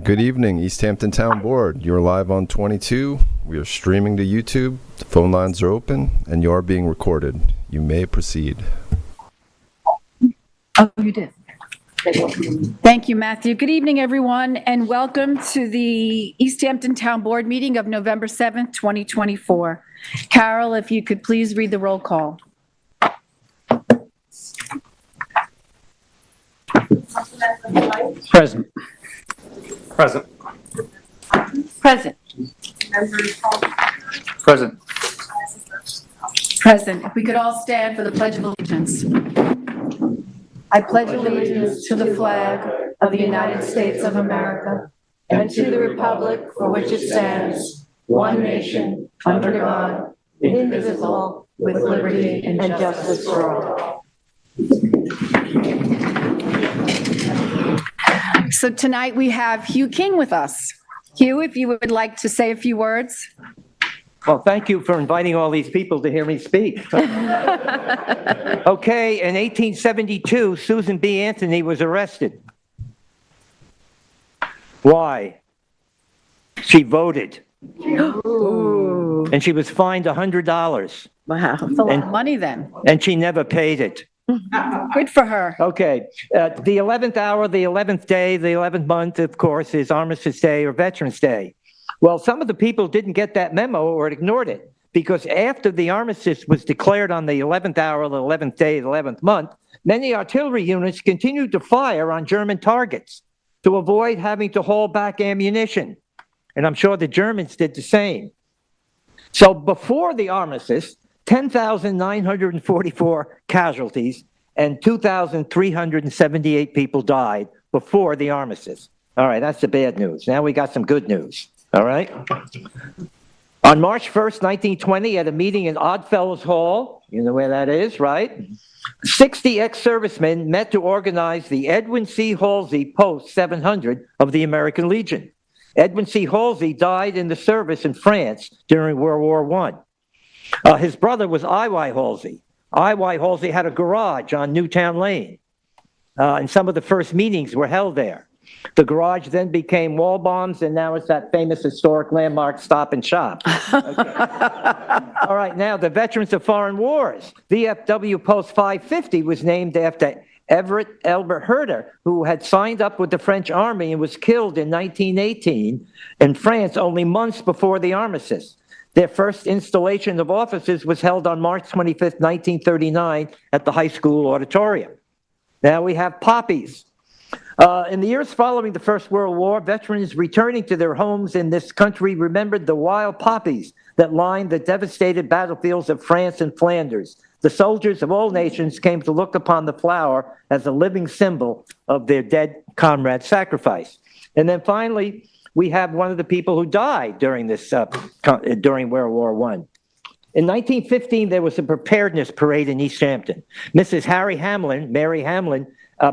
Good evening, East Hampton Town Board. You're live on 22. We are streaming to YouTube. The phone lines are open, and you are being recorded. You may proceed. Oh, you did. Thank you, Matthew. Good evening, everyone, and welcome to the East Hampton Town Board meeting of November 7th, 2024. Carol, if you could please read the roll call. Present. Present. Present. Present. Present. If we could all stand for the Pledge of Allegiance. I pledge allegiance to the flag of the United States of America and to the republic for which it stands, one nation, under God, indivisible, with liberty and justice for all. So tonight we have Hugh King with us. Hugh, if you would like to say a few words. Well, thank you for inviting all these people to hear me speak. Okay, in 1872, Susan B. Anthony was arrested. Why? She voted. Ooh. And she was fined $100. Wow, that's a lot of money then. And she never paid it. Good for her. Okay, the 11th hour, the 11th day, the 11th month, of course, is Armistice Day or Veterans Day. Well, some of the people didn't get that memo or ignored it, because after the armistice was declared on the 11th hour, the 11th day, the 11th month, many artillery units continued to fire on German targets to avoid having to haul back ammunition. And I'm sure the Germans did the same. So before the armistice, 10,944 casualties and 2,378 people died before the armistice. All right, that's the bad news. Now we got some good news. All right. On March 1st, 1920, at a meeting in Oddfellows Hall, you know where that is, right? 60 ex-servicemen met to organize the Edwin C. Halsey Post 700 of the American Legion. Edwin C. Halsey died in the service in France during World War I. His brother was I.Y. Halsey. I.Y. Halsey had a garage on Newtown Lane, and some of the first meetings were held there. The garage then became Wall Bombs, and now it's that famous historic landmark Stop and Shop. Okay. All right, now the Veterans of Foreign Wars. VFW Post 550 was named after Everett Elbert Herder, who had signed up with the French Army and was killed in 1918 in France only months before the armistice. Their first installation of officers was held on March 25th, 1939 at the high school auditorium. Now we have poppies. In the years following the First World War, veterans returning to their homes in this country remembered the wild poppies that lined the devastated battlefields of France and Flanders. The soldiers of all nations came to look upon the flower as a living symbol of their dead comrades' sacrifice. And then finally, we have one of the people who died during this during World War I. In 1915, there was a preparedness parade in East Hampton. Mrs. Mary Hamlin,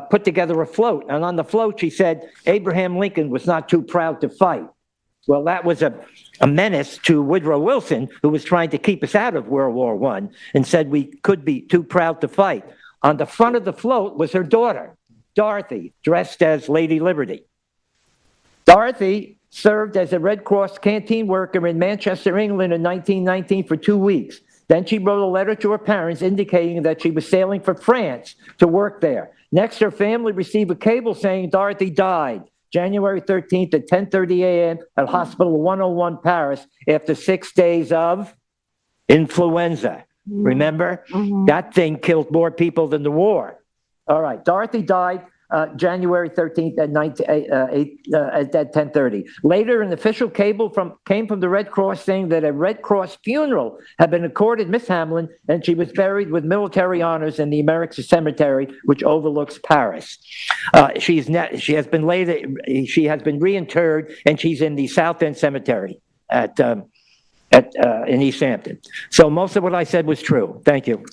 put together a float, and on the float she said, "Abraham Lincoln was not too proud to fight." Well, that was a menace to Woodrow Wilson, who was trying to keep us out of World War I, and said we could be too proud to fight. On the front of the float was her daughter, Dorothy, dressed as Lady Liberty. Dorothy served as a Red Cross canteen worker in Manchester, England in 1919 for 2 weeks. Then she wrote a letter to her parents indicating that she was sailing for France to work there. Next, her family received a cable saying Dorothy died January 13th at 10:30 a.m. at Hospital 101 Paris after 6 days of influenza. Remember? That thing killed more people than the war. All right, Dorothy died January 13th at 10:30. Later, an official cable came from the Red Cross saying that a Red Cross funeral had been accorded Miss Hamlin, and she was buried with military honors in the American Cemetery, which overlooks Paris. She has been reinterred, and she's in the South End Cemetery in East Hampton. So most of what I said was true. Thank you.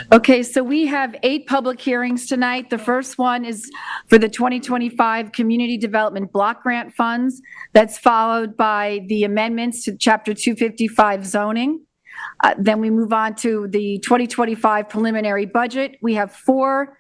Okay, so we have 8 public hearings tonight. The first one is for the 2025 Community Development Block Grant Funds. That's followed by the amendments to Chapter 255 zoning. Then we move on to the 2025 preliminary budget. We have 4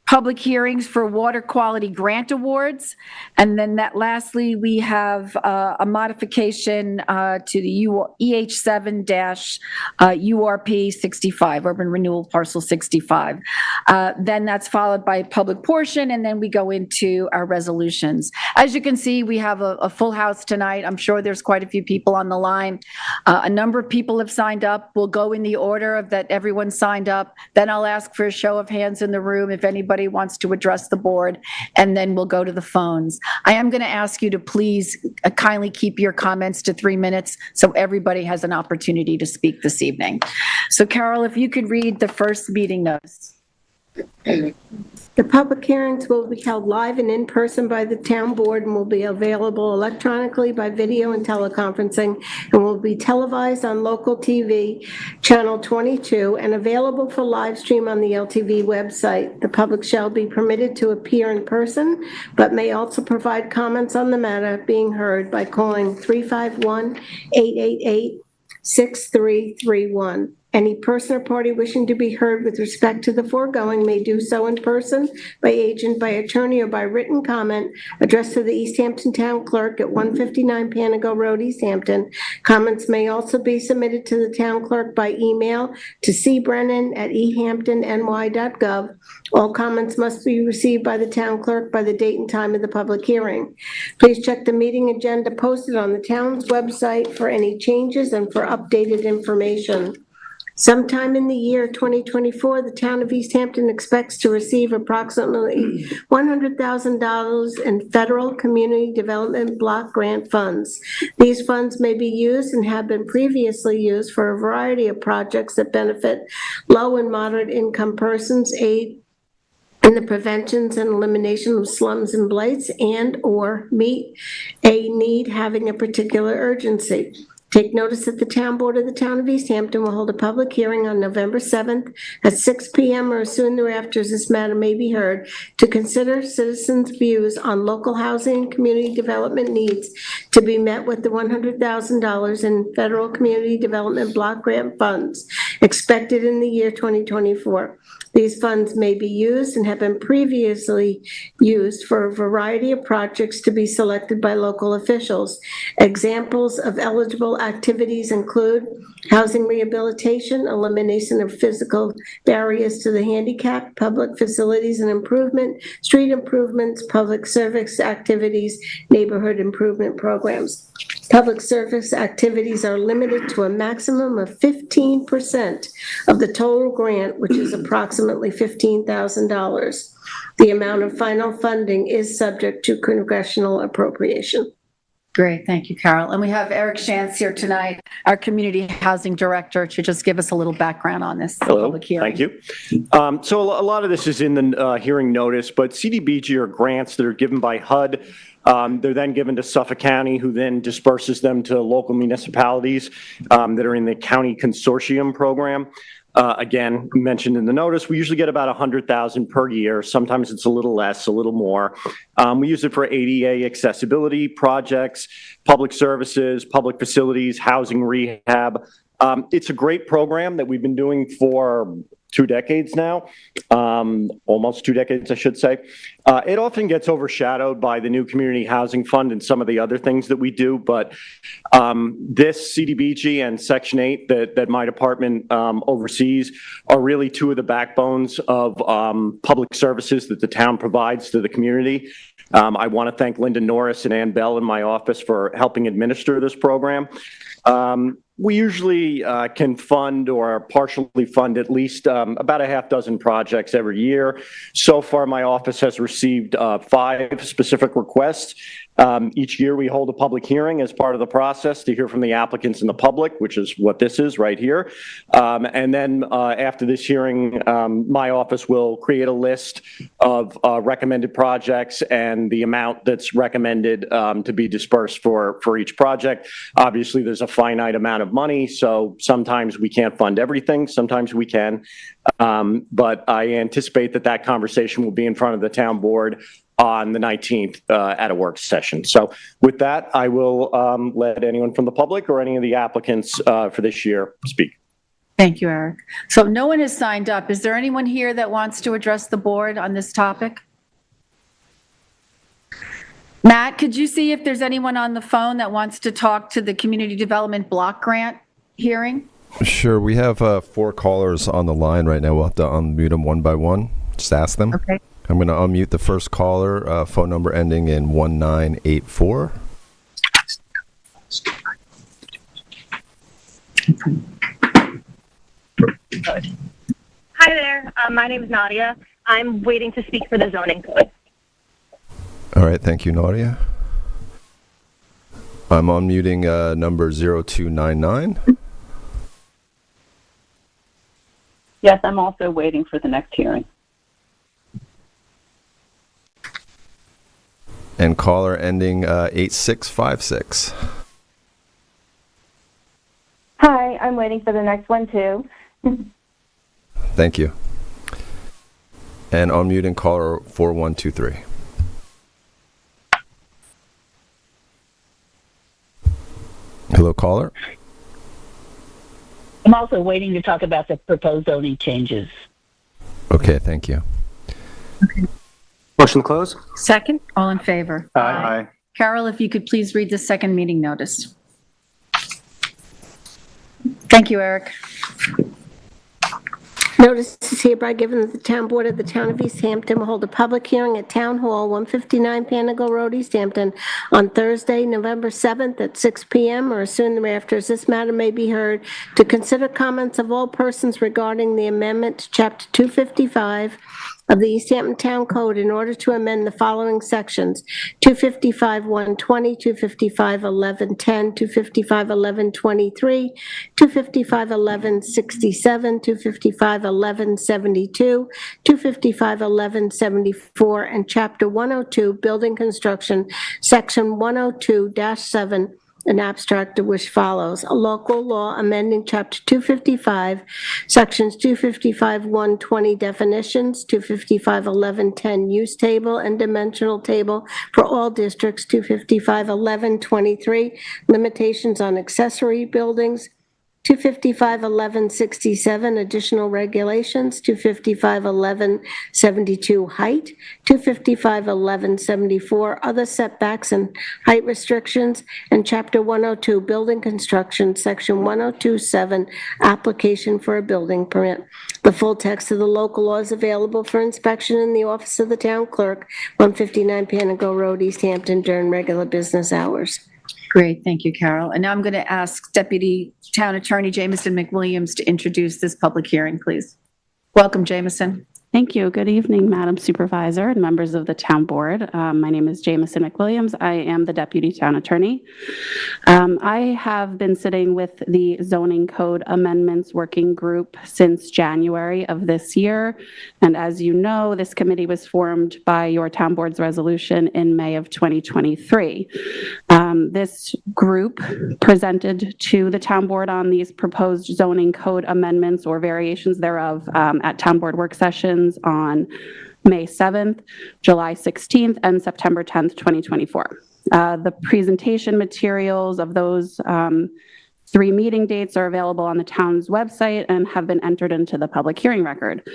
public hearings for water quality grant awards. And then lastly, we have a modification to the EH7-URP 65, Urban Renewal Parcel 65. Then that's followed by a public portion, and then we go into our resolutions. As you can see, we have a full house tonight. I'm sure there's quite a few people on the line. A number of people have signed up. We'll go in the order of that everyone signed up. Then I'll ask for a show of hands in the room if anybody wants to address the board, and then we'll go to the phones. I am going to ask you to please kindly keep your comments to 3 minutes so everybody has an opportunity to speak this evening. So Carol, if you could read the first meeting notice. The public hearings will be held live and in person by the town board and will be available electronically by video and teleconferencing, and will be televised on local TV, channel 22, and available for live stream on the LTV website. The public shall be permitted to appear in person, but may also provide comments on the matter being heard by calling 351-888-6331. Any person or party wishing to be heard with respect to the foregoing may do so in person, by agent, by attorney, or by written comment addressed to the East Hampton Town Clerk at 159 Panago Road, East Hampton. Comments may also be submitted to the town clerk by email to cbrennan@ehamptonny.gov. All comments must be received by the town clerk by the date and time of the public hearing. Please check the meeting agenda posted on the town's website for any changes and for updated information. Sometime in the year 2024, the town of East Hampton expects to receive approximately $100,000 in federal community development block grant funds. These funds may be used and have been previously used for a variety of projects that benefit low and moderate income persons, aid in the prevention and elimination of slums and blights, and/or meet a need having a particular urgency. Take notice that the town board of the town of East Hampton will hold a public hearing on November 7th at 6 p.m. or as soon thereafter as this matter may be heard, to consider citizens' views on local housing and community development needs to be met with the $100,000 in federal community development block grant funds expected in the year 2024. These funds may be used and have been previously used for a variety of projects to be selected by local officials. Examples of eligible activities include housing rehabilitation, elimination of physical barriers to the handicapped, public facilities and improvement, street improvements, public service activities, neighborhood improvement programs. Public service activities are limited to a maximum of 15% of the total grant, which is approximately $15,000. The amount of final funding is subject to congressional appropriation. Great, thank you, Carol. And we have Eric Shantz here tonight, our Community Housing Director, to just give us a little background on this public hearing. Thank you. So a lot of this is in the hearing notice, but CDBG are grants that are given by HUD. They're then given to Suffolk County, who then disperses them to local municipalities that are in the county consortium program. Again, mentioned in the notice, we usually get about $100,000 per year. Sometimes it's a little less, a little more. We use it for ADA accessibility projects, public services, public facilities, housing rehab. It's a great program that we've been doing for 2 decades now, almost 2 decades, I should say. It often gets overshadowed by the new Community Housing Fund and some of the other things that we do, but this CDBG and Section 8 that my department oversees are really 2 of the backbones of public services that the town provides to the community. I want to thank Linda Norris and Ann Bell in my office for helping administer this program. We usually can fund or partially fund at least about a half dozen projects every year. So far, my office has received 5 specific requests, Each year, we hold a public hearing as part of the process to hear from the applicants and the public, which is what this is right here. And then after this hearing, my office will create a list of recommended projects and the amount that's recommended to be dispersed for each project. Obviously, there's a finite amount of money, so sometimes we can't fund everything, sometimes we can. But I anticipate that conversation will be in front of the town board on the 19th at a work session. So with that, I will let anyone from the public or any of the applicants for this year speak. Thank you, Eric. So no one has signed up. Is there anyone here that wants to address the board on this topic? Matt, could you see if there's anyone on the phone that wants to talk to the Community Development Block Grant hearing? Sure. We have 4 callers on the line right now. We'll have to unmute them one by one. Just ask them. Okay. I'm going to unmute the first caller, phone number ending in 1984. Hi there. My name is Nadia. I'm waiting to speak for the zoning code. All right. Thank you, Nadia. I'm unmuting number 0299. Yes, I'm also waiting for the next hearing. And caller ending 8656. Hi, I'm waiting for the next one too. Thank you. And unmuting caller 4123. Hello, caller. I'm also waiting to talk about the proposed zoning changes. Okay, thank you. Motion to close? Second. All in favor? Aye. Carol, if you could please read the second meeting notice. Thank you, Eric. Notice is hereby given that the town board of the town of East Hampton will hold a public hearing at Town Hall, 159 Panago Road, East Hampton, on Thursday, November 7th at 6 p.m. or as soon thereafter as this matter may be heard, to consider comments of all persons regarding the amendment to Chapter 255 of the East Hampton Town Code in order to amend the following sections: 255-120, 255-1110, 255-1123, 255-1167, 255-1172, 255-1174, and Chapter 102, Building Construction, Section 102-7, an abstract of which follows: a local law amending Chapter 255, Sections 255-120 definitions, 255-1110 use table and dimensional table for all districts, 255-1123 limitations on accessory buildings, 255-1167 additional regulations, 255-1172 height, 255-1174 other setbacks and height restrictions, and Chapter 102 building construction, Section 102-7 application for a building permit. The full text of the local law is available for inspection in the office of the town clerk, 159 Panago Road, East Hampton, during regular business hours. Great, thank you, Carol. And now I'm going to ask Deputy Town Attorney Jamison McWilliams to introduce this public hearing, please. Welcome, Jamison. Thank you. Good evening, Madam Supervisor and members of the Town Board. My name is Jamison McWilliams. I am the Deputy Town Attorney. I have been sitting with the Zoning Code Amendments Working Group since January of this year. And as you know, this committee was formed by your Town Board's resolution in May of 2023. This group presented to the Town Board on these proposed zoning code amendments or variations thereof at Town Board work sessions on May 7th, July 16th, and September 10th, 2024. The presentation materials of those 3 meeting dates are available on the town's website and have been entered into the public hearing record.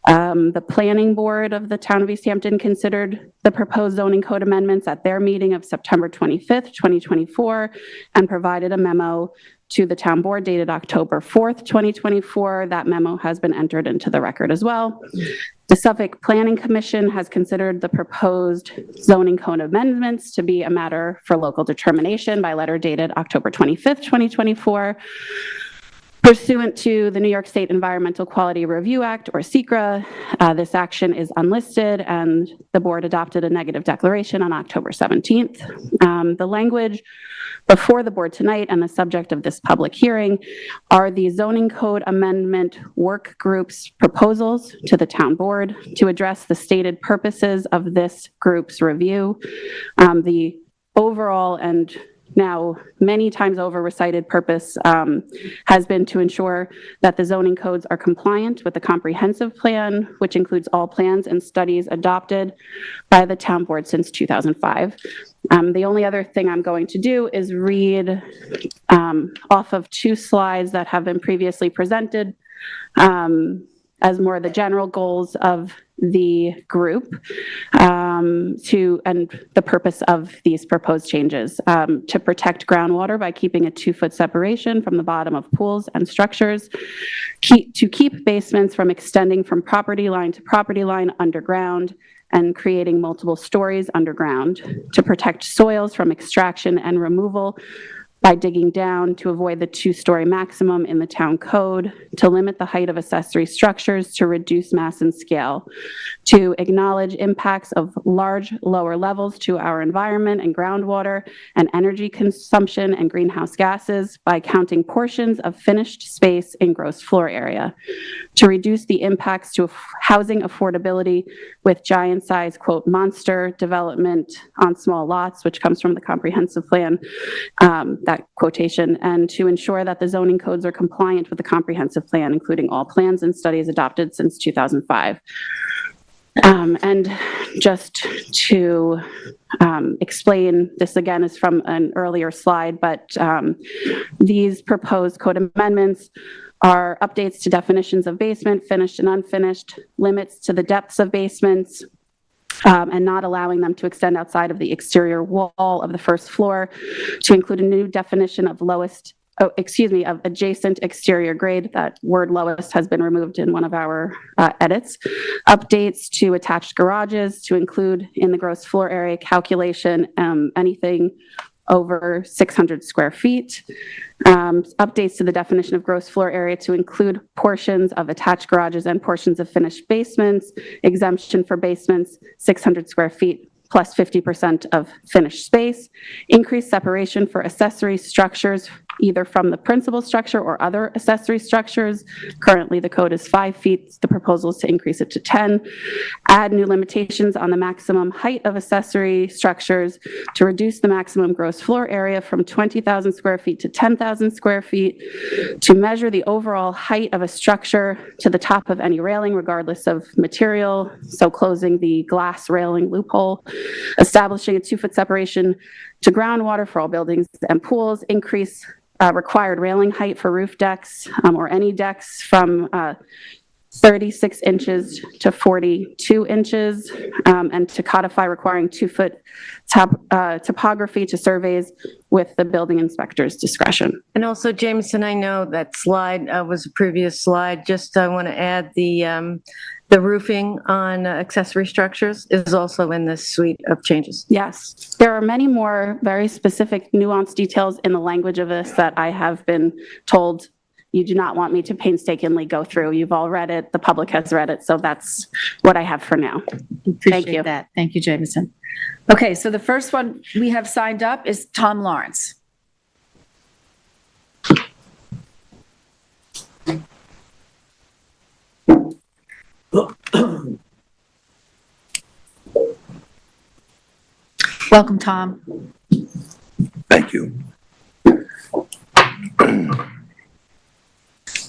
The planning board of the town of East Hampton considered the proposed zoning code amendments at their meeting of September 25th, 2024, and provided a memo to the town board dated October 4th, 2024. That memo has been entered into the record as well. The Suffolk Planning Commission has considered the proposed zoning code amendments to be a matter for local determination by letter dated October 25th, 2024. Pursuant to the New York State Environmental Quality Review Act, or SECRA, this action is unlisted, and the board adopted a negative declaration on October 17th. The language before the board tonight and the subject of this public hearing are the zoning code amendment work group's proposals to the town board to address the stated purposes of this group's review. The overall and now many times over recited purpose has been to ensure that the zoning codes are compliant with the comprehensive plan, which includes all plans and studies adopted by the town board since 2005. The only other thing I'm going to do is read off of 2 slides that have been previously presented as more of the general goals of the group and the purpose of these proposed changes: to protect groundwater by keeping a 2-foot separation from the bottom of pools and structures, to keep basements from extending from property line to property line underground and creating multiple stories underground, to protect soils from extraction and removal by digging down to avoid the 2-story maximum in the town code, to limit the height of accessory structures to reduce mass and scale, to acknowledge impacts of large lower levels to our environment and groundwater and energy consumption and greenhouse gases by counting portions of finished space in gross floor area, to reduce the impacts to housing affordability with giant size, quote, monster development on small lots, which comes from the comprehensive plan, that quotation, and to ensure that the zoning codes are compliant with the comprehensive plan, including all plans and studies adopted since 2005. And just to explain, this again is from an earlier slide, but these proposed code amendments are updates to definitions of basement, finished and unfinished, limits to the depths of basements, and not allowing them to extend outside of the exterior wall of the first floor, to include a new definition of of adjacent exterior grade. That word lowest has been removed in one of our edits. Updates to attached garages to include in the gross floor area calculation anything over 600 square feet. Updates to the definition of gross floor area to include portions of attached garages and portions of finished basements, exemption for basements 600 square feet plus 50% of finished space, increased separation for accessory structures either from the principal structure or other accessory structures. Currently, the code is 5 feet. The proposal is to increase it to 10. Add new limitations on the maximum height of accessory structures to reduce the maximum gross floor area from 20,000 square feet to 10,000 square feet, to measure the overall height of a structure to the top of any railing, regardless of material, so closing the glass railing loophole, establishing a 2-foot separation to groundwater for all buildings and pools, increase required railing height for roof decks or any decks from 36 inches to 42 inches, and to codify requiring 2-foot topography to surveys with the building inspector's discretion. And also, Jameson, I know that slide was a previous slide. Just I want to add the roofing on accessory structures is also in this suite of changes. Yes, there are many more very specific nuanced details in the language of this that I have been told you do not want me to painstakingly go through. You've all read it, the public has read it, so that's what I have for now. Appreciate you. that. Thank you, Jameson. Okay, so the first one we have signed up is Tom Lawrence. Welcome, Tom. Thank you.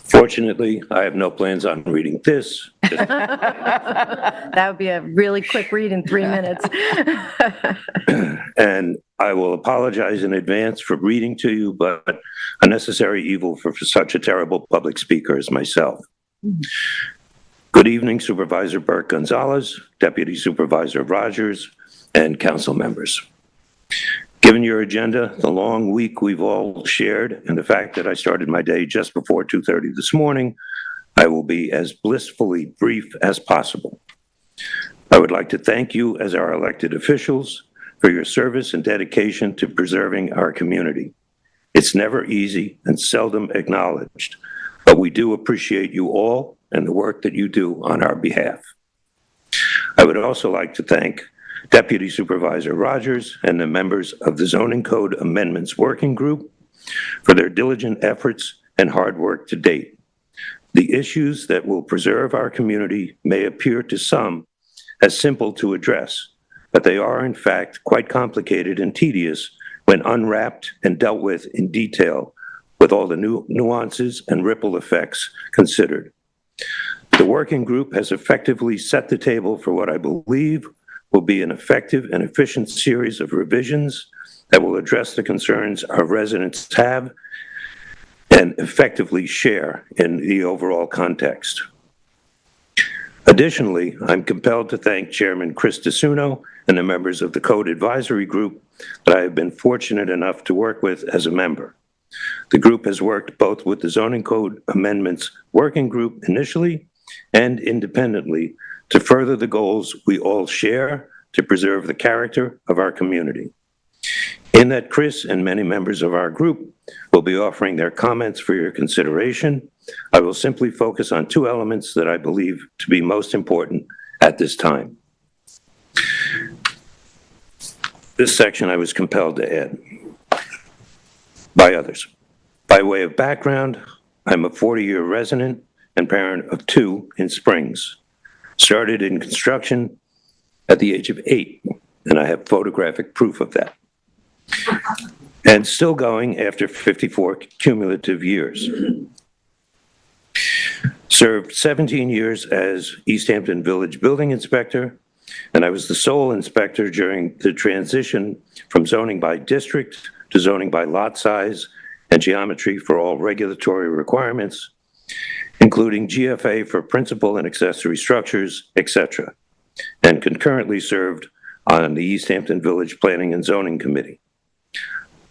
Fortunately, I have no plans on reading this. That would be a really quick read in 3 minutes. And I will apologize in advance for reading to you, but a necessary evil for such a terrible public speaker as myself. Good evening, Supervisor Burke Gonzalez, Deputy Supervisor Rogers, and council members. Given your agenda, the long week we've all shared, and the fact that I started my day just before 2:30 this morning, I will be as blissfully brief as possible. I would like to thank you as our elected officials for your service and dedication to preserving our community. It's never easy and seldom acknowledged, but we do appreciate you all and the work that you do on our behalf. I would also like to thank Deputy Supervisor Rogers and the members of the Zoning Code Amendments Working Group for their diligent efforts and hard work to date. The issues that will preserve our community may appear to some as simple to address, but they are in fact quite complicated and tedious when unwrapped and dealt with in detail with all the nuances and ripple effects considered. The working group has effectively set the table for what I believe will be an effective and efficient series of revisions that will address the concerns our residents have and effectively share in the overall context. Additionally, I'm compelled to thank Chairman Chris DeSuno and the members of the Code Advisory Group that I have been fortunate enough to work with as a member. The group has worked both with the Zoning Code Amendments Working Group initially and independently to further the goals we all share to preserve the character of our community. In that, Chris and many members of our group will be offering their comments for your consideration. I will simply focus on two elements that I believe to be most important at this time. This section I was compelled to add by others. By way of background, I'm a 40-year resident and parent of 2 in Springs. Started in construction at the age of 8, and I have photographic proof of that. And still going after 54 cumulative years. Served 17 years as East Hampton Village Building Inspector, and I was the sole inspector during the transition from zoning by district to zoning by lot size and geometry for all regulatory requirements, including GFA for principal and accessory structures, etc., and concurrently served on the East Hampton Village Planning and Zoning Committee.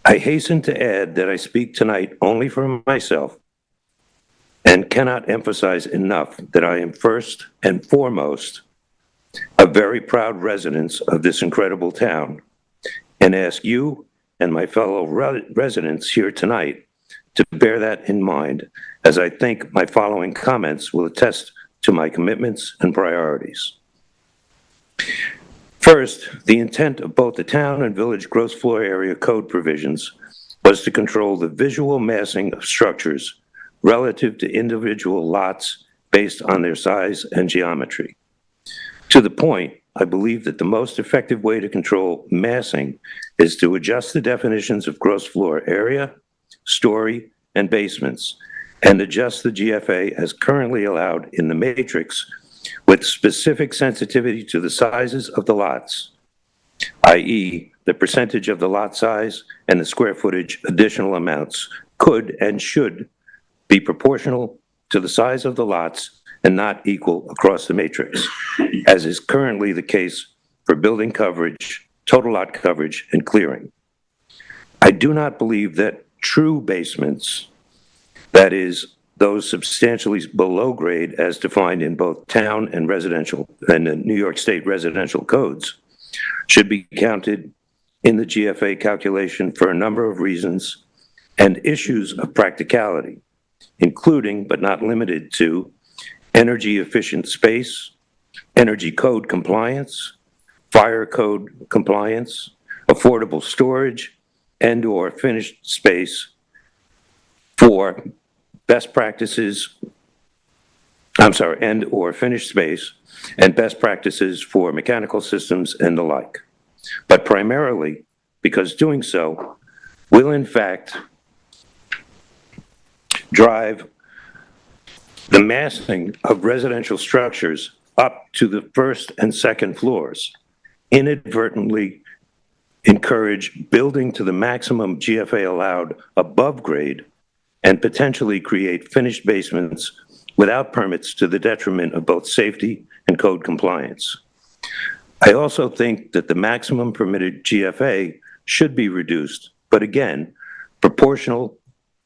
I hasten to add that I speak tonight only for myself and cannot emphasize enough that I am first and foremost a very proud resident of this incredible town, and ask you and my fellow residents here tonight to bear that in mind, as I think my following comments will attest to my commitments and priorities. First, the intent of both the town and village gross floor area code provisions was to control the visual massing of structures relative to individual lots based on their size and geometry. To the point, I believe that the most effective way to control massing is to adjust the definitions of gross floor area, story, and basements, and adjust the GFA as currently allowed in the matrix with specific sensitivity to the sizes of the lots, i.e., the percentage of the lot size and the square footage additional amounts could and should be proportional to the size of the lots and not equal across the matrix, as is currently the case for building coverage, total lot coverage, and clearing. I do not believe that true basements, that is, those substantially below grade as defined in both town and residential and the New York State residential codes, should be counted in the GFA calculation for a number of reasons and issues of practicality, including but not limited to energy efficient space, energy code compliance, fire code compliance, affordable storage, and/or finished space for best practices, and/or finished space and best practices for mechanical systems and the like. But primarily because doing so will in fact drive the massing of residential structures up to the first and second floors, inadvertently encourage building to the maximum GFA allowed above grade, and potentially create finished basements without permits to the detriment of both safety and code compliance. I also think that the maximum permitted GFA should be reduced, but again, proportional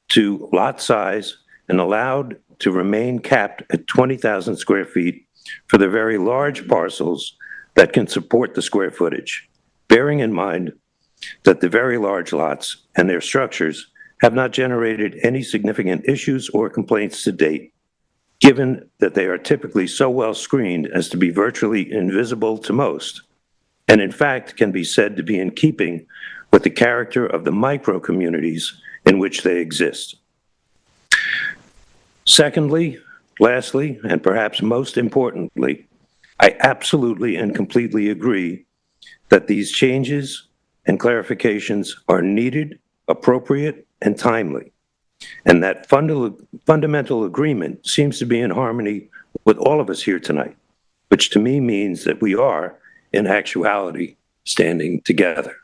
to lot size and allowed to remain capped at 20,000 square feet for the very large parcels that can support the square footage, bearing in mind that the very large lots and their structures have not generated any significant issues or complaints to date, given that they are typically so well screened as to be virtually invisible to most, and in fact can be said to be in keeping with the character of the micro-communities in which they exist. Secondly, lastly, and perhaps most importantly, I absolutely and completely agree that these changes and clarifications are needed, appropriate, and timely, and that fundamental agreement seems to be in harmony with all of us here tonight, which to me means that we are, in actuality, standing together.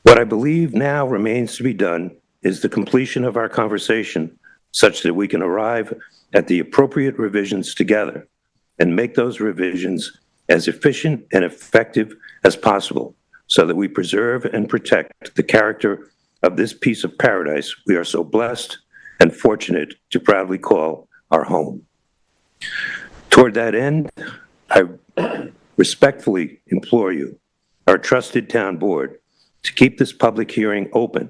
What I believe now remains to be done is the completion of our conversation such that we can arrive at the appropriate revisions together and make those revisions as efficient and effective as possible so that we preserve and protect the character of this piece of paradise we are so blessed and fortunate to proudly call our home. Toward that end, I respectfully implore you, our trusted town board, to keep this public hearing open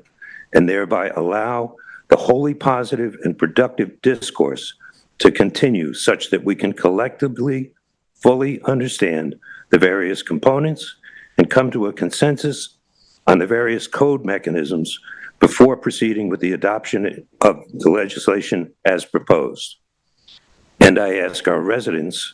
and thereby allow the wholly positive and productive discourse to continue such that we can collectively fully understand the various components and come to a consensus on the various code mechanisms before proceeding with the adoption of the legislation as proposed. And I ask our residents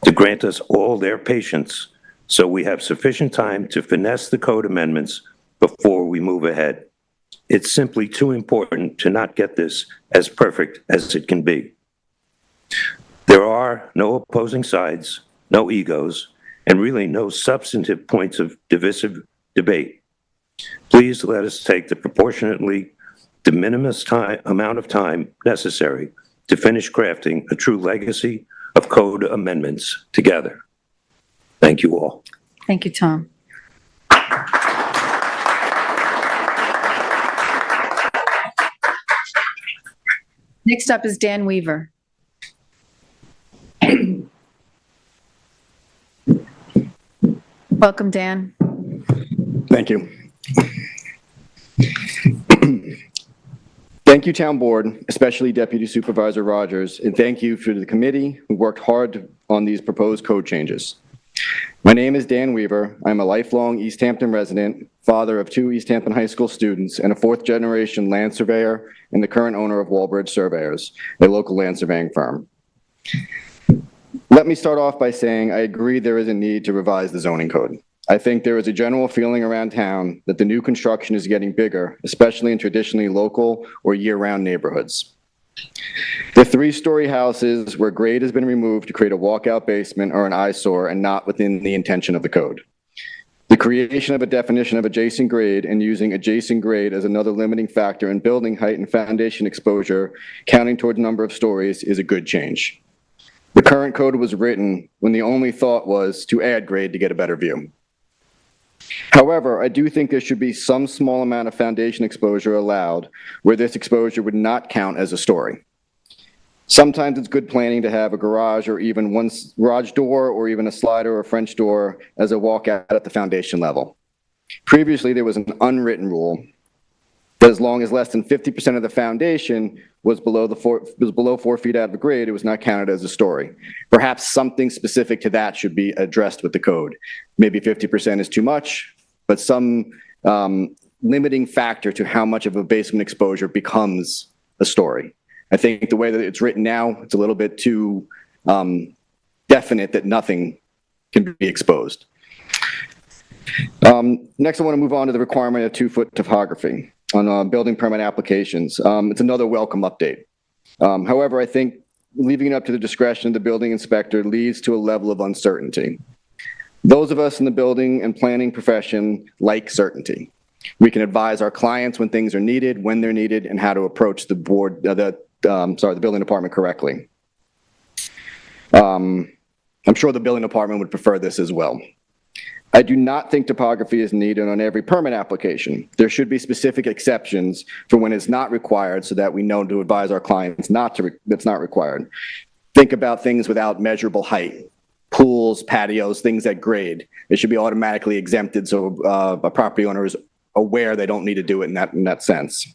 to grant us all their patience so we have sufficient time to finesse the code amendments before we move ahead. It's simply too important to not get this as perfect as it can be. There are no opposing sides, no egos, and really no substantive points of divisive debate. Please let us take the proportionately de minimis amount of time necessary to finish crafting a true legacy of code amendments together. Thank you all. Thank you, Tom. Next up is Dan Weaver. Welcome, Dan. Thank you. Thank you, Town Board, especially Deputy Supervisor Rogers, and thank you to the committee who worked hard on these proposed code changes. My name is Dan Weaver. I'm a lifelong East Hampton resident, father of 2 East Hampton High School students, and a 4th-generation land surveyor and the current owner of Walbridge Surveyors, a local land surveying firm. Let me start off by saying I agree there is a need to revise the zoning code. I think there is a general feeling around town that the new construction is getting bigger, especially in traditionally local or year-round neighborhoods. The 3-story houses where grade has been removed to create a walkout basement are an eyesore and not within the intention of the code. The creation of a definition of adjacent grade and using adjacent grade as another limiting factor in building height and foundation exposure, counting towards number of stories, is a good change. The current code was written when the only thought was to add grade to get a better view. However, I do think there should be some small amount of foundation exposure allowed where this exposure would not count as a story. Sometimes it's good planning to have a garage or even one garage door or even a slider or French door as a walkout at the foundation level. Previously, there was an unwritten rule that as long as less than 50% of the foundation was below 4 feet out of grade, it was not counted as a story. Perhaps something specific to that should be addressed with the code. Maybe 50% is too much, but some limiting factor to how much of a basement exposure becomes a story. I think the way that it's written now, it's a little bit too definite that nothing can be exposed. Next, I want to move on to the requirement of 2-foot topography on building permit applications. It's another welcome update. However, I think leaving it up to the discretion of the building inspector leads to a level of uncertainty. Those of us in the building and planning profession like certainty. We can advise our clients when things are needed, when they're needed, and how to approach the the building department correctly. I'm sure the building department would prefer this as well. I do not think topography is needed on every permit application. There should be specific exceptions for when it's not required so that we know to advise our clients that's not required. Think about things without measurable height, pools, patios, things at grade. It should be automatically exempted so a property owner is aware they don't need to do it in that sense.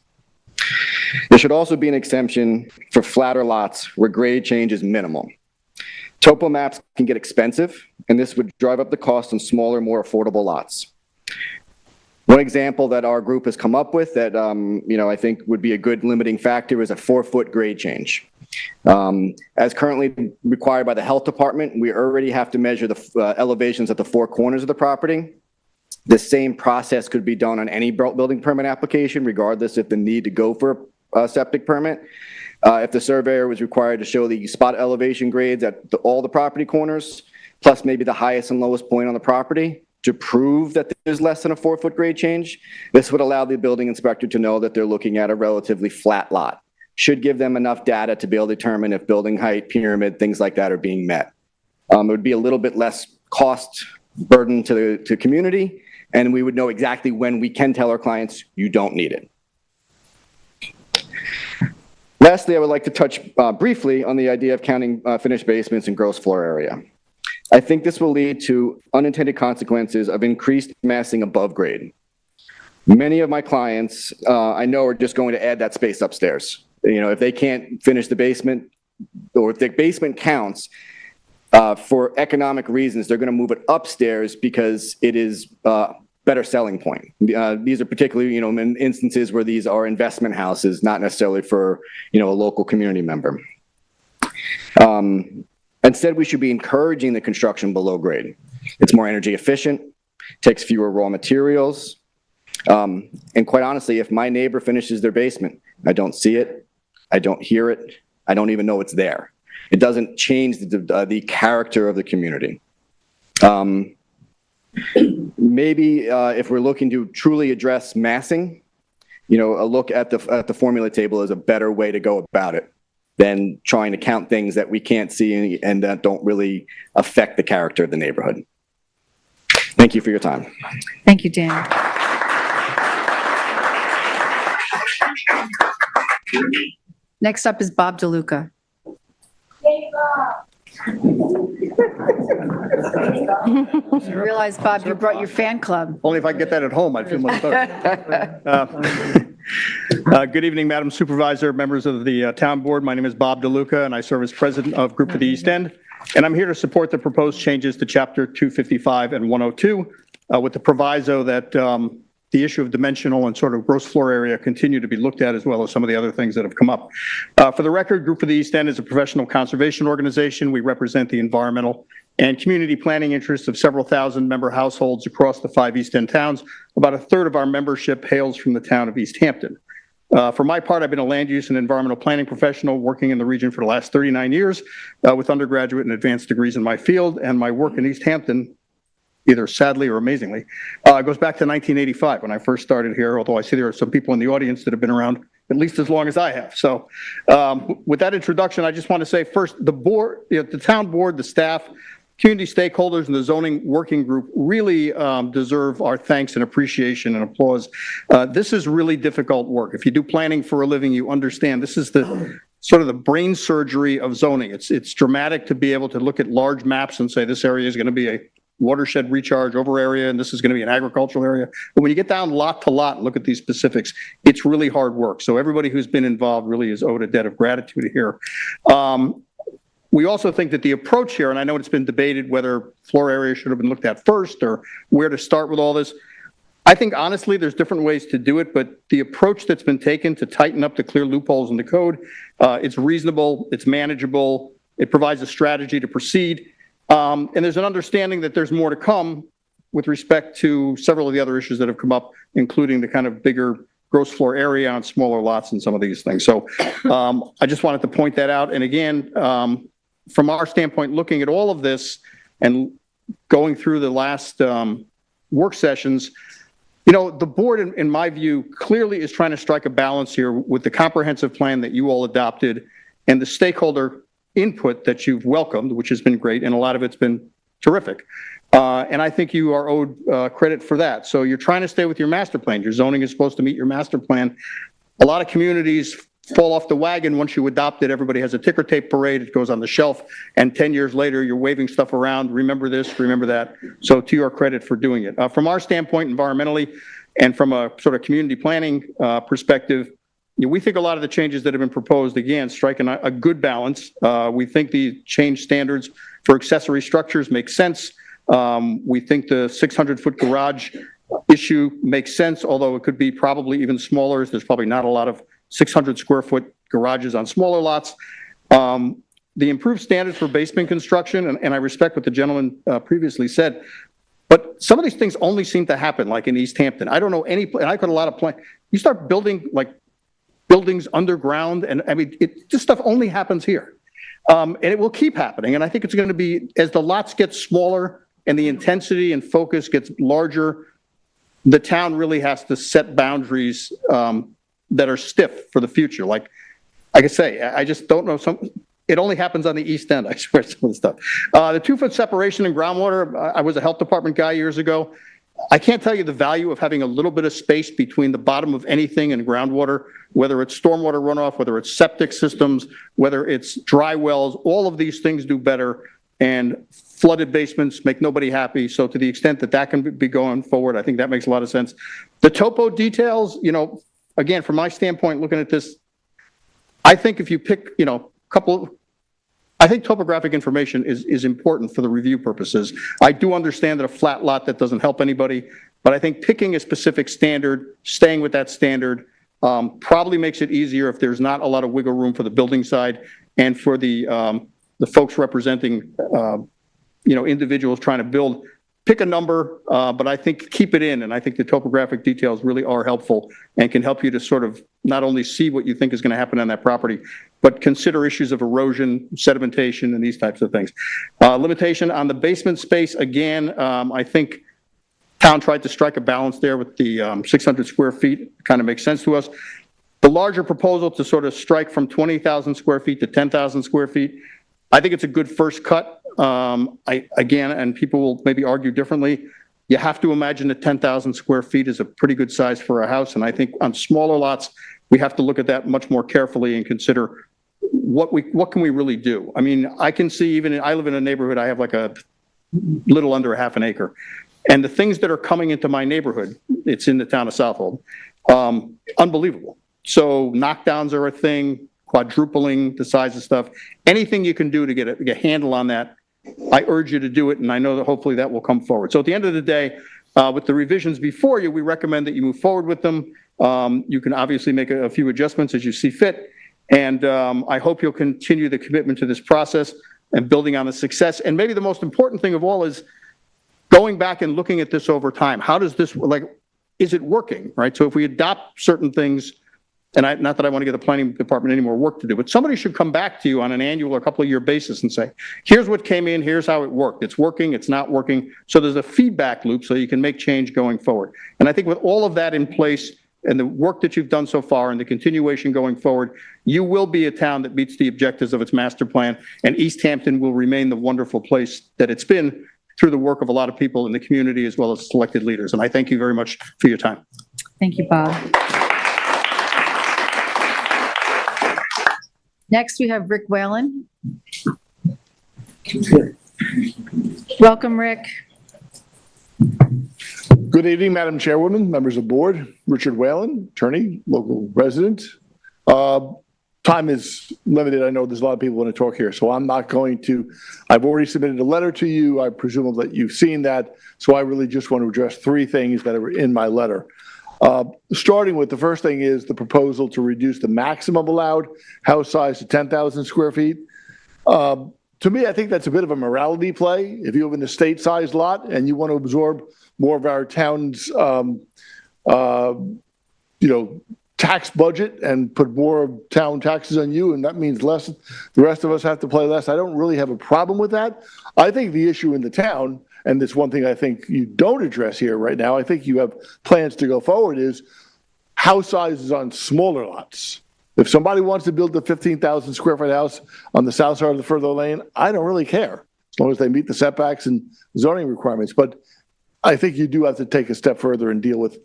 There should also be an exemption for flatter lots where grade change is minimal. Topo maps can get expensive, and this would drive up the cost on smaller, more affordable lots. One example that our group has come up with that I think would be a good limiting factor is a 4-foot grade change. As currently required by the health department, we already have to measure the elevations at the 4 corners of the property. The same process could be done on any building permit application, regardless if the need to go for a septic permit. If the surveyor was required to show the spot elevation grades at all the property corners, plus maybe the highest and lowest point on the property, to prove that there's less than a 4-foot grade change, this would allow the building inspector to know that they're looking at a relatively flat lot. Should give them enough data to be able to determine if building height, pyramid, things like that are being met. It would be a little bit less cost burden to the community, and we would know exactly when we can tell our clients, you don't need it. Lastly, I would like to touch briefly on the idea of counting finished basements and gross floor area. I think this will lead to unintended consequences of increased massing above grade. Many of my clients I know are just going to add that space upstairs. If they can't finish the basement, or if the basement counts for economic reasons, they're going to move it upstairs because it is better selling point. These are particularly, in instances where these are investment houses, not necessarily for, a local community member. Instead, we should be encouraging the construction below grade. It's more energy efficient, takes fewer raw materials. And quite honestly, if my neighbor finishes their basement, I don't see it, I don't hear it, I don't even know it's there. It doesn't change the character of the community. Maybe if we're looking to truly address massing, a look at the formula table is a better way to go about it than trying to count things that we can't see and that don't really affect the character of the neighborhood. Thank you for your time. Thank you, Dan. Next up is Bob DeLuca. I realize, Bob, you brought your fan club. Only if I get that at home, I'd feel much better. Good evening, Madam Supervisor, members of the Town Board. My name is Bob DeLuca, and I serve as President of Group for the East End. And I'm here to support the proposed changes to Chapter 255 and 102 with the proviso that the issue of dimensional and sort of gross floor area continue to be looked at, as well as some of the other things that have come up. For the record, Group for the East End is a professional conservation organization. We represent the environmental and community planning interests of several thousand member households across the 5 East End towns. About a third of our membership hails from the town of East Hampton. For my part, I've been a land use and environmental planning professional working in the region for the last 39 years with undergraduate and advanced degrees in my field, and my work in East Hampton, either sadly or amazingly, goes back to 1985 when I first started here, although I see there are some people in the audience that have been around at least as long as I have. So with that introduction, I just want to say first, the board, the town board, the staff, community stakeholders, and the zoning working group really deserve our thanks and appreciation and applause. This is really difficult work. If you do planning for a living, you understand this is the sort of the brain surgery of zoning. It's dramatic to be able to look at large maps and say this area is going to be a watershed recharge over area, and this is going to be an agricultural area. But when you get down lot to lot and look at these specifics, it's really hard work. So everybody who's been involved really is owed a debt of gratitude here. We also think that the approach here, and I know it's been debated whether floor area should have been looked at first or where to start with all this. I think honestly, there's different ways to do it, but the approach that's been taken to tighten up the clear loopholes in the code, it's reasonable, it's manageable, it provides a strategy to proceed. And there's an understanding that there's more to come with respect to several of the other issues that have come up, including the kind of bigger gross floor area on smaller lots and some of these things. So I just wanted to point that out. And again, from our standpoint, looking at all of this and going through the last work sessions, the board, in my view, clearly is trying to strike a balance here with the comprehensive plan that you all adopted and the stakeholder input that you've welcomed, which has been great, and a lot of it's been terrific. And I think you are owed credit for that. So you're trying to stay with your master plan. Your zoning is supposed to meet your master plan. A lot of communities fall off the wagon once you adopt it. Everybody has a ticker tape parade. It goes on the shelf. And 10 years later, you're waving stuff around. Remember this, remember that. So to your credit for doing it. From our standpoint, environmentally, And from a sort of community planning perspective, we think a lot of the changes that have been proposed, again, strike a good balance. We think the change standards for accessory structures make sense. We think the 600-foot garage issue makes sense, although it could be probably even smaller. There's probably not a lot of 600-square-foot garages on smaller lots. The improved standards for basement construction, and I respect what the gentleman previously said, but some of these things only seem to happen like in East Hampton. I don't know any, and I got a lot of plan. You start building like buildings underground, and I mean, this stuff only happens here. And it will keep happening. And I think it's going to be, as the lots get smaller and the intensity and focus gets larger, the town really has to set boundaries that are stiff for the future. Like I say, I just don't know. It only happens on the east end, I swear, some of the stuff. The 2-foot separation in groundwater, I was a health department guy years ago. I can't tell you the value of having a little bit of space between the bottom of anything and groundwater, whether it's stormwater runoff, whether it's septic systems, whether it's dry wells. All of these things do better, and flooded basements make nobody happy. So to the extent that that can be going forward, I think that makes a lot of sense. The topo details, again, from my standpoint, looking at this, I think if you pick, I think topographic information is important for the review purposes. I do understand that a flat lot, that doesn't help anybody, but I think picking a specific standard, staying with that standard, probably makes it easier if there's not a lot of wiggle room for the building side and for the folks representing, individuals trying to build. Pick a number, but I think keep it in, and I think the topographic details really are helpful and can help you to sort of not only see what you think is going to happen on that property, but consider issues of erosion, sedimentation, and these types of things. Limitation on the basement space, again, I think town tried to strike a balance there with the 600 square feet. Kind of makes sense to us. The larger proposal to sort of strike from 20,000 square feet to 10,000 square feet, I think it's a good first cut. Again, and people will maybe argue differently, you have to imagine that 10,000 square feet is a pretty good size for a house. And I think on smaller lots, we have to look at that much more carefully and consider what can we really do? I mean, I can see I live in a neighborhood, I have like a little under a half an acre. And the things that are coming into my neighborhood, it's in the town of Southold, unbelievable. So knockdowns are a thing, quadrupling the size of stuff. Anything you can do to get a handle on that, I urge you to do it, and I know that hopefully that will come forward. So at the end of the day, with the revisions before you, we recommend that you move forward with them. You can obviously make a few adjustments as you see fit, and I hope you'll continue the commitment to this process and building on the success. And maybe the most important thing of all is going back and looking at this over time. How does this, is it working, right? So if we adopt certain things, and not that I want to give the planning department any more work to do, but somebody should come back to you on an annual or couple of year basis and say, here's what came in, here's how it worked. It's working, it's not working. So there's a feedback loop so you can make change going forward. And I think with all of that in place and the work that you've done so far and the continuation going forward, you will be a town that meets the objectives of its master plan, and East Hampton will remain the wonderful place that it's been through the work of a lot of people in the community as well as selected leaders. And I thank you very much for your time. Thank you, Bob. Next, we have Rick Whalen. Welcome, Rick. Good evening, Madam Chairwoman, members of the board. Richard Whalen, attorney, local resident. Time is limited. I know there's a lot of people want to talk here, so I'm not going to. I've already submitted a letter to you. I presume that you've seen that. So I really just want to address three things that are in my letter. Starting with the first thing is the proposal to reduce the maximum allowed house size to 10,000 square feet. To me, I think that's a bit of a morality play. If you have an estate-sized lot and you want to absorb more of our town's, tax budget and put more town taxes on you, and that means less, the rest of us have to pay less. I don't really have a problem with that. I think the issue in the town, and this one thing I think you don't address here right now, I think you have plans to go forward, is house sizes on smaller lots. If somebody wants to build a 15,000 square foot house on the south side of the further lane, I don't really care, as long as they meet the setbacks and zoning requirements. But I think you do have to take a step further and deal with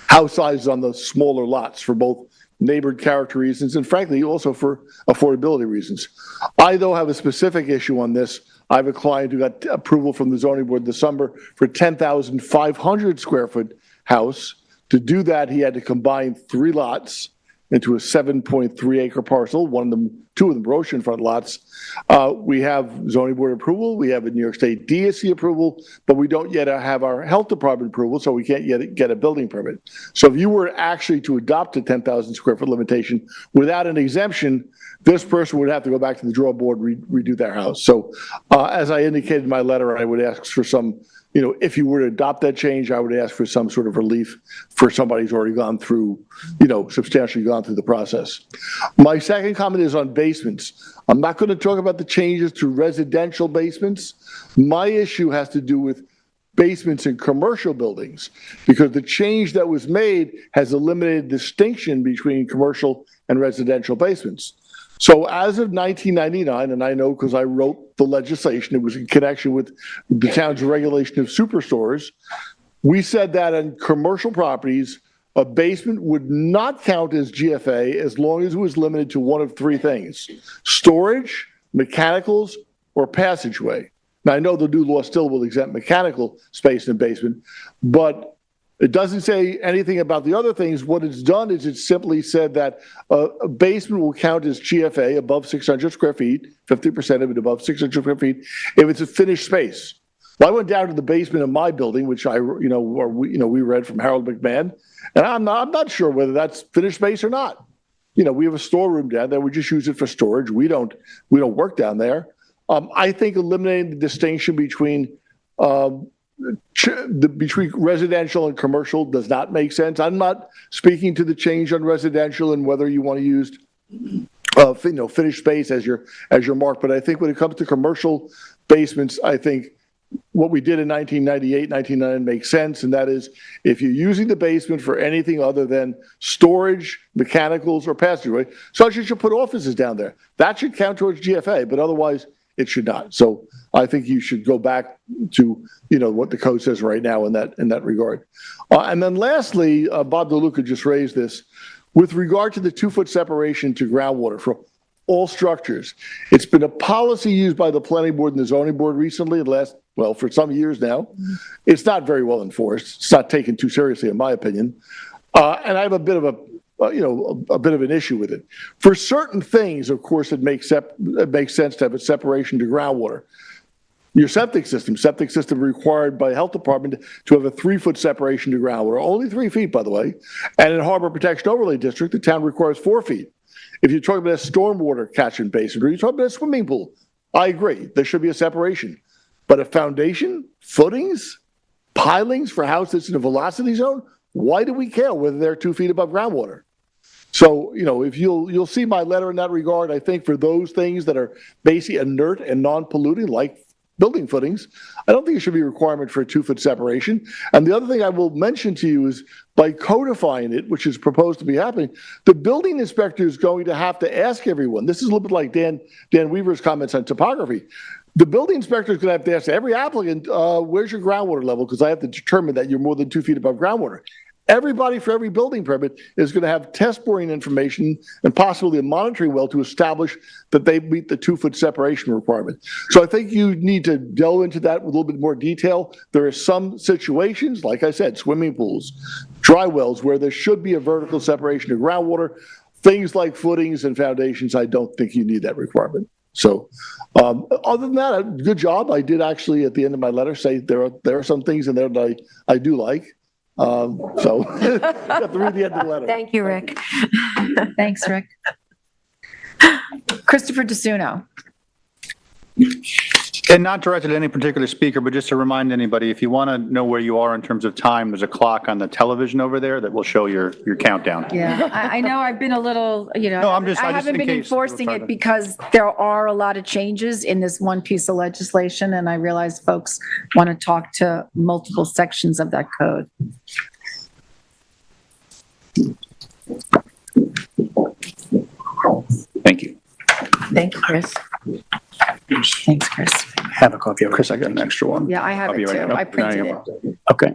house sizes on the smaller lots for both neighborhood character reasons and frankly also for affordability reasons. I though have a specific issue on this. I have a client who got approval from the zoning board this summer for 10,500 square foot house. To do that, he had to combine 3 lots into a 7.3 acre parcel. Two of them were oceanfront lots. We have zoning board approval. We have a New York State DSC approval, but we don't yet have our health department approval, so we can't yet get a building permit. So if you were actually to adopt a 10,000 square foot limitation without an exemption, this person would have to go back to the drawing board, redo their house. So as I indicated in my letter, I would ask for some, if you were to adopt that change, I would ask for some sort of relief for somebody who's already gone through, substantially gone through the process. My second comment is on basements. I'm not going to talk about the changes to residential basements. My issue has to do with basements in commercial buildings, because the change that was made has eliminated distinction between commercial and residential basements. So as of 1999, and I know because I wrote the legislation, it was in connection with the town's regulation of superstores, we said that on commercial properties, a basement would not count as GFA as long as it was limited to one of 3 things: storage, mechanicals, or passageway. Now, I know the new law still will exempt mechanical space in a basement, but it doesn't say anything about the other things. What it's done is it simply said that a basement will count as GFA above 600 square feet, 50% of it above 600 square feet, if it's a finished space. Well, I went down to the basement of my building, which we read from Harold McMahon, and I'm not sure whether that's finished space or not. We have a storeroom down there. We just use it for storage. We don't work down there. I think eliminating the distinction between residential and commercial does not make sense. I'm not speaking to the change on residential and whether you want to use finished space as your mark, but I think when it comes to commercial basements, I think what we did in 1998, 1999 makes sense, and that is if you're using the basement for anything other than storage, mechanicals, or passageway, such as you put offices down there, that should count towards GFA, but otherwise it should not. So I think you should go back to what the code says right now in that regard. And then lastly, Bob DeLuca just raised this with regard to the 2-foot separation to groundwater for all structures. It's been a policy used by the planning board and the zoning board recently, for some years now. It's not very well enforced. It's not taken too seriously, in my opinion. And I have a bit of an issue with it. For certain things, of course, it makes sense to have a separation to groundwater. Your septic system required by health department to have a 3-foot separation to groundwater, only 3 feet, by the way. And in Harbor Protection Overlay District, the town requires 4 feet. If you're talking about a stormwater catchment basin, or you're talking about a swimming pool, I agree, there should be a separation. But a foundation, footings, pilings for a house that's in a velocity zone, why do we care whether they're 2 feet above groundwater? So, if you'll see my letter in that regard, I think for those things that are basically inert and non-polluting, like building footings, I don't think it should be a requirement for a 2-foot separation. And the other thing I will mention to you is by codifying it, which is proposed to be happening, the building inspector is going to have to ask everyone. This is a little bit like Dan Weaver's comments on topography. The building inspector is going to have to ask every applicant, where's your groundwater level? Because I have to determine that you're more than 2 feet above groundwater. Everybody for every building permit is going to have test boring information and possibly a monitoring well to establish that they meet the 2-foot separation requirement. So I think you need to delve into that with a little bit more detail. There are some situations, like I said, swimming pools, dry wells, where there should be a vertical separation of groundwater. Things like footings and foundations, I don't think you need that requirement. So other than that, good job. I did actually, at the end of my letter, say there are some things in there that I do like. So you have to read the end of the letter. Thank you, Rick. Thanks, Rick. Christopher DeSuno. And not directed at any particular speaker, but just to remind anybody, if you want to know where you are in terms of time, there's a clock on the television over there that will show your countdown. Yeah, I know I've been a little, No, I haven't been enforcing it because there are a lot of changes in this one piece of legislation, and I realize folks want to talk to multiple sections of that code. Thank you. Thank you, Chris. Thanks, Chris. Have a copy of Chris. I got an extra one. Yeah, I have it too. I printed it. Okay.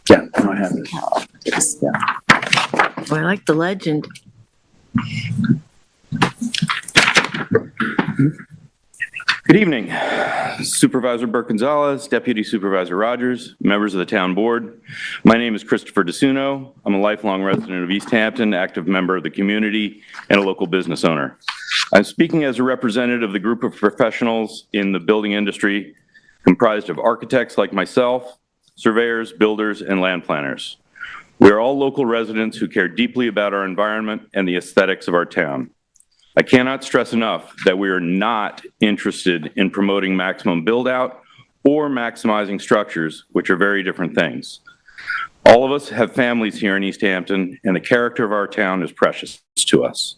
Yeah, no, I have it. Oh, I like the legend. Good evening, Supervisor Burke-Gonzalez, Deputy Supervisor Rogers, members of the town board. My name is Christopher DeSuno. I'm a lifelong resident of East Hampton, active member of the community, and a local business owner. I'm speaking as a representative of the group of professionals in the building industry comprised of architects like myself, surveyors, builders, and land planners. We are all local residents who care deeply about our environment and the aesthetics of our town. I cannot stress enough that we are not interested in promoting maximum build-out or maximizing structures, which are very different things. All of us have families here in East Hampton, and the character of our town is precious to us.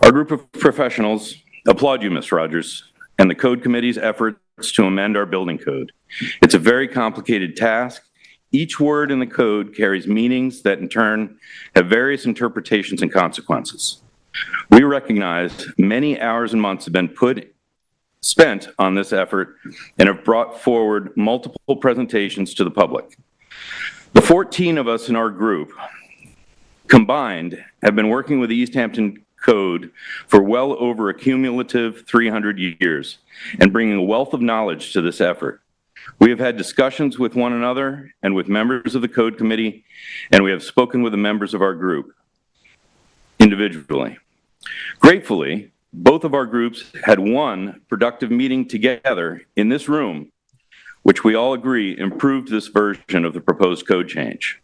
Our group of professionals applaud you, Ms. Rogers, and the Code Committee's efforts to amend our building code. It's a very complicated task. Each word in the code carries meanings that in turn have various interpretations and consequences. We recognize many hours and months have been spent on this effort and have brought forward multiple presentations to the public. The 14 of us in our group combined have been working with the East Hampton Code for well over a cumulative 300 years and bringing a wealth of knowledge to this effort. We have had discussions with one another and with members of the Code Committee, and we have spoken with the members of our group individually. Gratefully, both of our groups had one productive meeting together in this room, which we all agree improved this version of the proposed code change.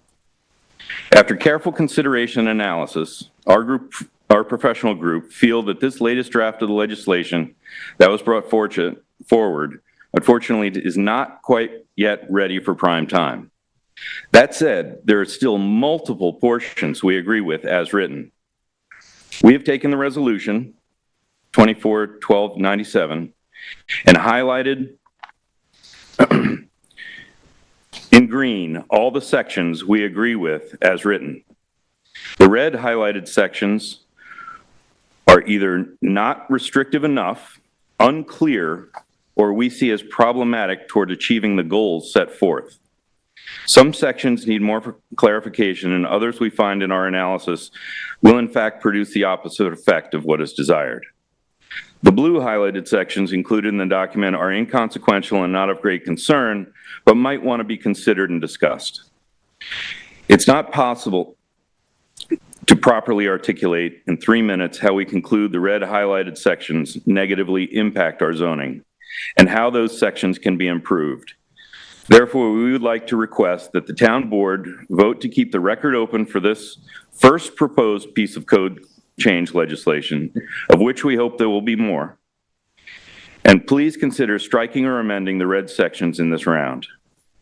After careful consideration and analysis, our professional group feel that this latest draft of the legislation that was brought forward, unfortunately, is not quite yet ready for prime time. That said, there are still multiple portions we agree with as written. We have taken the resolution 24-1297 and highlighted in green all the sections we agree with as written. The red highlighted sections are either not restrictive enough, unclear, or we see as problematic toward achieving the goals set forth. Some sections need more clarification, and others we find in our analysis will in fact produce the opposite effect of what is desired. The blue highlighted sections included in the document are inconsequential and not of great concern, but might want to be considered and discussed. It's not possible to properly articulate in 3 minutes how we conclude the red highlighted sections negatively impact our zoning and how those sections can be improved. Therefore, we would like to request that the town board vote to keep the record open for this first proposed piece of code change legislation, of which we hope there will be more. And please consider striking or amending the red sections in this round.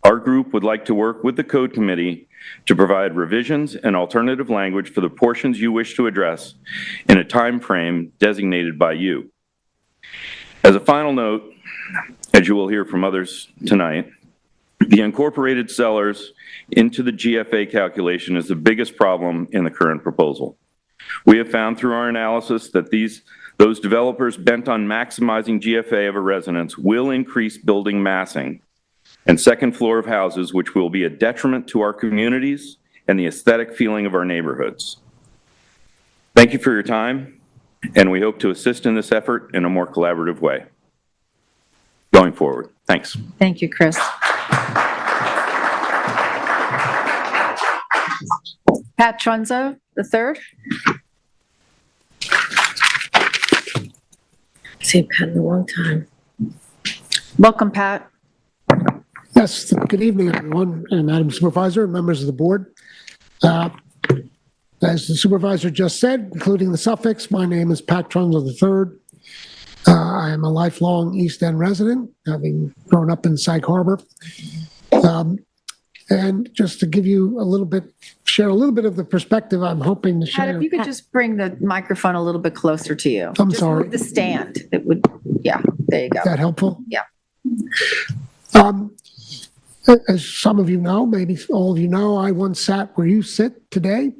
Our group would like to work with the Code Committee to provide revisions and alternative language for the portions you wish to address in a time frame designated by you. As a final note, as you will hear from others tonight, the incorporated sellers into the GFA calculation is the biggest problem in the current proposal. We have found through our analysis that those developers bent on maximizing GFA of a residence will increase building massing and second floor of houses, which will be a detriment to our communities and the aesthetic feeling of our neighborhoods. Thank you for your time, and we hope to assist in this effort in a more collaborative way going forward. Thanks. Thank you, Chris. Pat Trunzo, the third. Seen Pat in a long time. Welcome, Pat. Yes, good evening, everyone, and Madam Supervisor, members of the board. As the supervisor just said, including the suffix, my name is Pat Trunzo III. I am a lifelong East End resident, having grown up in Sag Harbor. And just to give you a little bit, share a little bit of the perspective I'm hoping to share. Pat, if you could just bring the microphone a little bit closer to you. I'm just sorry. Move the stand. It would, yeah, there you go. Is that helpful? Yeah. As some of you know, maybe all of you know, I once sat where you sit today.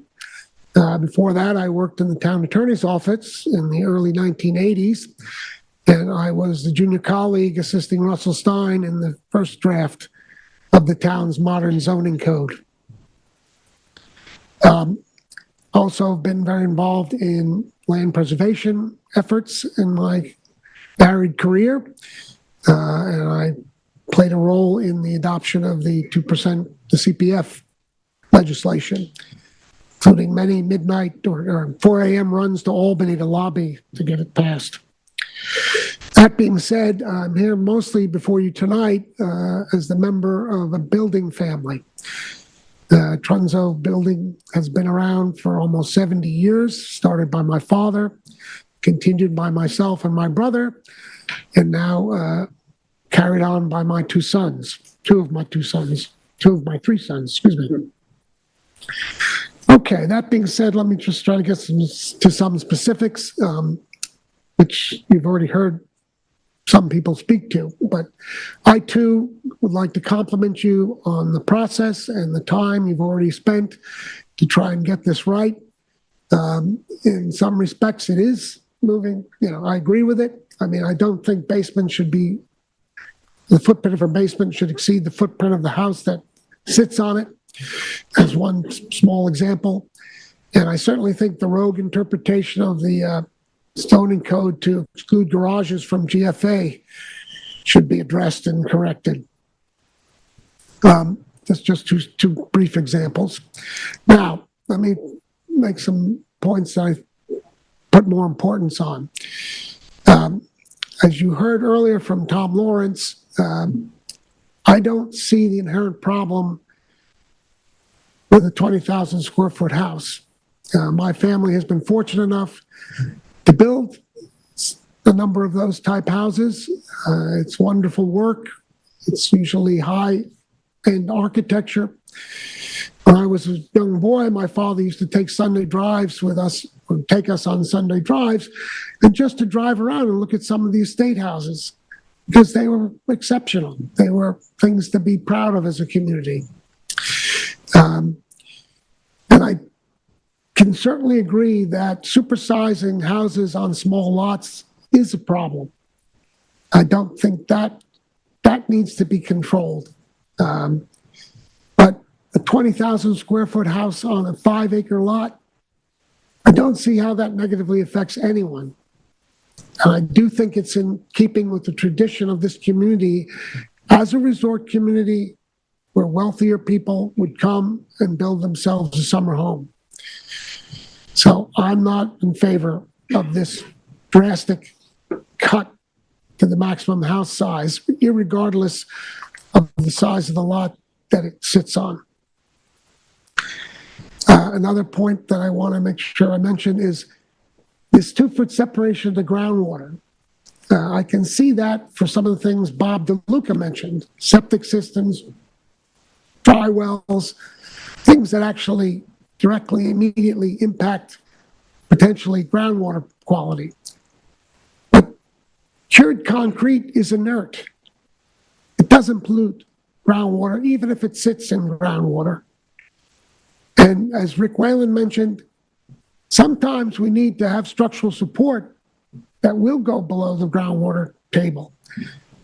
Before that, I worked in the town attorney's office in the early 1980s, and I was the junior colleague assisting Russell Stein in the first draft of the town's modern zoning code. Also been very involved in land preservation efforts in my varied career, and I played a role in the adoption of the 2%, the CPF legislation, including many midnight or 4 a.m. runs to Albany to lobby to get it passed. That being said, I'm here mostly before you tonight as the member of a building family. The Trunzo building has been around for almost 70 years, started by my father, continued by myself and my brother, and now carried on by my two of my three sons, excuse me. Okay, that being said, let me just try to get to some specifics, which you've already heard some people speak to, but I too would like to compliment you on the process and the time you've already spent to try and get this right. In some respects, it is moving, I agree with it. I mean, I don't think the footprint of a basement should exceed the footprint of the house that sits on it, as one small example. And I certainly think the rogue interpretation of the zoning code to exclude garages from GFA should be addressed and corrected. That's just two brief examples. Now, let me make some points that I put more importance on. As you heard earlier from Tom Lawrence, I don't see the inherent problem with a 20,000 square foot house. My family has been fortunate enough to build a number of those type houses. It's wonderful work. It's usually high-end architecture. When I was a young boy, my father used to take Sunday drives with us, or take us on Sunday drives, and just to drive around and look at some of these estate houses, because they were exceptional. They were things to be proud of as a community. And I can certainly agree that supersizing houses on small lots is a problem. I don't think that needs to be controlled. But a 20,000 square foot house on a 5-acre lot, I don't see how that negatively affects anyone. And I do think it's in keeping with the tradition of this community as a resort community where wealthier people would come and build themselves a summer home. So I'm not in favor of this drastic cut to the maximum house size, irregardless of the size of the lot that it sits on. Another point that I want to make sure I mention is this 2-foot separation of the groundwater. I can see that for some of the things Bob DeLuca mentioned, septic systems, dry wells, things that actually directly, immediately impact potentially groundwater quality. But cured concrete is inert. It doesn't pollute groundwater, even if it sits in groundwater. And as Rick Whalen mentioned, sometimes we need to have structural support that will go below the groundwater table.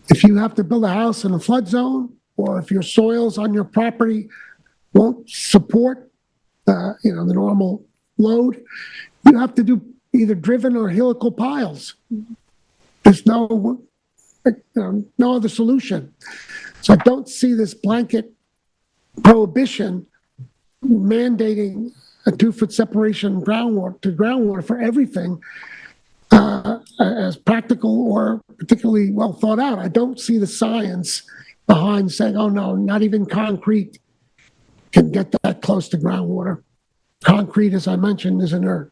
If you have to build a house in a flood zone, or if your soils on your property won't support the normal load, you have to do either driven or helical piles. There's no other solution. So I don't see this blanket prohibition mandating a 2-foot separation groundwater for everything as practical or particularly well thought out. I don't see the science behind saying, oh no, not even concrete can get that close to groundwater. Concrete, as I mentioned, is inert.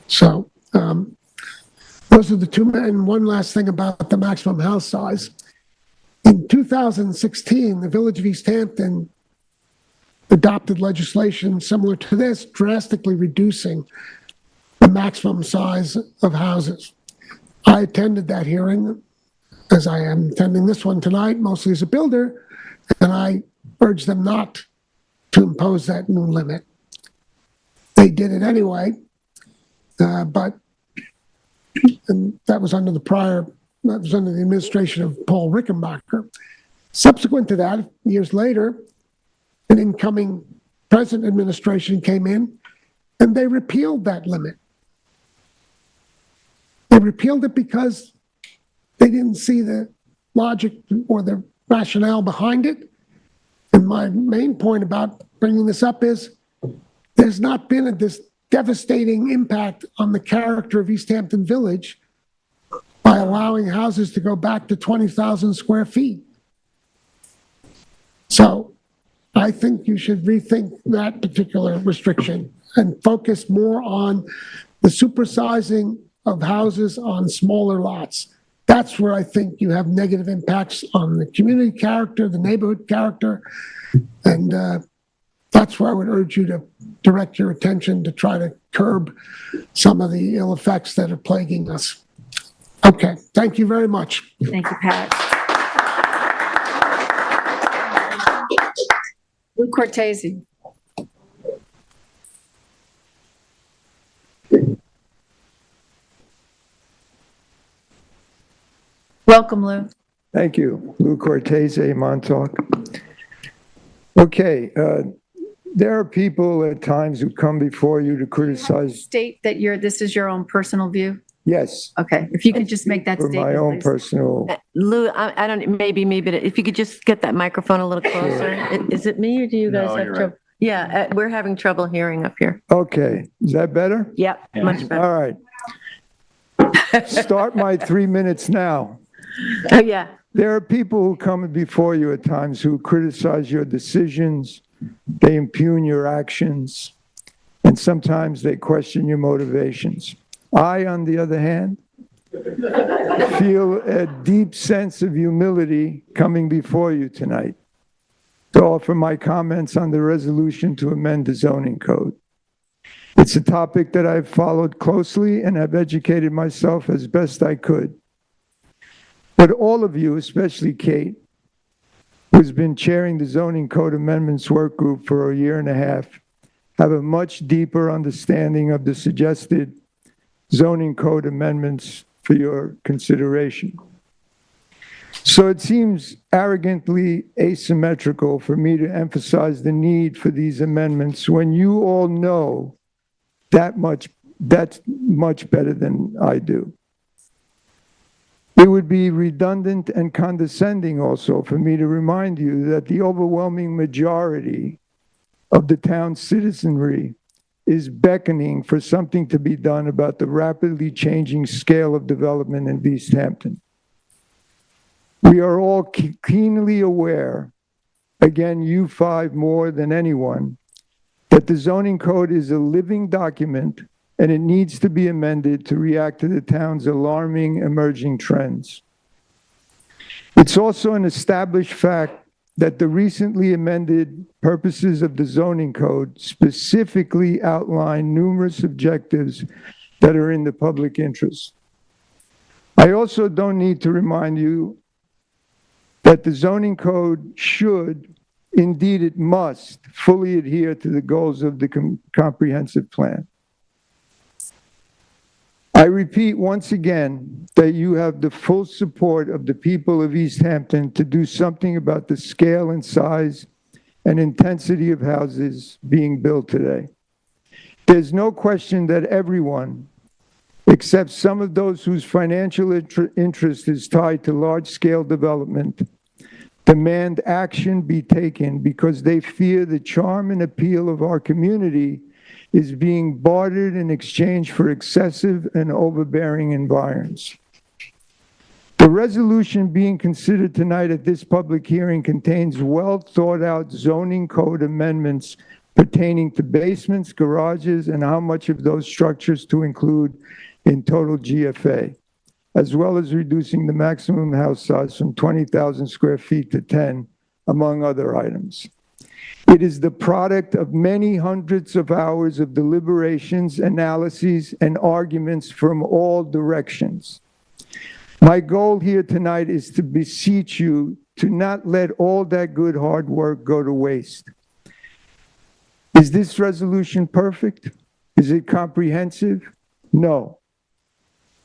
So those are the two. And one last thing about the maximum house size. In 2016, the Village of East Hampton adopted legislation similar to this, drastically reducing the maximum size of houses. I attended that hearing, as I am attending this one tonight, mostly as a builder, and I urged them not to impose that new limit. They did it anyway, but that was under the administration of Paul Rickenbacker. Subsequent to that, years later, an incoming present administration came in and they repealed that limit. They repealed it because they didn't see the logic or the rationale behind it. And my main point about bringing this up is there's not been this devastating impact on the character of East Hampton Village by allowing houses to go back to 20,000 square feet. So I think you should rethink that particular restriction and focus more on the supersizing of houses on smaller lots. That's where I think you have negative impacts on the community character, the neighborhood character, and that's where I would urge you to direct your attention to try to curb some of the ill effects that are plaguing us. Okay, thank you very much. Thank you, Pat. Lou Cortese. Welcome, Lou. Thank you. Lou Cortese, Montauk. Okay, there are people at times who come before you to criticize. State that this is your own personal view? Yes. Okay, if you could just make that For statement, my own please. personal, Lou, I don't, maybe, but if you could just get that microphone a little closer. Is it me or do you guys No, have you're trouble? Yeah, we're having trouble hearing up here. okay, is that better? Yep, much better. All right. Start my 3 minutes now. Oh, yeah. There are people who come before you at times who criticize your decisions, they impugn your actions, and sometimes they question your motivations. I, on the other hand, feel a deep sense of humility coming before you tonight to offer my comments on the resolution to amend the zoning code. It's a topic that I've followed closely and have educated myself as best I could. But all of you, especially Kate, who's been chairing the zoning code amendments work group for a year and a half, have a much deeper understanding of the suggested zoning code amendments for your consideration. So it seems arrogantly asymmetrical for me to emphasize the need for these amendments when you all know that's much better than I do. It would be redundant and condescending also for me to remind you that the overwhelming majority of the town's citizenry is beckoning for something to be done about the rapidly changing scale of development in East Hampton. We are all keenly aware, again, you five more than anyone, that the zoning code is a living document and it needs to be amended to react to the town's alarming emerging trends. It's also an established fact that the recently amended purposes of the zoning code specifically outline numerous objectives that are in the public interest. I also don't need to remind you that the zoning code should, indeed it must, fully adhere to the goals of the comprehensive plan. I repeat once again that you have the full support of the people of East Hampton to do something about the scale and size and intensity of houses being built today. There's no question that everyone, except some of those whose financial interest is tied to large-scale development, demand action be taken because they fear the charm and appeal of our community is being bartered in exchange for excessive and overbearing environs. The resolution being considered tonight at this public hearing contains well-thought-out zoning code amendments pertaining to basements, garages, and how much of those structures to include in total GFA, as well as reducing the maximum house size from 20,000 square feet to 10, among other items. It is the product of many hundreds of hours of deliberations, analyses, and arguments from all directions. My goal here tonight is to beseech you to not let all that good hard work go to waste. Is this resolution perfect? Is it comprehensive? No.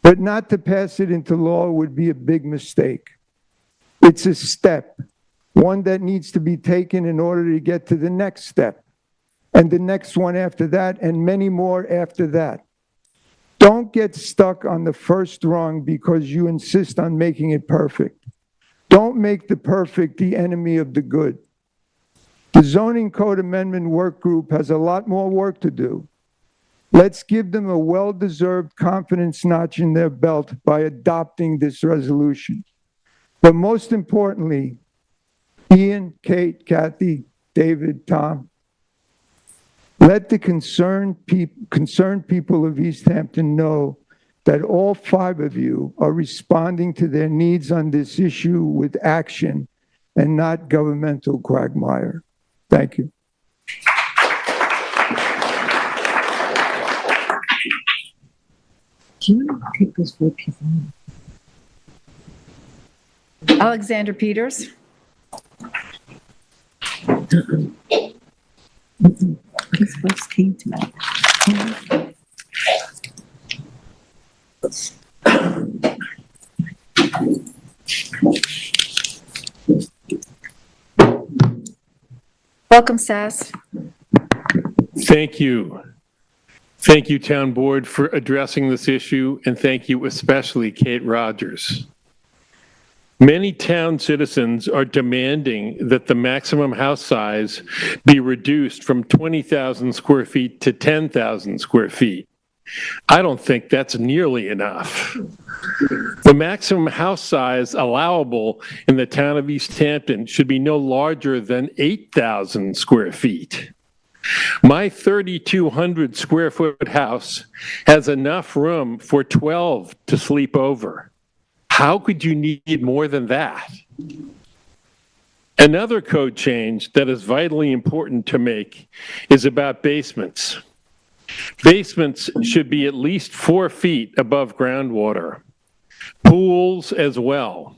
But not to pass it into law would be a big mistake. It's a step. One that needs to be taken in order to get to the next step, and the next one after that, and many more after that. Don't get stuck on the first rung because you insist on making it perfect. Don't make the perfect the enemy of the good. The Zoning Code Amendment Work Group has a lot more work to do. Let's give them a well-deserved confidence notch in their belt by adopting this resolution. But most importantly, Ian, Kate, Kathy, David, Tom, let the concerned people of East Hampton know that all 5 of you are responding to their needs on this issue with action and not governmental quagmire. Thank you. Do you want to take those 4 people? Alexander Peters. These folks came tonight. Welcome, Sass. Thank you. Thank you, Town Board, for addressing this issue, and thank you especially Kate Rogers. Many town citizens are demanding that the maximum house size be reduced from 20,000 square feet to 10,000 square feet. I don't think that's nearly enough. The maximum house size allowable in the town of East Hampton should be no larger than 8,000 square feet. My 3,200 square foot house has enough room for 12 to sleep over. How could you need more than that? Another code change that is vitally important to make is about basements. Basements should be at least 4 feet above groundwater. Pools as well.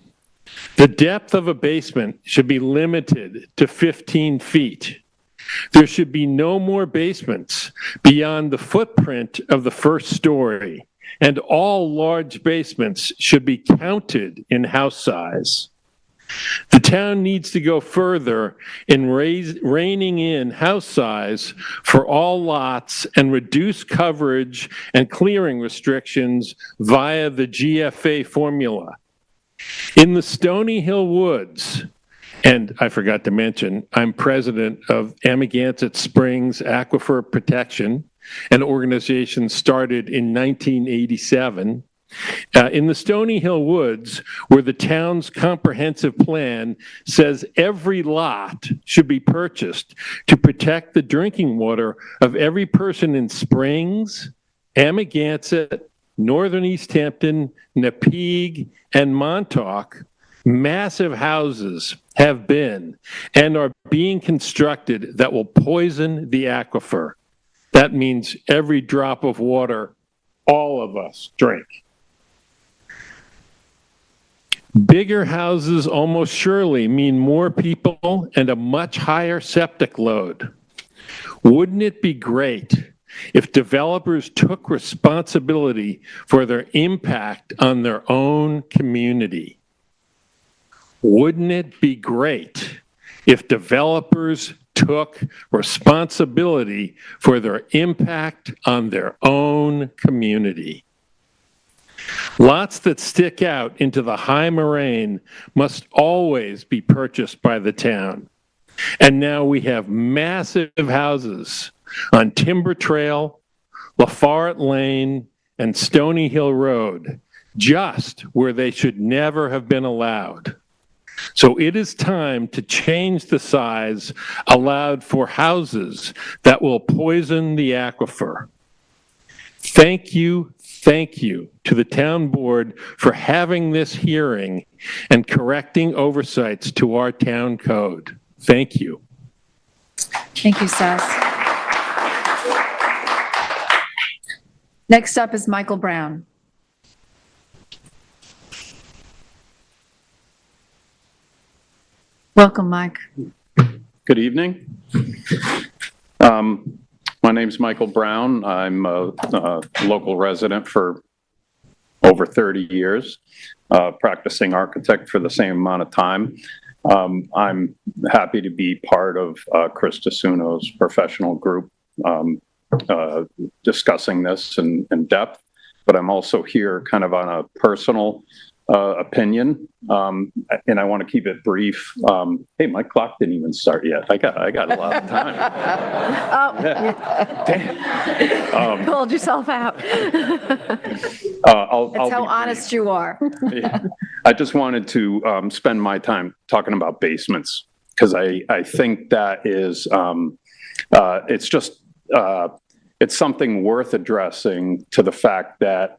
The depth of a basement should be limited to 15 feet. There should be no more basements beyond the footprint of the first story, and all large basements should be counted in house size. The town needs to go further in reining in house size for all lots and reduce coverage and clearing restrictions via the GFA formula. In the Stony Hill Woods, and I forgot to mention, I'm president of Amagansett Springs Aquifer Protection, an organization started in 1987. In the Stony Hill Woods, where the town's comprehensive plan says every lot should be purchased to protect the drinking water of every person in Springs, Amagansett, Northern East Hampton, Napeague, and Montauk, massive houses have been and are being constructed that will poison the aquifer. That means every drop of water all of us drink. Bigger houses almost surely mean more people and a much higher septic load. Wouldn't it be great if developers took responsibility for their impact on their own community? Wouldn't it be great if developers took responsibility for their impact on their own community? Lots that stick out into the high moraine must always be purchased by the town. And now we have massive houses on Timber Trail, LaFarrette Lane, and Stony Hill Road, just where they should never have been allowed. So it is time to change the size allowed for houses that will poison the aquifer. Thank you to the town board for having this hearing and correcting oversights to our town code. Thank you. Thank you, Sass. Next up is Michael Brown. Welcome, Mike. Good evening. My name is Michael Brown. I'm a local resident for over 30 years, practicing architect for the same amount of time. I'm happy to be part of Chris Tasuno's professional group discussing this in depth. but I'm also here kind of on a personal opinion, and I want to keep it brief. Hey, my clock didn't even start yet. I got a lot of time. Damn. Pulled yourself out. That's how honest you are. I just wanted to spend my time talking about basements because I think that is it's something worth addressing to the fact that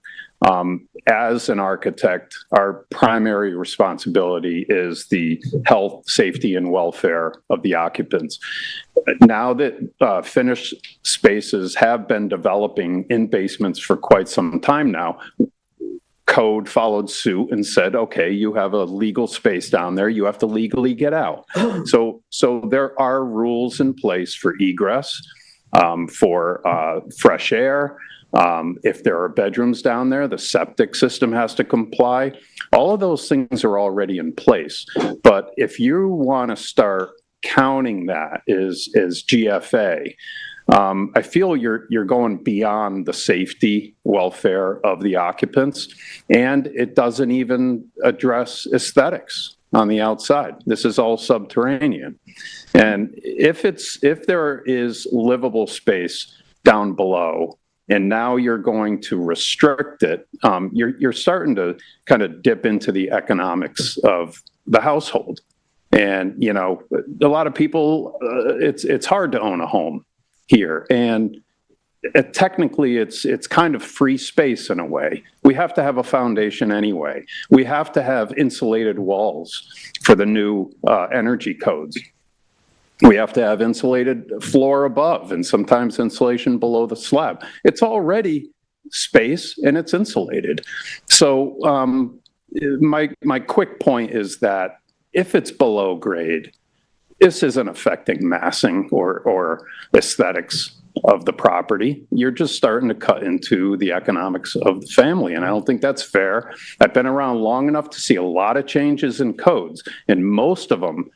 as an architect, our primary responsibility is the health, safety, and welfare of the occupants. Now that finished spaces have been developing in basements for quite some time now, code followed suit and said, okay, you have a legal space down there, you have to legally get out. So there are rules in place for egress, for fresh air. If there are bedrooms down there, the septic system has to comply. All of those things are already in place. But if you want to start counting that as GFA, I feel you're going beyond the safety, welfare of the occupants, and it doesn't even address aesthetics on the outside. This is all subterranean. And if there is livable space down below, and now you're going to restrict it, you're starting to kind of dip into the economics of the household. And, you know, a lot of people, it's hard to own a home here. And technically, it's kind of free space in a way. We have to have a foundation anyway. We have to have insulated walls for the new energy codes. We have to have insulated floor above and sometimes insulation below the slab. It's already space and it's insulated. So my quick point is that if it's below grade, this isn't affecting massing or aesthetics of the property. You're just starting to cut into the economics of the family, and I don't think that's fair. I've been around long enough to see a lot of changes in codes, and most of them,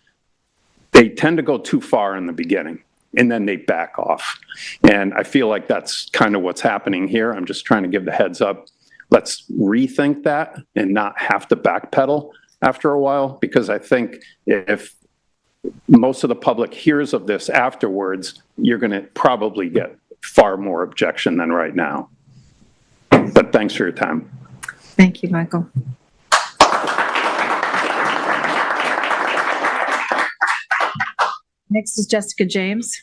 they tend to go too far in the beginning, and then they back off. And I feel like that's kind of what's happening here. I'm just trying to give the heads up. Let's rethink that and not have to backpedal after a while, because I think if most of the public hears of this afterwards, you're going to probably get far more objection than right now. But thanks for your time. Thank you, Michael. Next is Jessica James.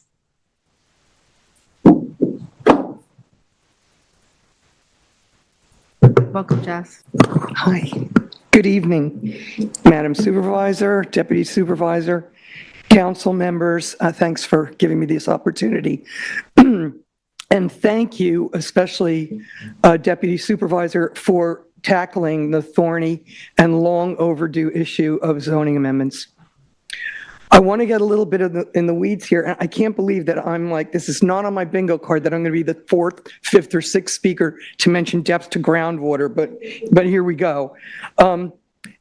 Welcome, Jess. Hi. Good evening, Madam Supervisor, Deputy Supervisor, council members. Thanks for giving me this opportunity. And thank you, especially Deputy Supervisor, for tackling the thorny and long overdue issue of zoning amendments. I want to get a little bit in the weeds here. And I can't believe that I'm like, this is not on my bingo card, that I'm going to be the fourth, fifth, or sixth speaker to mention depth to groundwater, but here we go.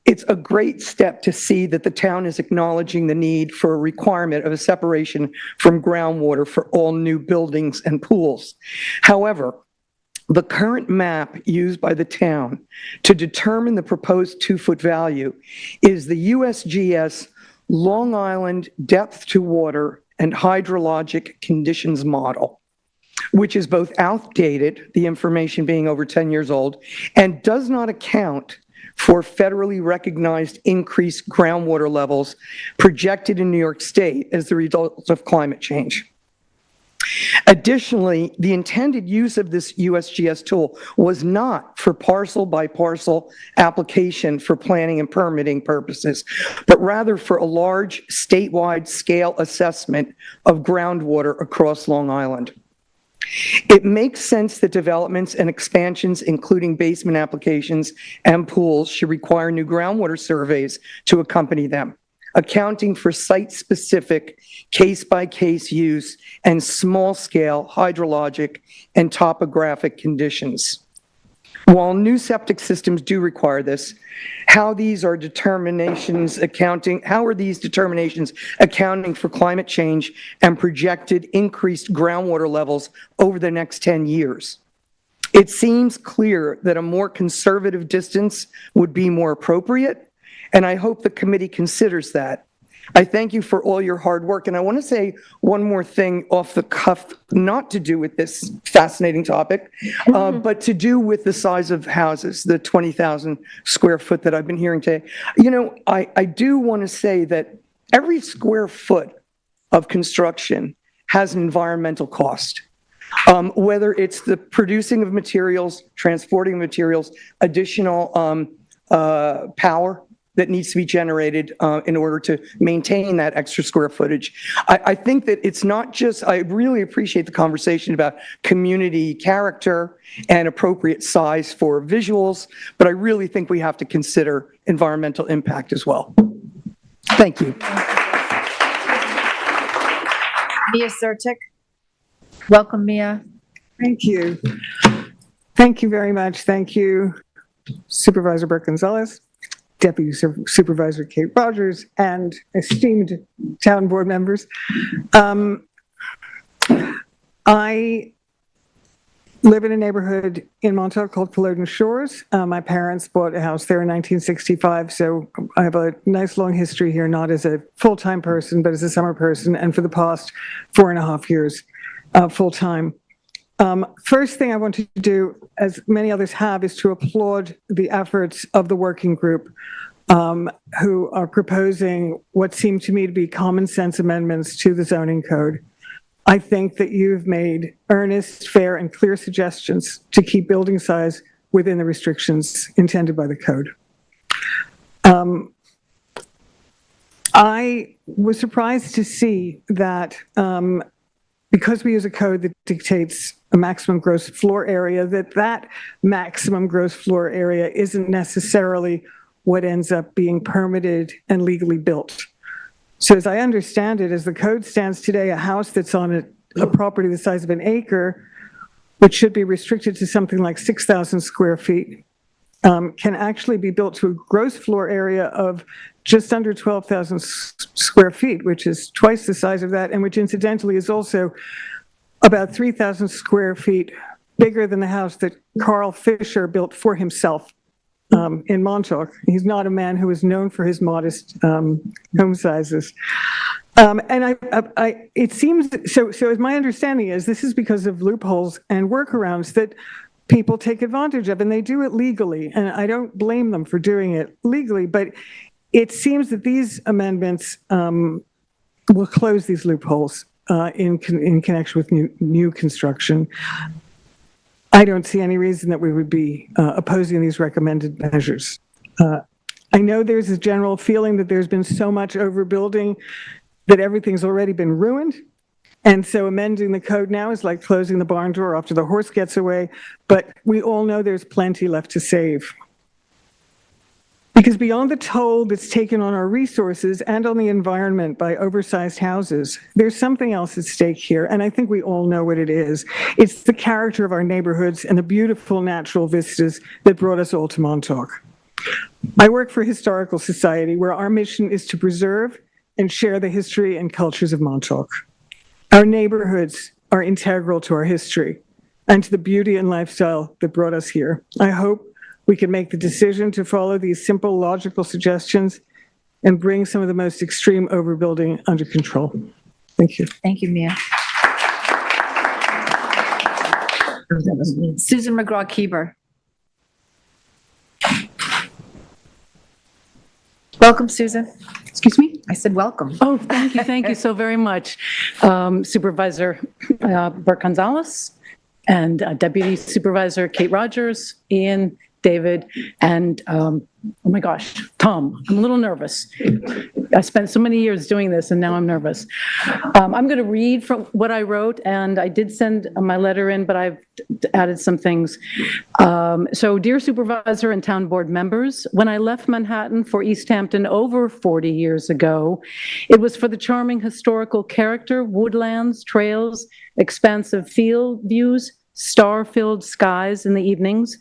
It's a great step to see that the town is acknowledging the need for a requirement of a separation from groundwater for all new buildings and pools. However, the current map used by the town to determine the proposed 2-foot value is the USGS Long Island Depth to Water and Hydrologic Conditions Model, which is both outdated, the information being over 10 years old, and does not account for federally recognized increased groundwater levels projected in New York State as the result of climate change. Additionally, the intended use of this USGS tool was not for parcel by parcel application for planning and permitting purposes, but rather for a large statewide scale assessment of groundwater across Long Island. It makes sense that developments and expansions, including basement applications and pools, should require new groundwater surveys to accompany them, accounting for site-specific, case-by-case use and small-scale hydrologic and topographic conditions. While new septic systems do require this, how are these determinations accounting for climate change and projected increased groundwater levels over the next 10 years? It seems clear that a more conservative distance would be more appropriate, and I hope the committee considers that. I thank you for all your hard work, and I want to say one more thing off the cuff, not to do with this fascinating topic, but to do with the size of houses, the 20,000 square foot that I've been hearing today. You know, I do want to say that every square foot of construction has an environmental cost. Whether it's the producing of materials, transporting materials, additional power that needs to be generated in order to maintain that extra square footage. I think that it's not just, I really appreciate the conversation about community character and appropriate size for visuals, but I really think we have to consider environmental impact as well. Thank you. Mia Sertic. Welcome, Mia. Thank you. Thank you very much. Thank you, Supervisor Burke-Gonzalez, Deputy Supervisor Kate Rogers, and esteemed town board members. I live in a neighborhood in Montauk called Culloden Shores. My parents bought a house there in 1965, so I have a nice long history here, not as a full-time person, but as a summer person, and for the past 4.5 years, full-time. First thing I want to do, as many others have, is to applaud the efforts of the working group who are proposing what seem to me to be common sense amendments to the zoning code. I think that you've made earnest, fair, and clear suggestions to keep building size within the restrictions intended by the code. I was surprised to see that because we use a code that dictates a maximum gross floor area, that maximum gross floor area isn't necessarily what ends up being permitted and legally built. So as I understand it, as the code stands today, a house that's on a property the size of an acre, which should be restricted to something like 6,000 square feet, can actually be built to a gross floor area of just under 12,000 square feet, which is twice the size of that, and which incidentally is also about 3,000 square feet bigger than the house that Carl Fisher built for himself in Montauk. He's not a man who is known for his modest home sizes. And it seems, so as my understanding is, this is because of loopholes and workarounds that people take advantage of, and they do it legally, and I don't blame them for doing it legally, but it seems that these amendments will close these loopholes in connection with new construction. I don't see any reason that we would be opposing these recommended measures. I know there's a general feeling that there's been so much overbuilding that everything's already been ruined. And so amending the code now is like closing the barn door after the horse gets away. But we all know there's plenty left to save. Because beyond the toll that's taken on our resources and on the environment by oversized houses, there's something else at stake here, and I think we all know what it is. It's the character of our neighborhoods and the beautiful natural vistas that brought us all to Montauk. I work for a historical society where our mission is to preserve and share the history and cultures of Montauk. Our neighborhoods are integral to our history and to the beauty and lifestyle that brought us here. I hope we can make the decision to follow these simple, logical suggestions and bring some of the most extreme overbuilding under control. Thank you. Thank you, Mia. Susan McGraw-Keeber. Welcome, Susan. Excuse me? I said welcome. Oh, thank you so very much. Supervisor Burke-Gonzalez and Deputy Supervisor Kate Rogers, Ian, David, and oh my gosh, Tom. I'm a little nervous. I spent so many years doing this and now I'm nervous. I'm going to read from what I wrote, and I did send my letter in, but I've added some things. So, dear Supervisor and Town Board members, when I left Manhattan for East Hampton over 40 years ago, it was for the charming historical character, woodlands, trails, expansive field views, star-filled skies in the evenings,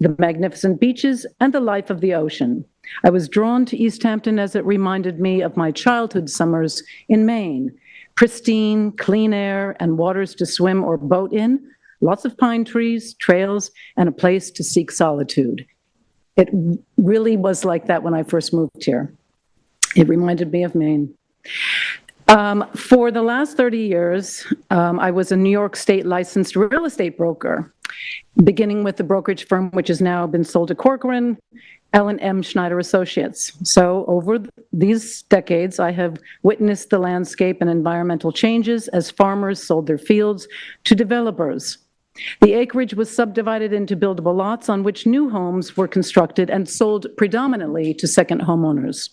the magnificent beaches, and the life of the ocean. I was drawn to East Hampton as it reminded me of my childhood summers in Maine. Pristine, clean air, and waters to swim or boat in, lots of pine trees, trails, and a place to seek solitude. It really was like that when I first moved here. It reminded me of Maine. For the last 30 years, I was a New York State licensed real estate broker, beginning with the brokerage firm which has now been sold to Corcoran, L&M Schneider Associates. So over these decades, I have witnessed the landscape and environmental changes as farmers sold their fields to developers. The acreage was subdivided into buildable lots on which new homes were constructed and sold predominantly to second homeowners.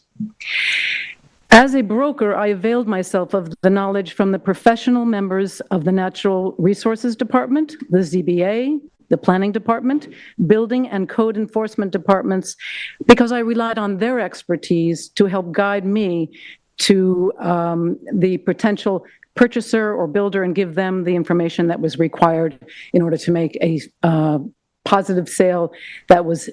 As a broker, I availed myself of the knowledge from the professional members of the Natural Resources Department, the ZBA, the Planning Department, Building and Code Enforcement Departments, because I relied on their expertise to help guide me to the potential purchaser or builder and give them the information that was required in order to make a positive sale that was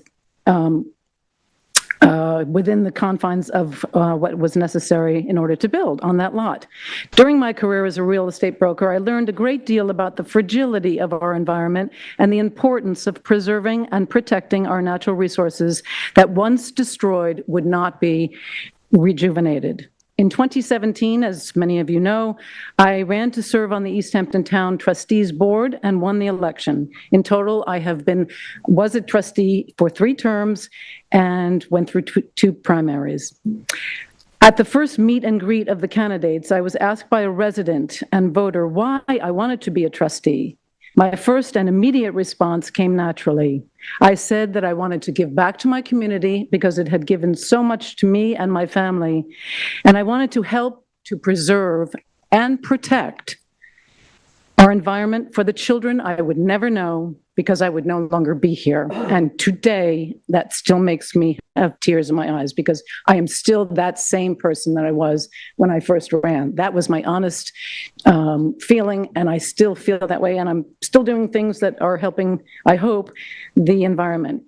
within the confines of what was necessary in order to build on that lot. During my career as a real estate broker, I learned a great deal about the fragility of our environment and the importance of preserving and protecting our natural resources that once destroyed would not be rejuvenated. In 2017, as many of you know, I ran to serve on the East Hampton Town Trustees Board and won the election. In total, I was a trustee for 3 terms and went through two primaries. At the first meet and greet of the candidates, I was asked by a resident and voter why I wanted to be a trustee. My first and immediate response came naturally. I said that I wanted to give back to my community because it had given so much to me and my family, and I wanted to help to preserve and protect our environment for the children I would never know because I would no longer be here. And today, that still makes me have tears in my eyes because I am still that same person that I was when I first ran. That was my honest feeling, and I still feel that way, and I'm still doing things that are helping, I hope, the environment.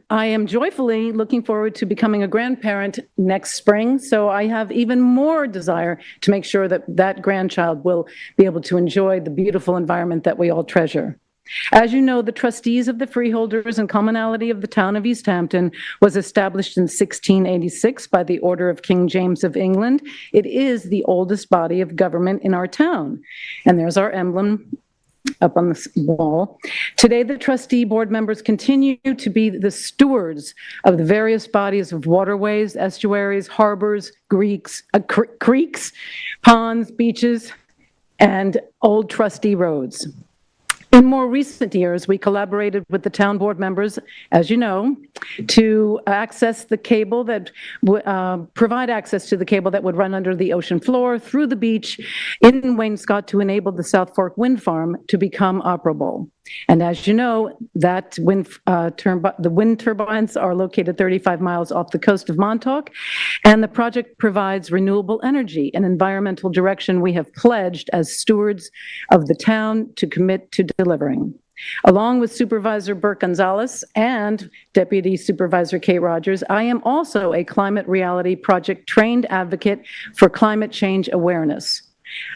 I am joyfully looking forward to becoming a grandparent next spring, so I have even more desire to make sure that that grandchild will be able to enjoy the beautiful environment that we all treasure. As you know, the trustees of the freeholders and commonality of the town of East Hampton was established in 1686 by the order of King James of England. It is the oldest body of government in our town, and there's our emblem up on the wall. Today, the trustee board members continue to be the stewards of the various bodies of waterways, estuaries, harbors, creeks, ponds, beaches, and old trustee roads. In more recent years, we collaborated with the town board members, as you know, to access the cable that provide access to the cable that would run under the ocean floor through the beach in Wainscott to enable the South Fork Wind Farm to become operable. And as you know, that the wind turbines are located 35 miles off the coast of Montauk, and the project provides renewable energy, an environmental direction we have pledged as stewards of the town to commit to delivering. Along with Supervisor Burke Gonzalez and Deputy Supervisor Kate Rogers, I am also a Climate Reality Project trained advocate for climate change awareness.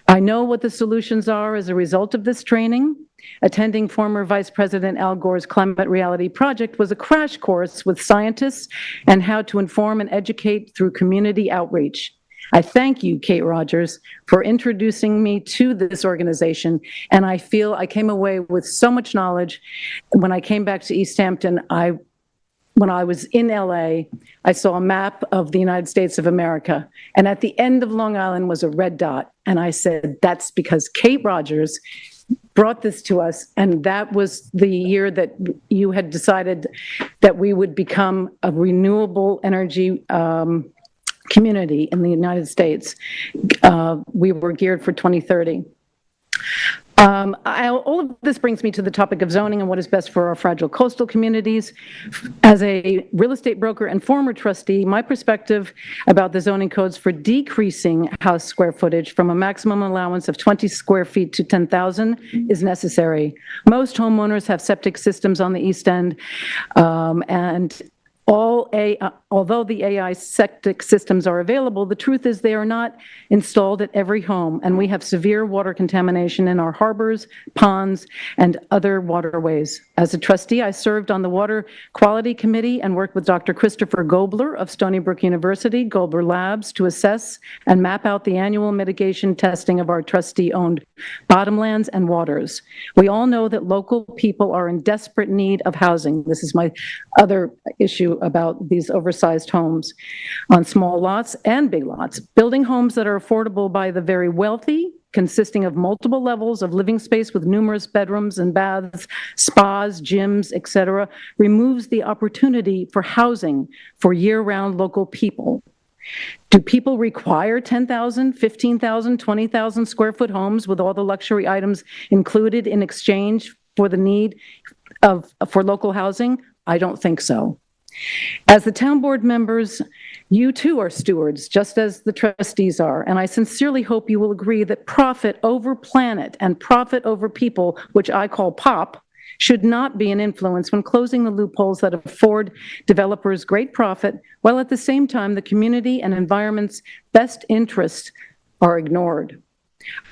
I know what the solutions are as a result of this training. Attending former Vice President Al Gore's Climate Reality Project was a crash course with scientists and how to inform and educate through community outreach. I thank you, Kate Rogers, for introducing me to this organization, and I feel I came away with so much knowledge. When I came back to East Hampton, when I was in LA, I saw a map of the United States of America, and at the end of Long Island was a red dot, and I said, that's because Kate Rogers brought this to us, and that was the year that you had decided that we would become a renewable energy community in the United States. We were geared for 2030. All of this brings me to the topic of zoning and what is best for our fragile coastal communities. As a real estate broker and former trustee, my perspective about the zoning codes for decreasing house square footage from a maximum allowance of 20 square feet to 10,000 is necessary. Most homeowners have septic systems on the East End, and Although the AI septic systems are available, the truth is they are not installed at every home, and we have severe water contamination in our harbors, ponds, and other waterways. As a trustee, I served on the Water Quality Committee and worked with Dr. Christopher Gobler of Stony Brook University, Gobler Labs, to assess and map out the annual mitigation testing of our trustee-owned bottomlands and waters. We all know that local people are in desperate need of housing. This is my other issue about these oversized homes on small lots and big lots. Building homes that are affordable by the very wealthy, consisting of multiple levels of living space with numerous bedrooms and baths, spas, gyms, etc., removes the opportunity for housing for year-round local people. Do people require 10,000, 15,000, 20,000 square foot homes with all the luxury items included in exchange for the need for local housing? I don't think so. As the town board members, you too are stewards, just as the trustees are, and I sincerely hope you will agree that profit over planet and profit over people, which I call POP, should not be an influence when closing the loopholes that afford developers great profit, while at the same time the community and environment's best interests are ignored.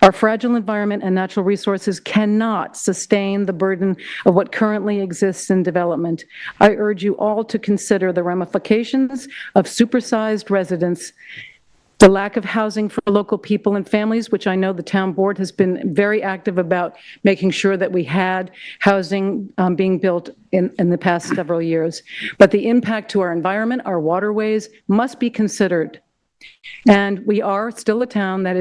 Our fragile environment and natural resources cannot sustain the burden of what currently exists in development. I urge you all to consider the ramifications of supersized residents, the lack of housing for local people and families, which I know the town board has been very active about making sure that we had housing being built in the past several years. But the impact to our environment, our waterways, must be considered. And we are still a town that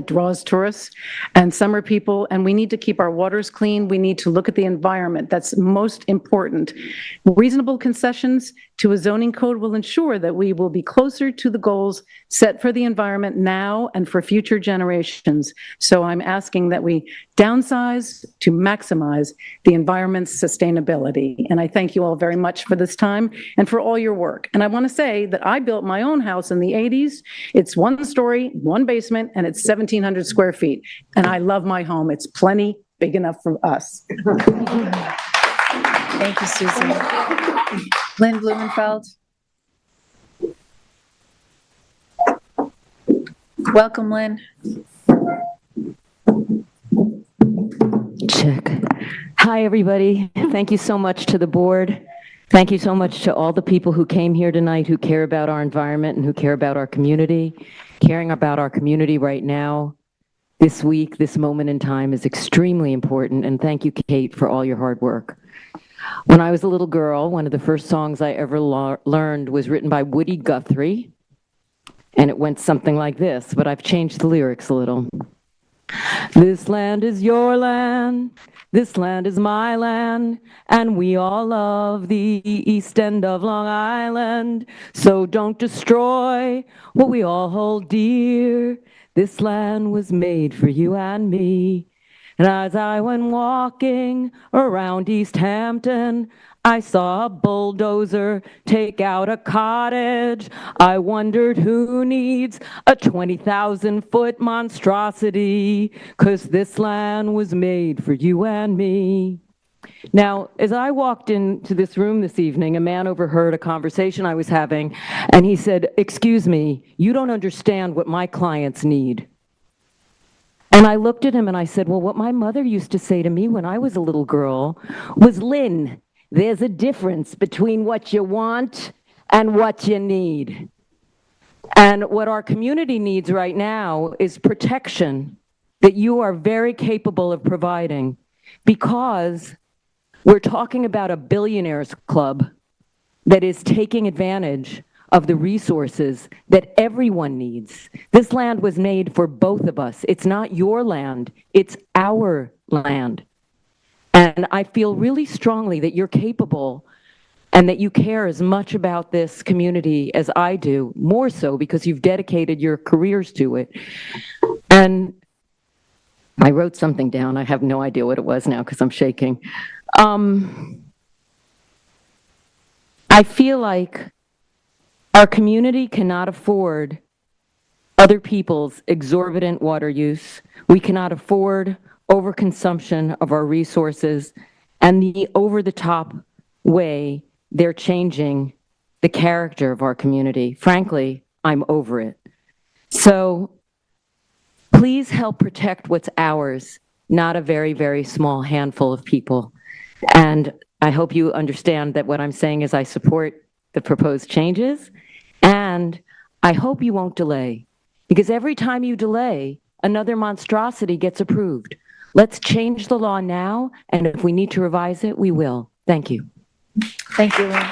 draws tourists and summer people, and we need to keep our waters clean. We need to look at the environment. That's most important. Reasonable concessions to a zoning code will ensure that we will be closer to the goals set for the environment now and for future generations. So I'm asking that we downsize to maximize the environment's sustainability. And I thank you all very much for this time and for all your work. And I want to say that I built my own house in the 80s. It's one story, one basement, and it's 1,700 square feet. And I love my home. It's plenty big enough for us. Thank you, Susan. Lynn Blumenfeld. Welcome, Lynn. Check. Hi, everybody. Thank you so much to the board. Thank you so much to all the people who came here tonight who care about our environment and who care about our community. Caring about our community right now, this week, this moment in time is extremely important. And thank you, Kate, for all your hard work. When I was a little girl, one of the first songs I ever learned was written by Woody Guthrie. And it went something like this, but I've changed the lyrics a little. This land is your land, this land is my land, and we all love the East End of Long Island. So don't destroy what we all hold dear. This land was made for you and me. And as I went walking around East Hampton, I saw a bulldozer take out a cottage. I wondered who needs a 20,000-foot monstrosity, 'cause this land was made for you and me. Now, as I walked into this room this evening, a man overheard a conversation I was having, and he said, "Excuse me, you don't understand what my clients need." And I looked at him and I said, well, what my mother used to say to me when I was a little girl was, Lynn, there's a difference between what you want and what you need. And what our community needs right now is protection that you are very capable of providing, because we're talking about a billionaires club that is taking advantage of the resources that everyone needs. This land was made for both of us. It's not your land, it's our land. And I feel really strongly that you're capable and that you care as much about this community as I do, more so because you've dedicated your careers to it. And I wrote something down. I have no idea what it was now because I'm shaking. I feel like our community cannot afford other people's exorbitant water use. We cannot afford overconsumption of our resources and the over-the-top way they're changing the character of our community. Frankly, I'm over it. So please help protect what's ours, not a very, very small handful of people. And I hope you understand that what I'm saying is I support the proposed changes, and I hope you won't delay, because every time you delay, another monstrosity gets approved. Let's change the law now, and if we need to revise it, we will. Thank you. Thank you, Lynn.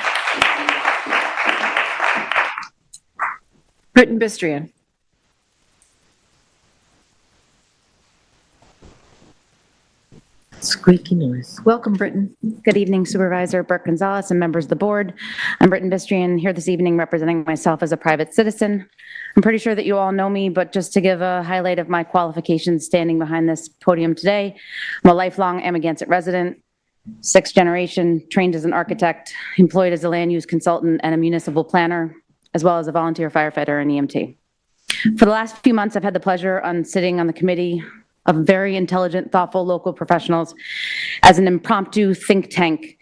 Britton Bistrian. Squeaky noise. Welcome, Britton. Good evening, Supervisor Burke-Gonzalez and members of the board. I'm Britton Bistrian, here this evening representing myself as a private citizen. I'm pretty sure that you all know me, but just to give a highlight of my qualifications standing behind this podium today, I'm a lifelong Amagansett resident, 6th generation, trained as an architect, employed as a land use consultant and a municipal planner, as well as a volunteer firefighter and EMT. For the last few months, I've had the pleasure on sitting on the committee of very intelligent, thoughtful local professionals as an impromptu think tank.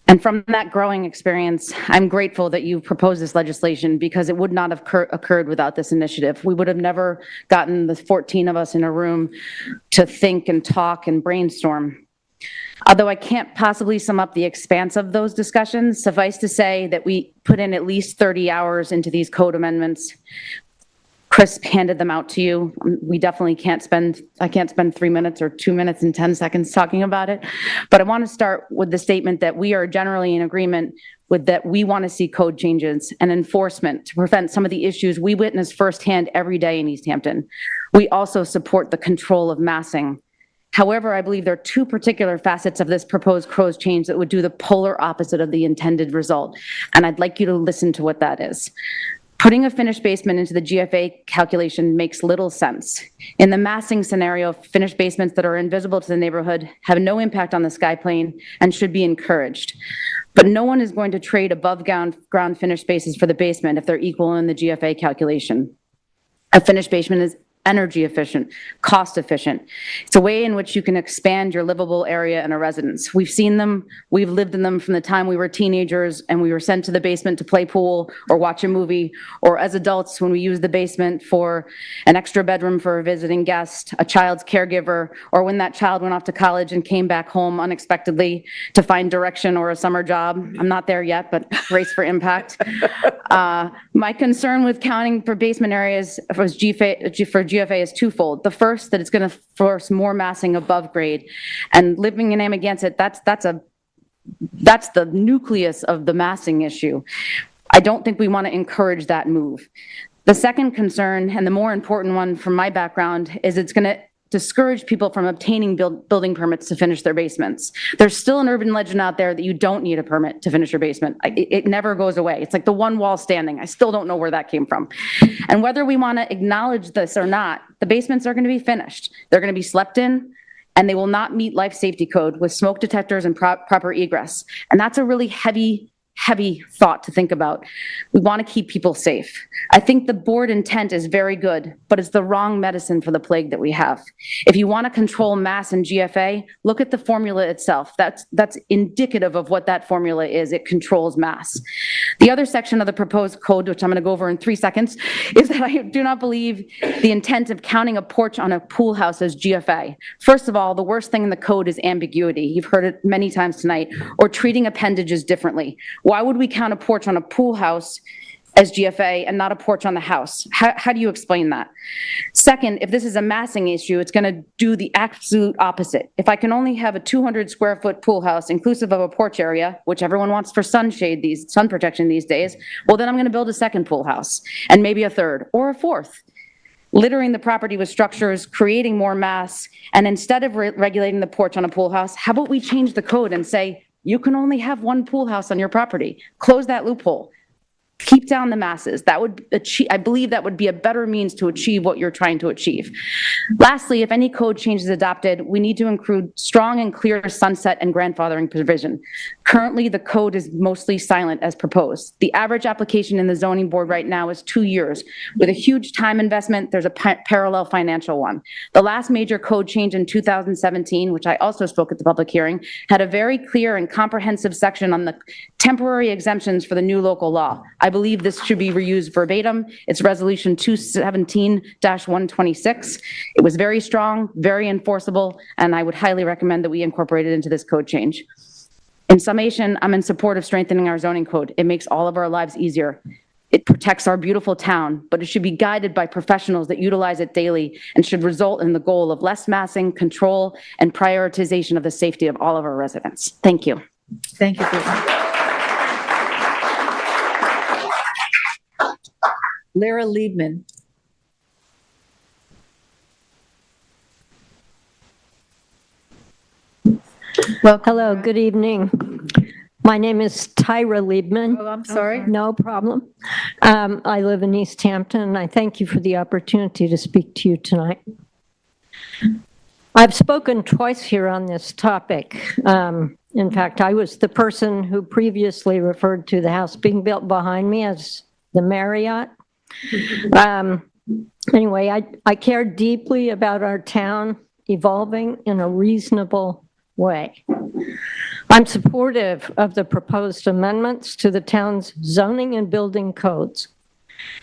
And from that growing experience, I'm grateful that you proposed this legislation, because it would not have occurred without this initiative. We would have never gotten the 14 of us in a room to think and talk and brainstorm. Although I can't possibly sum up the expanse of those discussions, suffice to say that we put in at least 30 hours into these code amendments. Chris handed them out to you. We definitely I can't spend 3 minutes or 2 minutes and 10 seconds talking about it. But I want to start with the statement that we are generally in agreement with that we want to see code changes and enforcement to prevent some of the issues we witness firsthand every day in East Hampton. We also support the control of massing. However, I believe there are two particular facets of this proposed code change that would do the polar opposite of the intended result. And I'd like you to listen to what that is. Putting a finished basement into the GFA calculation makes little sense. In the massing scenario, finished basements that are invisible to the neighborhood have no impact on the sky plane and should be encouraged. But no one is going to trade above ground finished spaces for the basement if they're equal in the GFA calculation. A finished basement is energy efficient, cost efficient. It's a way in which you can expand your livable area in a residence. We've seen them, we've lived in them from the time we were teenagers and we were sent to the basement to play pool or watch a movie, or as adults when we used the basement for an extra bedroom for a visiting guest, a child's caregiver, or when that child went off to college and came back home unexpectedly to find direction or a summer job. I'm not there yet, but race for impact. My concern with counting for basement areas for GFA is twofold. The first, that it's going to force more massing above grade, and living in Amagansett, that's the nucleus of the massing issue. I don't think we want to encourage that move. The second concern, and the more important one from my background, is it's going to discourage people from obtaining building permits to finish their basements. There's still an urban legend out there that you don't need a permit to finish your basement. It never goes away. It's like the one wall standing. I still don't know where that came from. And whether we want to acknowledge this or not, the basements are going to be finished. They're going to be slept in, and they will not meet life safety code with smoke detectors and proper egress. And that's a really heavy thought to think about. We want to keep people safe. I think the board intent is very good, but it's the wrong medicine for the plague that we have. If you want to control mass and GFA, look at the formula itself. That's indicative of what that formula is. It controls mass. The other section of the proposed code, which I'm going to go over in 3 seconds, is that I do not believe the intent of counting a porch on a pool house as GFA. First of all, the worst thing in the code is ambiguity. You've heard it many times tonight, or treating appendages differently. Why would we count a porch on a pool house as GFA and not a porch on the house? How do you explain that? Second, if this is a massing issue, it's going to do the absolute opposite. If I can only have a 200 square foot pool house inclusive of a porch area, which everyone wants for sun protection these days, well, then I'm going to build a second pool house and maybe a third or a fourth, littering the property with structures, creating more mass. And instead of regulating the porch on a pool house, how about we change the code and say, you can only have one pool house on your property. Close that loophole. Keep down the masses. That would achieve, I believe that would be a better means to achieve what you're trying to achieve. Lastly, if any code change is adopted, we need to include strong and clear sunset and grandfathering provision. Currently, the code is mostly silent as proposed. The average application in the zoning board right now is 2 years. With a huge time investment, there's a parallel financial one. The last major code change in 2017, which I also spoke at the public hearing, had a very clear and comprehensive section on the temporary exemptions for the new local law. I believe this should be reused verbatim. It's Resolution 217-126. It was very strong, very enforceable, and I would highly recommend that we incorporate it into this code change. In summation, I'm in support of strengthening our zoning code. It makes all of our lives easier. It protects our beautiful town, but it should be guided by professionals that utilize it daily and should result in the goal of less massing, control, and prioritization of the safety of all of our residents. Thank you. Thank you, Brittany. Lara Liebman. Well, hello, good evening. My name is Tyra Liebman. Oh, I'm sorry. No problem. I live in East Hampton, and I thank you for the opportunity to speak to you tonight. I've spoken twice here on this topic. In fact, I was the person who previously referred to the house being built behind me as the Marriott. Anyway, I care deeply about our town evolving in a reasonable way. I'm supportive of the proposed amendments to the town's zoning and building codes.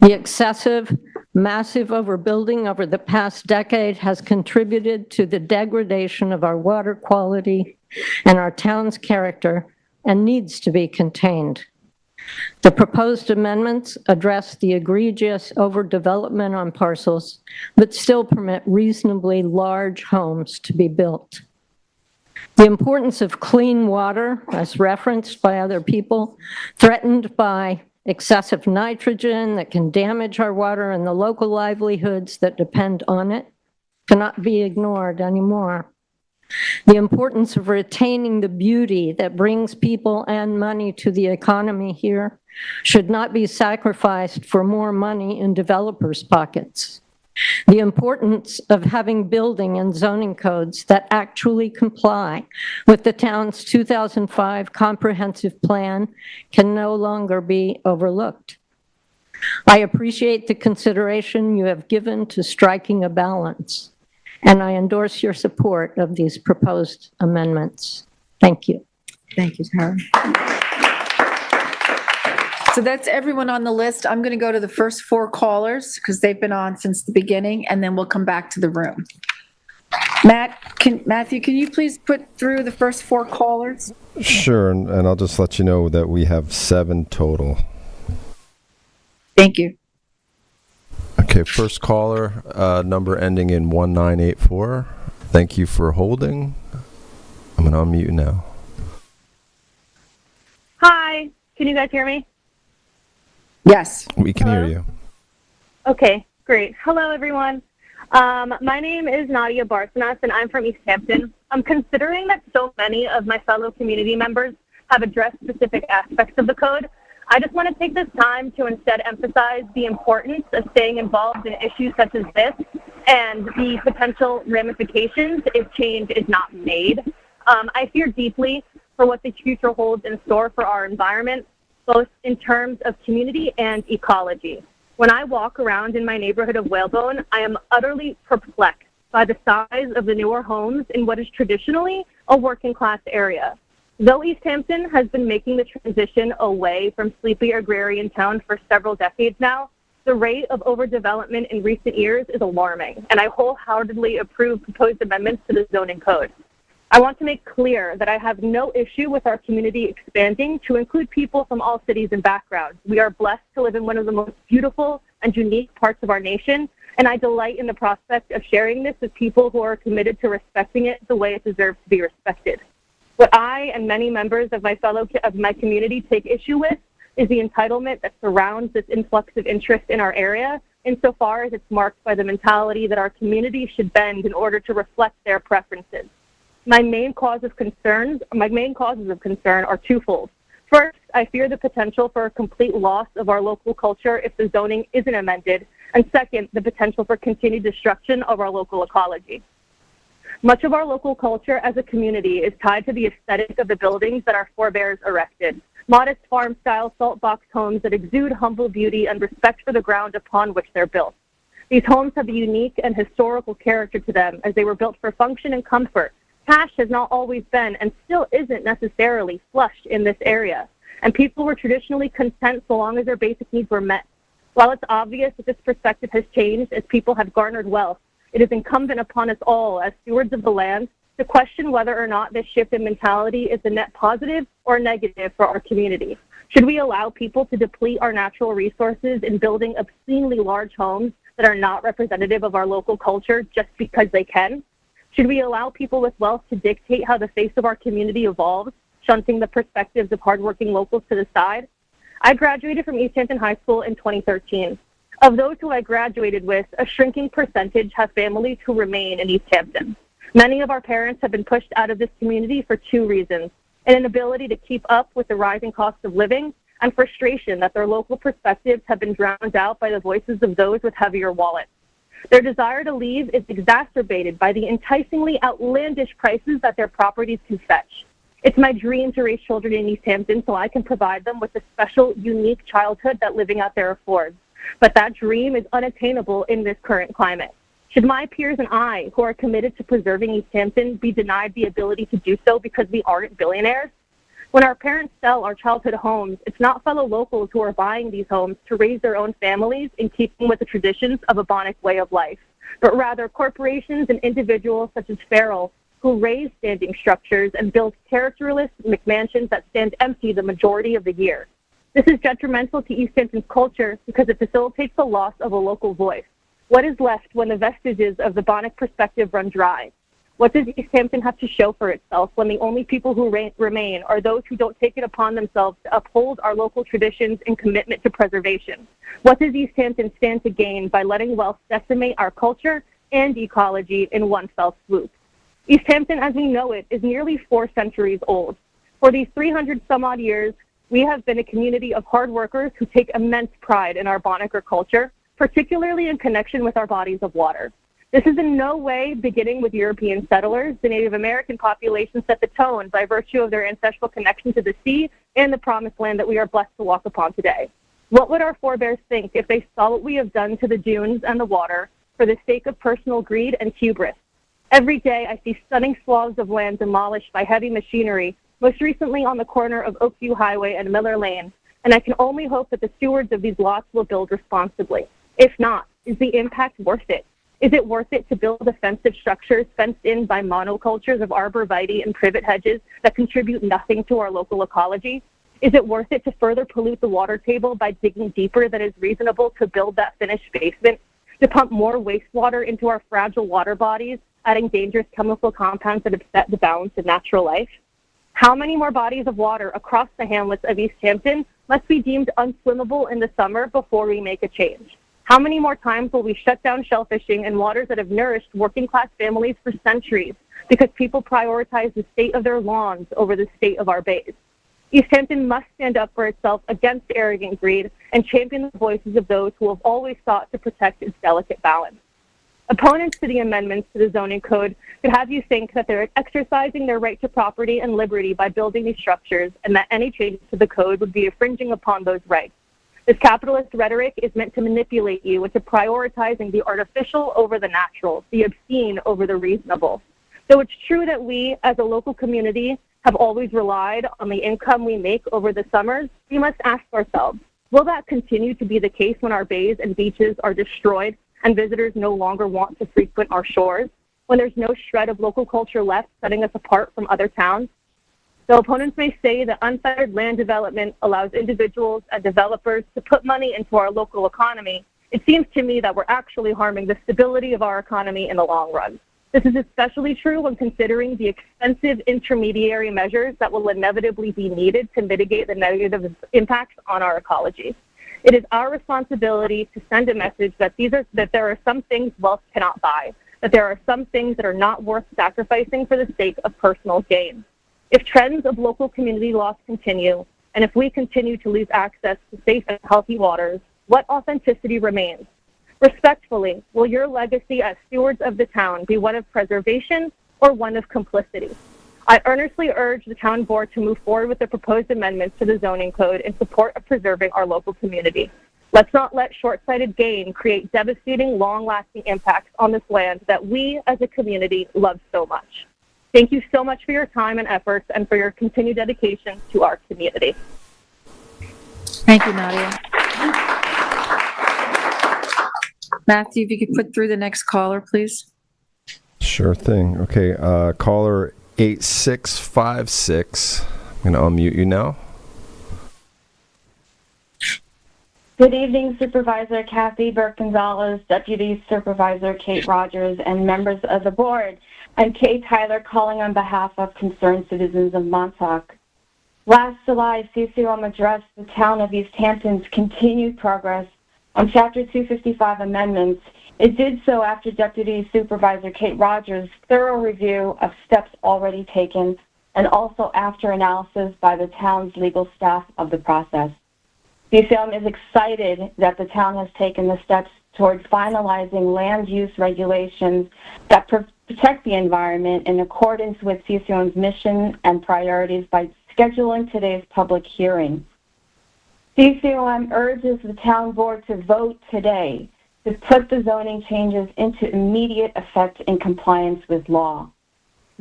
The excessive, massive overbuilding over the past decade has contributed to the degradation of our water quality and our town's character and needs to be contained. The proposed amendments address the egregious overdevelopment on parcels, but still permit reasonably large homes to be built. The importance of clean water, as referenced by other people, threatened by excessive nitrogen that can damage our water and the local livelihoods that depend on it, cannot be ignored anymore. The importance of retaining the beauty that brings people and money to the economy here should not be sacrificed for more money in developers' pockets. The importance of having building and zoning codes that actually comply with the town's 2005 comprehensive plan can no longer be overlooked. I appreciate the consideration you have given to striking a balance, and I endorse your support of these proposed amendments. Thank you. Thank you, Tara. So that's everyone on the list. I'm going to go to the first 4 callers because they've been on since the beginning, and then we'll come back to the room. Matthew, can you please put through the first 4 callers? Sure, and I'll just let you know that we have 7 total. Thank you. Okay, first caller, number ending in 1984. Thank you for holding. I'm going to unmute you now. Hi, can you guys hear me? Yes. We can hear you. Okay, great. Hello, everyone. My name is Nadia Barcenas, and I'm from East Hampton. I'm considering that so many of my fellow community members have addressed specific aspects of the code. I just want to take this time to instead emphasize the importance of staying involved in issues such as this and the potential ramifications if change is not made. I fear deeply for what the future holds in store for our environment, both in terms of community and ecology. When I walk around in my neighborhood of Whalebone, I am utterly perplexed by the size of the newer homes in what is traditionally a working class area. Though East Hampton has been making the transition away from sleepy agrarian town for several decades now, the rate of overdevelopment in recent years is alarming, and I wholeheartedly approve proposed amendments to the zoning code. I want to make clear that I have no issue with our community expanding to include people from all cities and backgrounds. We are blessed to live in one of the most beautiful and unique parts of our nation, and I delight in the prospect of sharing this with people who are committed to respecting it the way it deserves to be respected. What I and many members of my community take issue with is the entitlement that surrounds this influx of interest in our area, insofar as it's marked by the mentality that our community should bend in order to reflect their preferences. My main causes of concern are twofold. First, I fear the potential for a complete loss of our local culture if the zoning isn't amended, and second, the potential for continued destruction of our local ecology. Much of our local culture as a community is tied to the aesthetic of the buildings that our forebears erected. Modest farm-style salt box homes that exude humble beauty and respect for the ground upon which they're built. These homes have a unique and historical character to them as they were built for function and comfort. Cash has not always been and still isn't necessarily flush in this area, and people were traditionally content so long as their basic needs were met. While it's obvious that this perspective has changed as people have garnered wealth, it is incumbent upon us all as stewards of the land to question whether or not this shift in mentality is a net positive or negative for our community. Should we allow people to deplete our natural resources in building obscenely large homes that are not representative of our local culture just because they can? Should we allow people with wealth to dictate how the face of our community evolves, shunting the perspectives of hardworking locals to the side? I graduated from East Hampton High School in 2013. Of those who I graduated with, a shrinking percentage have families who remain in East Hampton. Many of our parents have been pushed out of this community for two reasons: an inability to keep up with the rising cost of living, and frustration that their local perspectives have been drowned out by the voices of those with heavier wallets. Their desire to leave is exacerbated by the enticingly outlandish prices that their properties can fetch. It's my dream to raise children in East Hampton so I can provide them with the special, unique childhood that living out there affords. But that dream is unattainable in this current climate. Should my peers and I, who are committed to preserving East Hampton, be denied the ability to do so because we aren't billionaires? When our parents sell our childhood homes, it's not fellow locals who are buying these homes to raise their own families in keeping with the traditions of a Bonic way of life, but rather corporations and individuals such as Farrell, who raise standing structures and build characterless McMansions that stand empty the majority of the year. This is detrimental to East Hampton's culture because it facilitates the loss of a local voice. What is left when the vestiges of the Bonic perspective run dry? What does East Hampton have to show for itself when the only people who remain are those who don't take it upon themselves to uphold our local traditions and commitment to preservation? What does East Hampton stand to gain by letting wealth decimate our culture and ecology in one fell swoop? East Hampton, as we know it, is nearly 4 centuries old. For these 300 some odd years, we have been a community of hard workers who take immense pride in our Bonicker culture, particularly in connection with our bodies of water. This is in no way beginning with European settlers. The Native American population set the tone by virtue of their ancestral connection to the sea and the promised land that we are blessed to walk upon today. What would our forebears think if they saw what we have done to the dunes and the water for the sake of personal greed and hubris? Every day I see stunning swaths of land demolished by heavy machinery, most recently on the corner of Oakview Highway and Miller Lane, and I can only hope that the stewards of these lots will build responsibly. If not, is the impact worth it? Is it worth it to build defensive structures fenced in by monocultures of arborvitae and privet hedges that contribute nothing to our local ecology? Is it worth it to further pollute the water table by digging deeper than is reasonable to build that finished basement, to pump more wastewater into our fragile water bodies, adding dangerous chemical compounds that upset the balance of natural life? How many more bodies of water across the hamlets of East Hampton must be deemed unswimmable in the summer before we make a change? How many more times will we shut down shellfishing in waters that have nourished working-class families for centuries because people prioritize the state of their lawns over the state of our bays? East Hampton must stand up for itself against arrogant greed and champion the voices of those who have always sought to protect its delicate balance. Opponents to the amendments to the zoning code could have you think that they're exercising their right to property and liberty by building these structures, and that any changes to the code would be infringing upon those rights. This capitalist rhetoric is meant to manipulate you into prioritizing the artificial over the natural, the obscene over the reasonable. Though it's true that we, as a local community, have always relied on the income we make over the summers, we must ask ourselves, will that continue to be the case when our bays and beaches are destroyed and visitors no longer want to frequent our shores, when there's no shred of local culture left setting us apart from other towns? Though opponents may say that unfettered land development allows individuals and developers to put money into our local economy, it seems to me that we're actually harming the stability of our economy in the long run. This is especially true when considering the expensive intermediary measures that will inevitably be needed to mitigate the negative impacts on our ecology. It is our responsibility to send a message that there are some things wealth cannot buy, that there are some things that are not worth sacrificing for the sake of personal gain. If trends of local community loss continue, and if we continue to lose access to safe and healthy waters, what authenticity remains? Respectfully, will your legacy as stewards of the town be one of preservation or one of complicity. I earnestly urge the town board to move forward with the proposed amendments to the zoning code in support of preserving our local community. Let's not let short-sighted gain create devastating, long-lasting impacts on this land that we as a community love so much. Thank you so much for your time and efforts and for your continued dedication to our community. Thank you, Nadia. Matthew, if you could put through the next caller, please. Sure thing. Okay, caller 8656. I'm going to unmute you now. Good evening, Supervisor Kathy Burke-Gonzalez, Deputy Supervisor Kate Rogers, and members of the board. I'm Kay Tyler calling on behalf of concerned citizens of Montauk. Last July, CCOM addressed the town of East Hampton's continued progress on Chapter 255 amendments. It did so after Deputy Supervisor Kate Rogers' thorough review of steps already taken and also after analysis by the town's legal staff of the process. CCOM is excited that the town has taken the steps towards finalizing land use regulations that protect the environment in accordance with CCOM's mission and priorities by scheduling today's public hearing. CCOM urges the town board to vote today to put the zoning changes into immediate effect in compliance with law.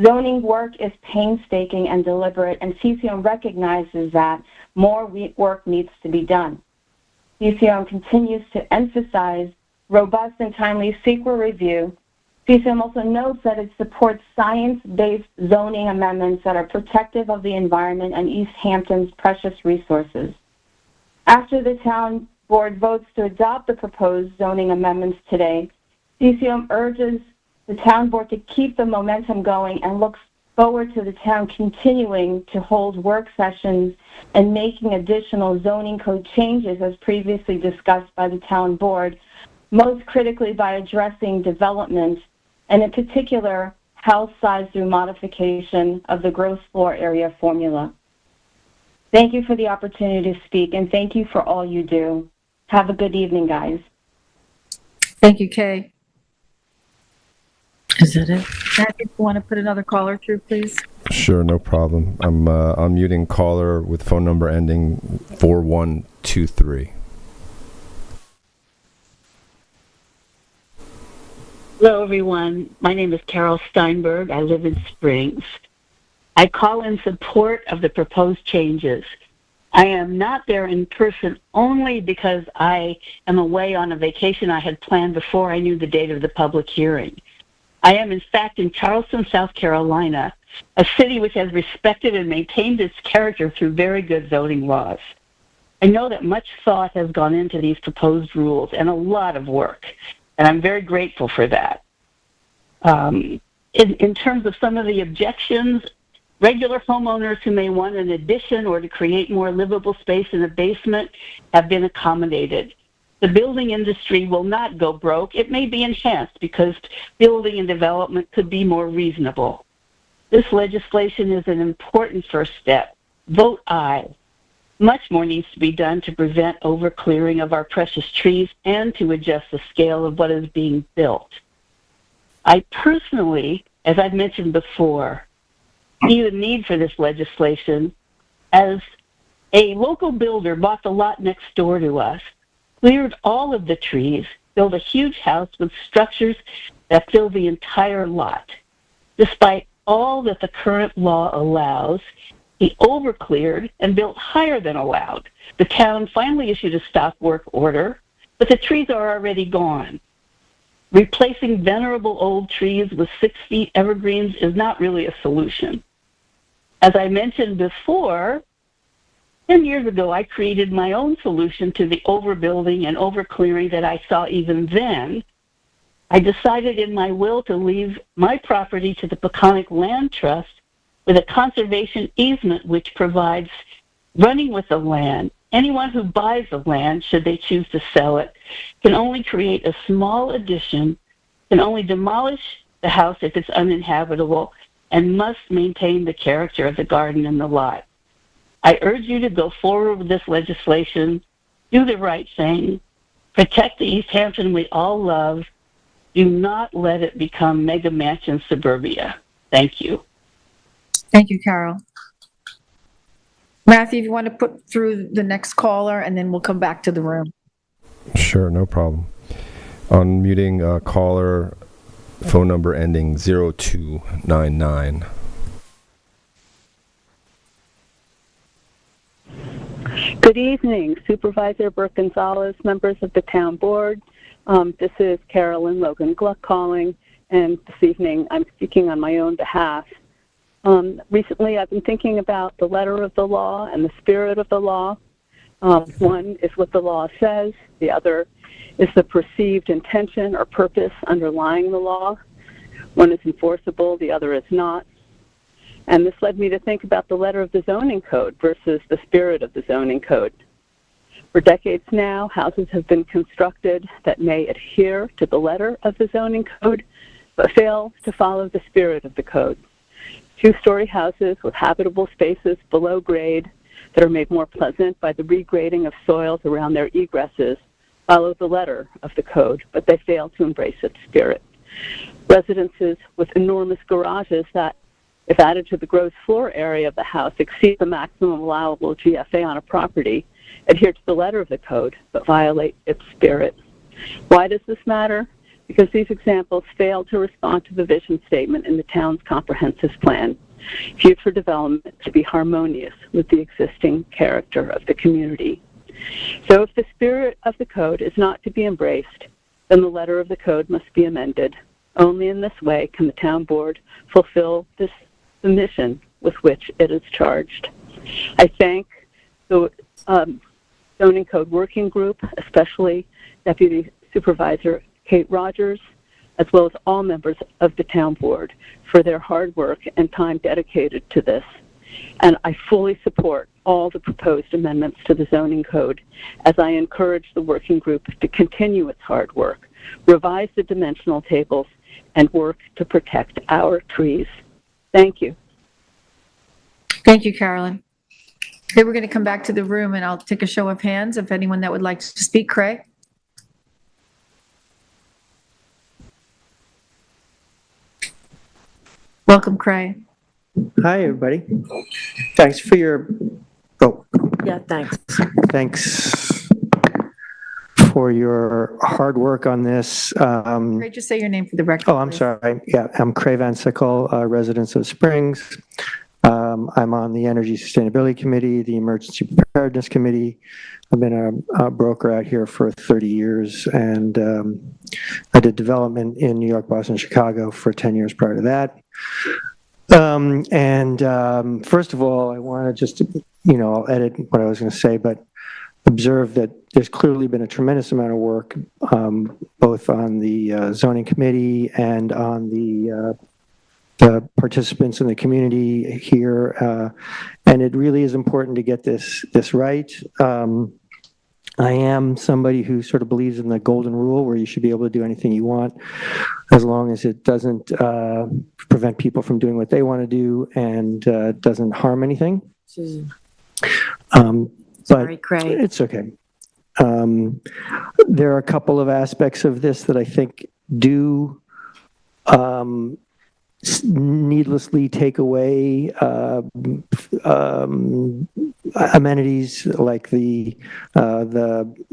Zoning work is painstaking and deliberate, and CCOM recognizes that more work needs to be done. CCOM continues to emphasize robust and timely CEQA review. CCOM also notes that it supports science-based zoning amendments that are protective of the environment and East Hampton's precious resources. After the town board votes to adopt the proposed zoning amendments today, CCOM urges the town board to keep the momentum going and looks forward to the town continuing to hold work sessions and making additional zoning code changes as previously discussed by the town board, most critically by addressing development and in particular house size through modification of the gross floor area formula. Thank you for the opportunity to speak and thank you for all you do. Have a good evening, guys. Thank you, Kay. Is that it? Matthew, you want to put another caller through, please? Sure, no problem. I'm unmuting caller with phone number ending 4123. Hello, everyone. My name is Carol Steinberg. I live in Springs. I call in support of the proposed changes. I am not there in person only because I am away on a vacation I had planned before I knew the date of the public hearing. I am, in fact, in Charleston, South Carolina, a city which has respected and maintained its character through very good zoning laws. I know that much thought has gone into these proposed rules and a lot of work, and I'm very grateful for that. In terms of some of the objections, regular homeowners who may want an addition or to create more livable space in a basement have been accommodated. The building industry will not go broke. It may be enhanced because building and development could be more reasonable. This legislation is an important first step. Vote aye. Much more needs to be done to prevent overclearing of our precious trees and to adjust the scale of what is being built. I personally, as I've mentioned before, see the need for this legislation as a local builder bought the lot next door to us, cleared all of the trees, built a huge house with structures that fill the entire lot. Despite all that the current law allows, he overcleared and built higher than allowed. The town finally issued a stop work order, but the trees are already gone. Replacing venerable old trees with 6 feet evergreens is not really a solution. As I mentioned before, 10 years ago, I created my own solution to the overbuilding and overclearing that I saw even then. I decided in my will to leave my property to the Peconic Land Trust with a conservation easement which provides running with the land. Anyone who buys the land, should they choose to sell it, can only create a small addition, can only demolish the house if it's uninhabitable, and must maintain the character of the garden and the lot. I urge you to go forward with this legislation, do the right thing, protect the East Hampton we all love, do not let it become mega mansion suburbia. Thank you. Thank you, Carol. Matthew, if you want to put through the next caller, and then we'll come back to the room. Sure, no problem. Unmuting caller, phone number ending 0299. Good evening, Supervisor Burke Gonzalez, members of the town board. This is Carolyn Logan Gluck calling, and this evening I'm speaking on my own behalf. Recently I've been thinking about the letter of the law and the spirit of the law. One is what the law says, the other is the perceived intention or purpose underlying the law. One is enforceable, the other is not. And this led me to think about the letter of the zoning code versus the spirit of the zoning code. For decades now, houses have been constructed that may adhere to the letter of the zoning code, but fail to follow the spirit of the code. Two-story houses with habitable spaces below grade that are made more pleasant by the regrading of soils around their egresses follow the letter of the code, but they fail to embrace its spirit. Residences with enormous garages that, if added to the gross floor area of the house, exceed the maximum allowable GFA on a property, adhere to the letter of the code, but violate its spirit. Why does this matter? Because these examples fail to respond to the vision statement in the town's comprehensive plan, future development to be harmonious with the existing character of the community. So if the spirit of the code is not to be embraced, then the letter of the code must be amended. Only in this way can the town board fulfill the mission with which it is charged. I thank the Zoning Code Working Group, especially Deputy Supervisor Kate Rogers, as well as all members of the town board for their hard work and time dedicated to this. And I fully support all the proposed amendments to the zoning code as I encourage the working group to continue its hard work, revise the dimensional tables, and work to protect our trees. Thank you. Thank you, Carolyn. Okay, we're going to come back to the room, and I'll take a show of hands if anyone that would like to speak. Craig? Welcome, Craig. Hi, everybody. Thanks for your, Yeah, thanks. thanks for your hard work on this. Craig, just say your name for the record. Oh, I'm sorry. Yeah, I'm Craig Van Sickle, resident of Springs. I'm on the Energy Sustainability Committee, the Emergency Preparedness Committee. I've been a broker out here for 30 years, and I did development in New York, Boston, Chicago for 10 years prior to that. First of all, I want to just, I'll edit what I was going to say, but observe that there's clearly been a tremendous amount of work, both on the zoning committee and on the participants in the community here, and it really is important to get this right. I am somebody who sort of believes in the golden rule where you should be able to do anything you want as long as it doesn't prevent people from doing what they want to do and doesn't harm anything. Sorry, Craig. It's okay. There are a couple of aspects of this that I think do needlessly take away amenities like the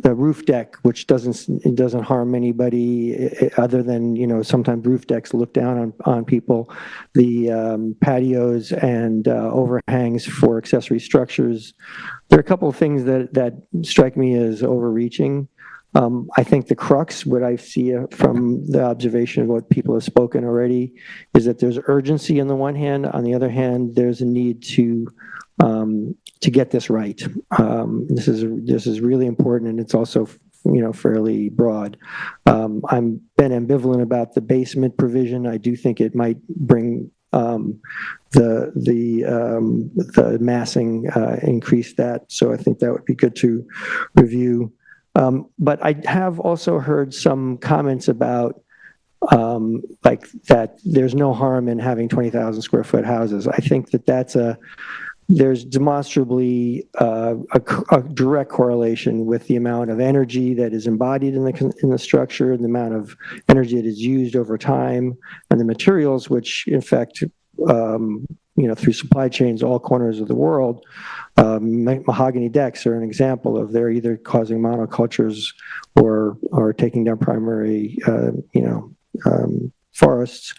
roof deck, which doesn't harm anybody other than sometimes roof decks look down on people. The patios and overhangs for accessory structures. There are a couple of things that strike me as overreaching. I think the crux, what I see from the observation of what people have spoken already, is that there's urgency on the one hand. On the other hand, there's a need to get this right. This is really important, and it's also fairly broad. I'm been ambivalent about the basement provision. I do think it might bring the massing increase that. So I think that would be good to review. But I have also heard some comments about like that there's no harm in having 20,000 square foot houses. I think there's demonstrably a direct correlation with the amount of energy that is embodied in the structure, and the amount of energy that is used over time, and the materials which in fact through supply chains, all corners of the world. Mahogany decks are an example of they're either causing monocultures or taking down primary, forests.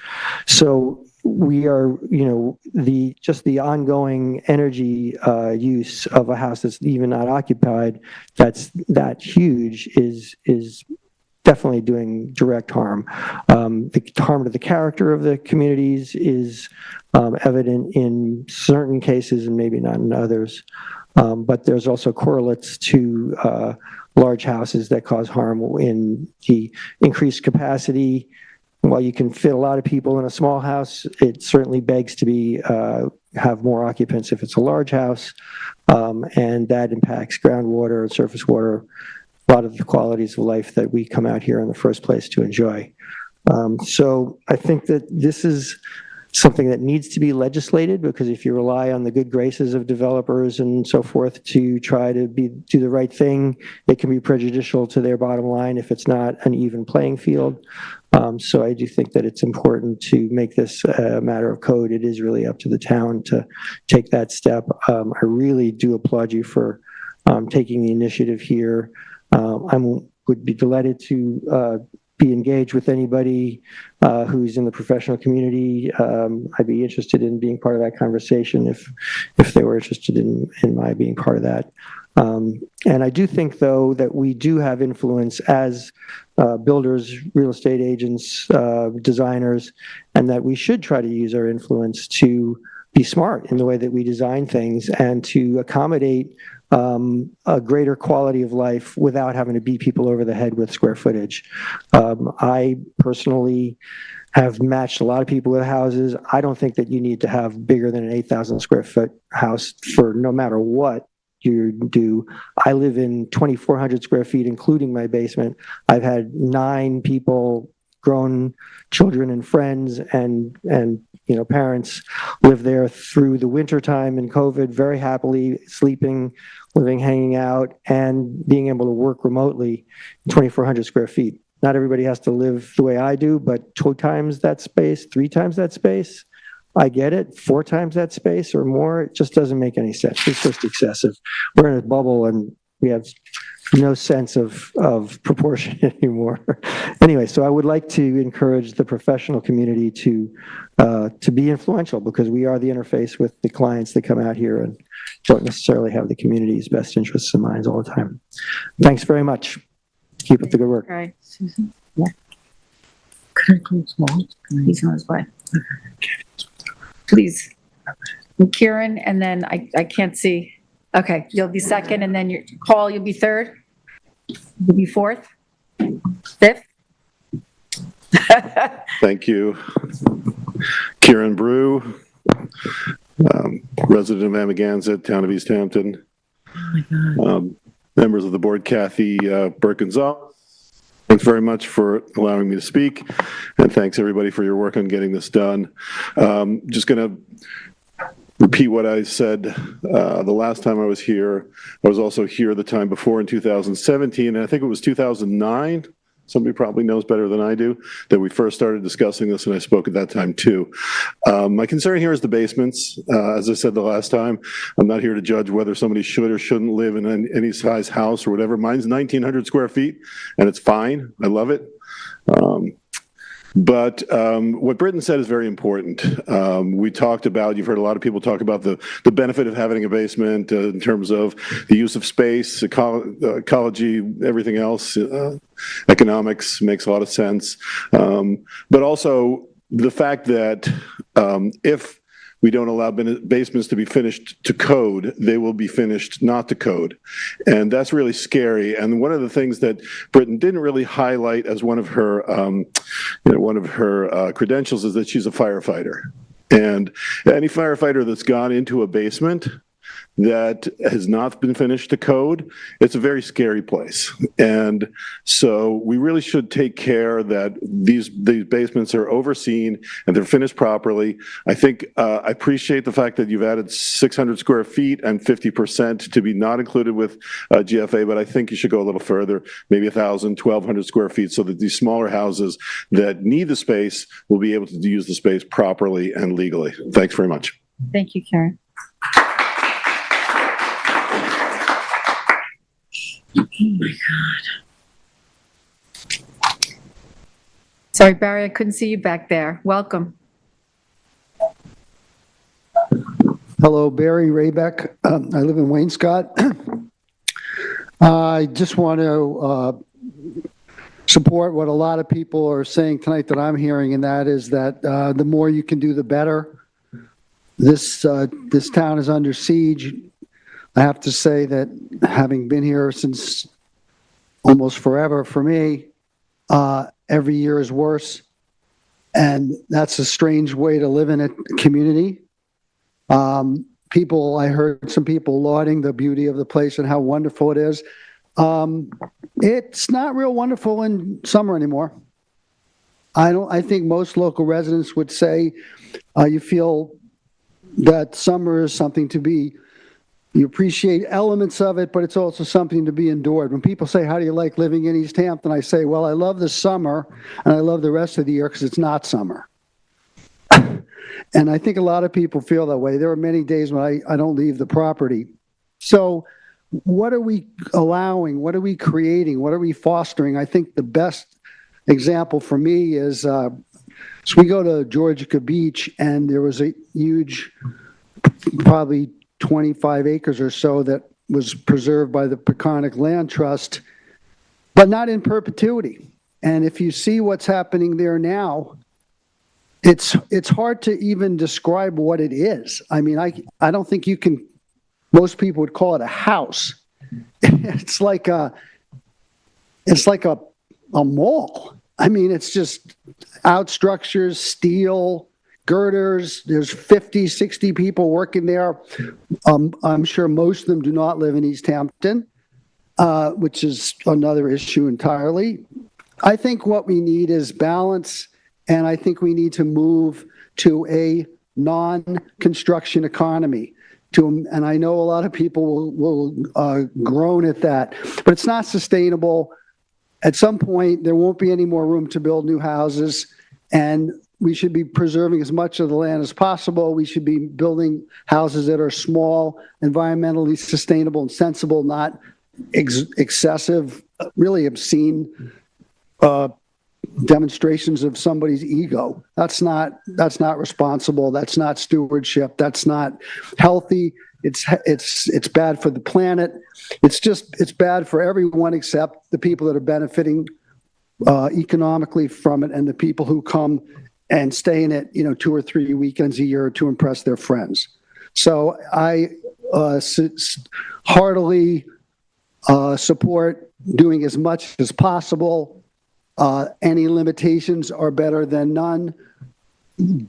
So we are, the ongoing energy use of a house that's even not occupied, that's that huge, is definitely doing direct harm. The harm to the character of the communities is evident in certain cases and maybe not in others. But there's also correlates to large houses that cause harm in the increased capacity. While you can fit a lot of people in a small house, it certainly begs to have more occupants if it's a large house, and that impacts groundwater and surface water, a lot of the qualities of life that we come out here in the first place to enjoy. So I think that this is something that needs to be legislated, because if you rely on the good graces of developers and so forth to try to do the right thing, it can be prejudicial to their bottom line if it's not an even playing field. So I do think that it's important to make this a matter of code. It is really up to the town to take that step. I really do applaud you for taking the initiative here. I would be delighted to be engaged with anybody who's in the professional community. I'd be interested in being part of that conversation if they were interested in my being part of that. And I do think, though, that we do have influence as builders, real estate agents, designers, and that we should try to use our influence to be smart in the way that we design things and to accommodate a greater quality of life without having to beat people over the head with square footage. I personally have matched a lot of people with houses. I don't think that you need to have bigger than an 8,000 square foot house for no matter what you do. I live in 2,400 square feet, including my basement. I've had 9 people, grown children and friends and parents live there through the winter time and COVID very happily, sleeping, living, hanging out, and being able to work remotely in 2,400 square feet. Not everybody has to live the way I do, but 2 times that space, 3 times that space, I get it. 4 times that space or more, it just doesn't make any sense. It's just excessive. We're in a bubble and we have no sense of proportion anymore. Anyway, so I would like to encourage the professional community to be influential, because we are the interface with the clients that come out here and don't necessarily have the community's best interests in mind all the time. Thanks very much. Keep up the good work. All right, Susan. Yeah. He's on his way. Please. Kieran, and then I can't see. Okay, you'll be second, and then Paul, you'll be third. You'll be fourth, fifth. Thank you. Kieran Brew, resident of Amagansett, town of East Hampton. Oh my God. Members of the board, Kathy Burke-Gonzalez, thanks very much for allowing me to speak, and thanks everybody for your work on getting this done. Just going to repeat what I said the last time I was here. I was also here the time before in 2017, and I think it was 2009. Somebody probably knows better than I do, that we first started discussing this, and I spoke at that time too. My concern here is the basements. As I said the last time, I'm not here to judge whether somebody should or shouldn't live in any size house or whatever. Mine's 1,900 square feet, and it's fine. I love it. But what Britton said is very important. We talked about, you've heard a lot of people talk about the benefit of having a basement in terms of the use of space, ecology, everything else. Economics makes a lot of sense. But also the fact that if we don't allow basements to be finished to code, they will be finished not to code. And that's really scary. And one of the things that Britton didn't really highlight as one of her credentials is that she's a firefighter. And any firefighter that's gone into a basement that has not been finished to code, it's a very scary place. And so we really should take care that these basements are overseen and they're finished properly. I think I appreciate the fact that you've added 600 square feet and 50% to be not included with GFA, but I think you should go a little further, maybe 1,000, 1,200 square feet, so that these smaller houses that need the space will be able to use the space properly and legally. Thanks very much. Thank you, Karen. Oh my God. Sorry, Barry, I couldn't see you back there. Welcome. Hello, Barry Raybeck. I live in Waynescott. I just want to support what a lot of people are saying tonight that I'm hearing, and that is that the more you can do, the better. This town is under siege. I have to say that having been here since almost forever for me, every year is worse. And that's a strange way to live in a community. I heard some people lauding the beauty of the place and how wonderful it is. It's not real wonderful in summer anymore. I think most local residents would say you feel that summer is something to be, you appreciate elements of it, but it's also something to be endured. When people say, how do you like living in East Hampton? I say, well, I love the summer and I love the rest of the year because it's not summer. And I think a lot of people feel that way. There are many days when I don't leave the property. So what are we allowing? What are we creating? What are we fostering? I think the best example for me is, so we go to Georgica Beach, and there was a huge, probably 25 acres or so that was preserved by the Peconic Land Trust, but not in perpetuity. And if you see what's happening there now, it's hard to even describe what it is. I mean, I don't think you can, most people would call it a house. It's like a mall. I mean, it's just out structures, steel, girders. There's 50, 60 people working there. I'm sure most of them do not live in East Hampton, which is another issue entirely. I think what we need is balance, and I think we need to move to a non-construction economy. And I know a lot of people will groan at that, but it's not sustainable. At some point, there won't be any more room to build new houses, and we should be preserving as much of the land as possible. We should be building houses that are small, environmentally sustainable and sensible, not excessive, really obscene demonstrations of somebody's ego. That's not responsible. That's not stewardship. That's not healthy. It's bad for the planet. It's bad for everyone except the people that are benefiting economically from it, and the people who come and stay in it, 2 or 3 weekends a year to impress their friends. So I heartily support doing as much as possible. Any limitations are better than none.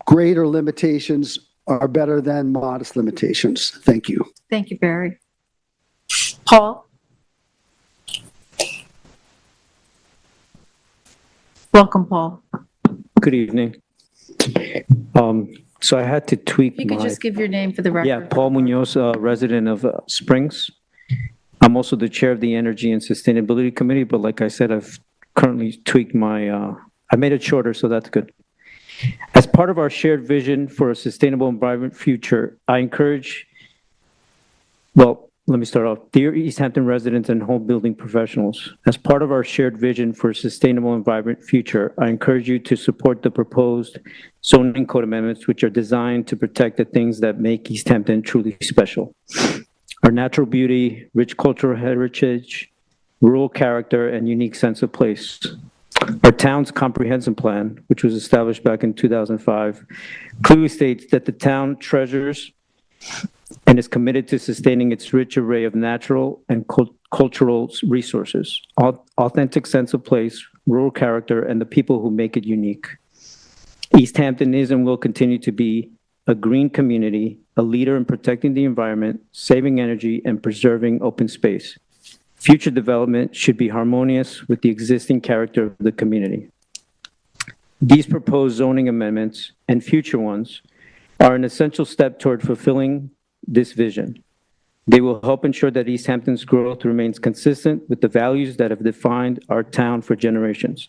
Greater limitations are better than modest limitations. Thank you. Thank you, Barry. Paul? Welcome, Paul. Good evening. So I had to tweak You could just give your name for the record. Yeah, Paul Munoz, resident of Springs. I'm also the chair of the Energy and Sustainability Committee, but like I said, I've currently tweaked I made it shorter, so that's good. As part of our shared vision for a sustainable and vibrant future, let me start off. Dear East Hampton residents and home building professionals, as part of our shared vision for a sustainable and vibrant future, I encourage you to support the proposed zoning code amendments, which are designed to protect the things that make East Hampton truly special. Our natural beauty, rich cultural heritage, rural character, and unique sense of place. Our town's comprehensive plan, which was established back in 2005, clearly states that the town treasures and is committed to sustaining its rich array of natural and cultural resources, authentic sense of place, rural character, and the people who make it unique. East Hampton is and will continue to be a green community, a leader in protecting the environment, saving energy, and preserving open space. Future development should be harmonious with the existing character of the community. These proposed zoning amendments and future ones are an essential step toward fulfilling this vision. They will help ensure that East Hampton's growth remains consistent with the values that have defined our town for generations.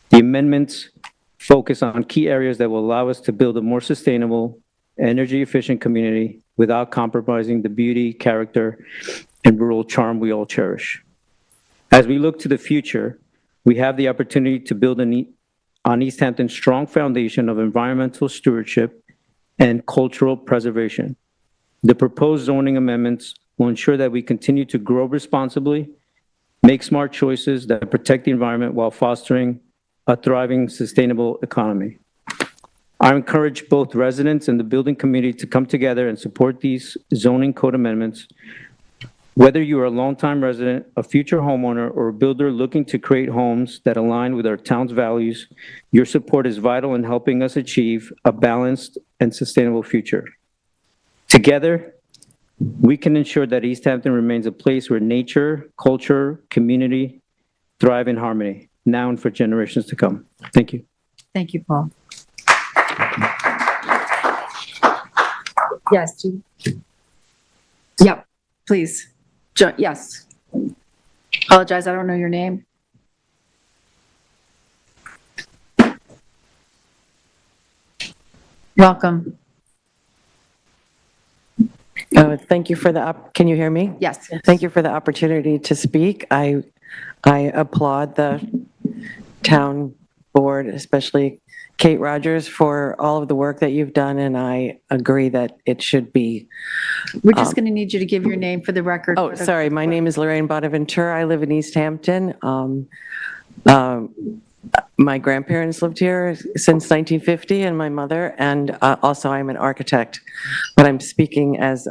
The amendments focus on key areas that will allow us to build a more sustainable, energy-efficient community without compromising the beauty, character, and rural charm we all cherish. As we look to the future, we have the opportunity to build on East Hampton's strong foundation of environmental stewardship and cultural preservation. The proposed zoning amendments will ensure that we continue to grow responsibly, make smart choices that protect the environment while fostering a thriving, sustainable economy. I encourage both residents and the building community to come together and support these zoning code amendments. Whether you are a longtime resident, a future homeowner, or a builder looking to create homes that align with our town's values, your support is vital in helping us achieve a balanced and sustainable future. Together, we can ensure that East Hampton remains a place where nature, culture, community thrive in harmony, now and for generations to come. Thank you. Thank you, Paul. Yes. Yep, please. Yes. Apologize, I don't know your name. Welcome. Thank you for can you hear me? Yes. Thank you for the opportunity to speak. I applaud the town board, especially Kate Rogers, for all of the work that you've done, and I agree that it should be. We're just going to need you to give your name for the record. Oh, sorry. My name is Lorraine Bonaventura. I live in East Hampton. My grandparents lived here since 1950, and my mother, and also I'm an architect, but I'm speaking as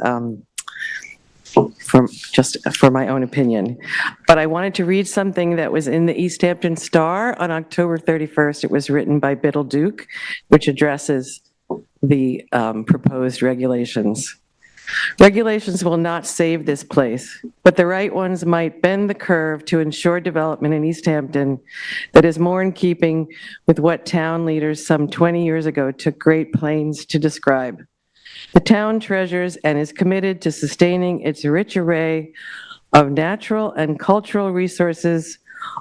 for my own opinion. But I wanted to read something that was in the East Hampton Star on October 31st. It was written by Biddle Duke, which addresses the proposed regulations. Regulations will not save this place, but the right ones might bend the curve to ensure development in East Hampton that is more in keeping with what town leaders some 20 years ago took great pains to describe. The town treasures and is committed to sustaining its rich array of natural and cultural resources,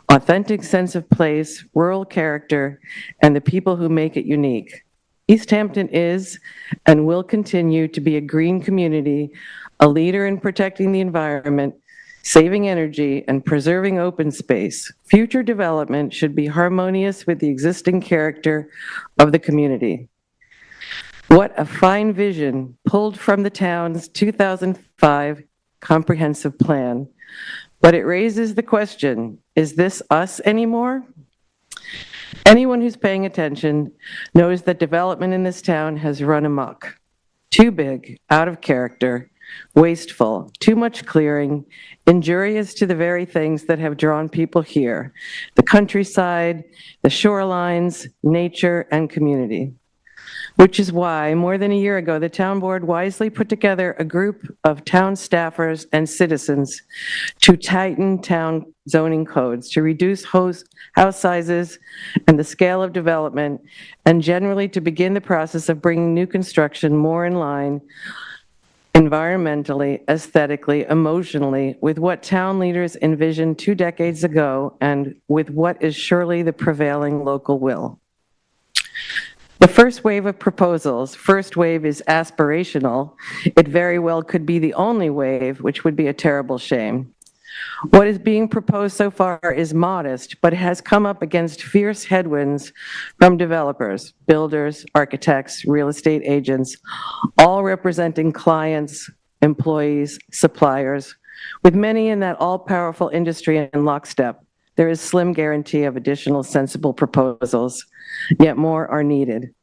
authentic sense of place, rural character, and the people who make it unique. East Hampton is and will continue to be a green community, a leader in protecting the environment, saving energy, and preserving open space. Future development should be harmonious with the existing character of the community. What a fine vision pulled from the town's 2005 comprehensive plan. But it raises the question, is this us anymore? Anyone who's paying attention knows that development in this town has run amok. Too big, out of character, wasteful, too much clearing, injurious to the very things that have drawn people here: the countryside, the shorelines, nature, and community. Which is why, more than a year ago, the town board wisely put together a group of town staffers and citizens to tighten town zoning codes, to reduce house sizes and the scale of development, and generally to begin the process of bringing new construction more in line environmentally, aesthetically, emotionally, with what town leaders envisioned 2 decades ago and with what is surely the prevailing local will. The first wave of proposals, first wave is aspirational. It very well could be the only wave, which would be a terrible shame. What is being proposed so far is modest, but has come up against fierce headwinds from developers, builders, architects, real estate agents, all representing clients, employees, suppliers, with many in that all-powerful industry in lockstep. There is slim guarantee of additional sensible proposals, yet more are needed.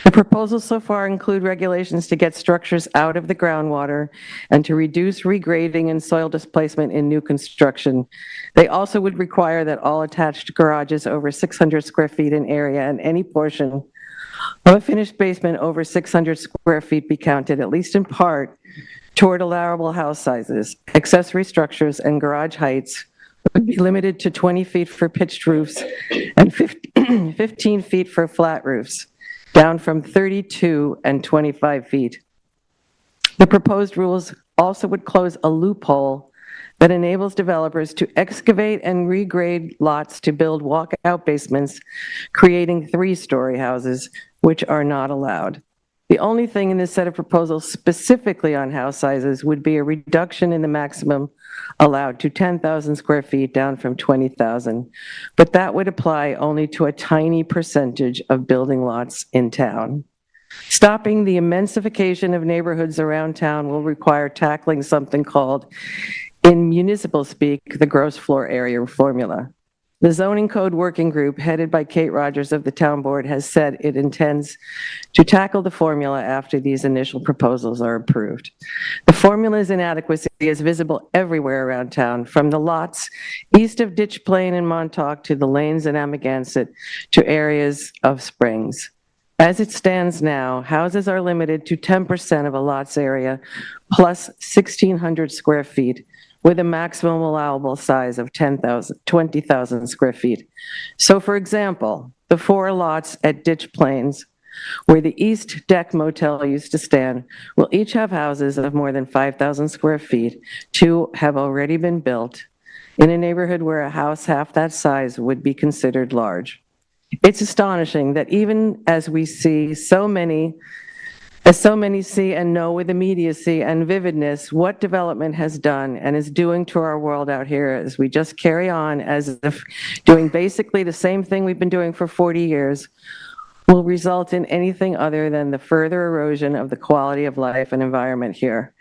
The proposals so far include regulations to get structures out of the groundwater and to reduce regrading and soil displacement in new construction. They also would require that all attached garages over 600 square feet in area and any portion of a finished basement over 600 square feet be counted, at least in part, toward allowable house sizes. Accessory structures and garage heights would be limited to 20 feet for pitched roofs and 15 feet for flat roofs, down from 32 and 25 feet. The proposed rules also would close a loophole that enables developers to excavate and regrade lots to build walkout basements, creating 3-story houses, which are not allowed. The only thing in this set of proposals specifically on house sizes would be a reduction in the maximum allowed to 10,000 square feet, down from 20,000. But that would apply only to a tiny percentage of building lots in town. Stopping the immensification of neighborhoods around town will require tackling something called, in municipal speak, the gross floor area formula. The zoning code working group, headed by Kate Rogers of the town board, has said it intends to tackle the formula after these initial proposals are approved. The formula's inadequacy is visible everywhere around town, from the lots east of Ditch Plain in Montauk to the lanes in Amagansett to areas of Springs. As it stands now, houses are limited to 10% of a lot's area plus 1,600 square feet, with a maximum allowable size of 20,000 square feet. So for example, the 4 lots at Ditch Plains, where the East Deck Motel used to stand, will each have houses of more than 5,000 square feet. 2 have already been built in a neighborhood where a house half that size would be considered large. It's astonishing that even as we see so many see and know with immediacy and vividness what development has done and is doing to our world out here, as we just carry on as if doing basically the same thing we've been doing for 40 years, will result in anything other than the further erosion of the quality of life and environment here.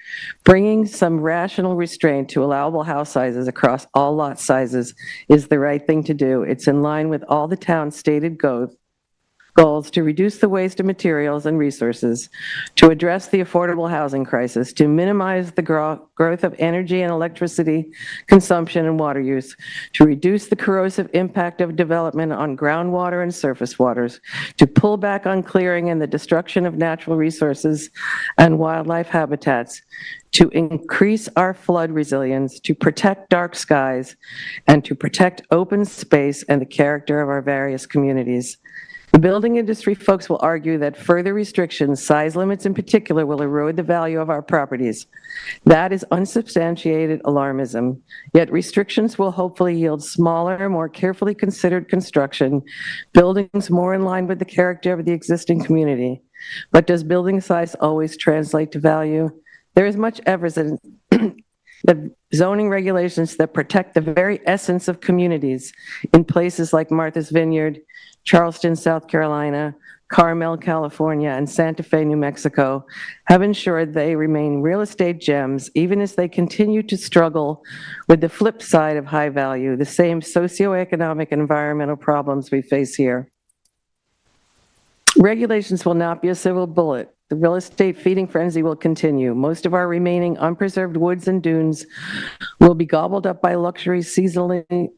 Bringing some rational restraint to allowable house sizes across all lot sizes is the right thing to do. It's in line with all the town's stated goals to reduce the waste of materials and resources, to address the affordable housing crisis, to minimize the growth of energy and electricity consumption and water use, to reduce the corrosive impact of development on groundwater and surface waters, to pull back on clearing and the destruction of natural resources and wildlife habitats, to increase our flood resilience, to protect dark skies, and to protect open space and the character of our various communities. The building industry folks will argue that further restrictions, size limits in particular, will erode the value of our properties. That is unsubstantiated alarmism, yet restrictions will hopefully yield smaller, more carefully considered construction, buildings more in line with the character of the existing community. But does building size always translate to value? There is much evidence that zoning regulations that protect the very essence of communities in places like Martha's Vineyard, Charleston, South Carolina, Carmel, California, and Santa Fe, New Mexico, have ensured they remain real estate gems, even as they continue to struggle with the flip side of high value, the same socioeconomic and environmental problems we face here. Regulations will not be a silver bullet. The real estate feeding frenzy will continue. Most of our remaining unpreserved woods and dunes will be gobbled up by luxury seasonally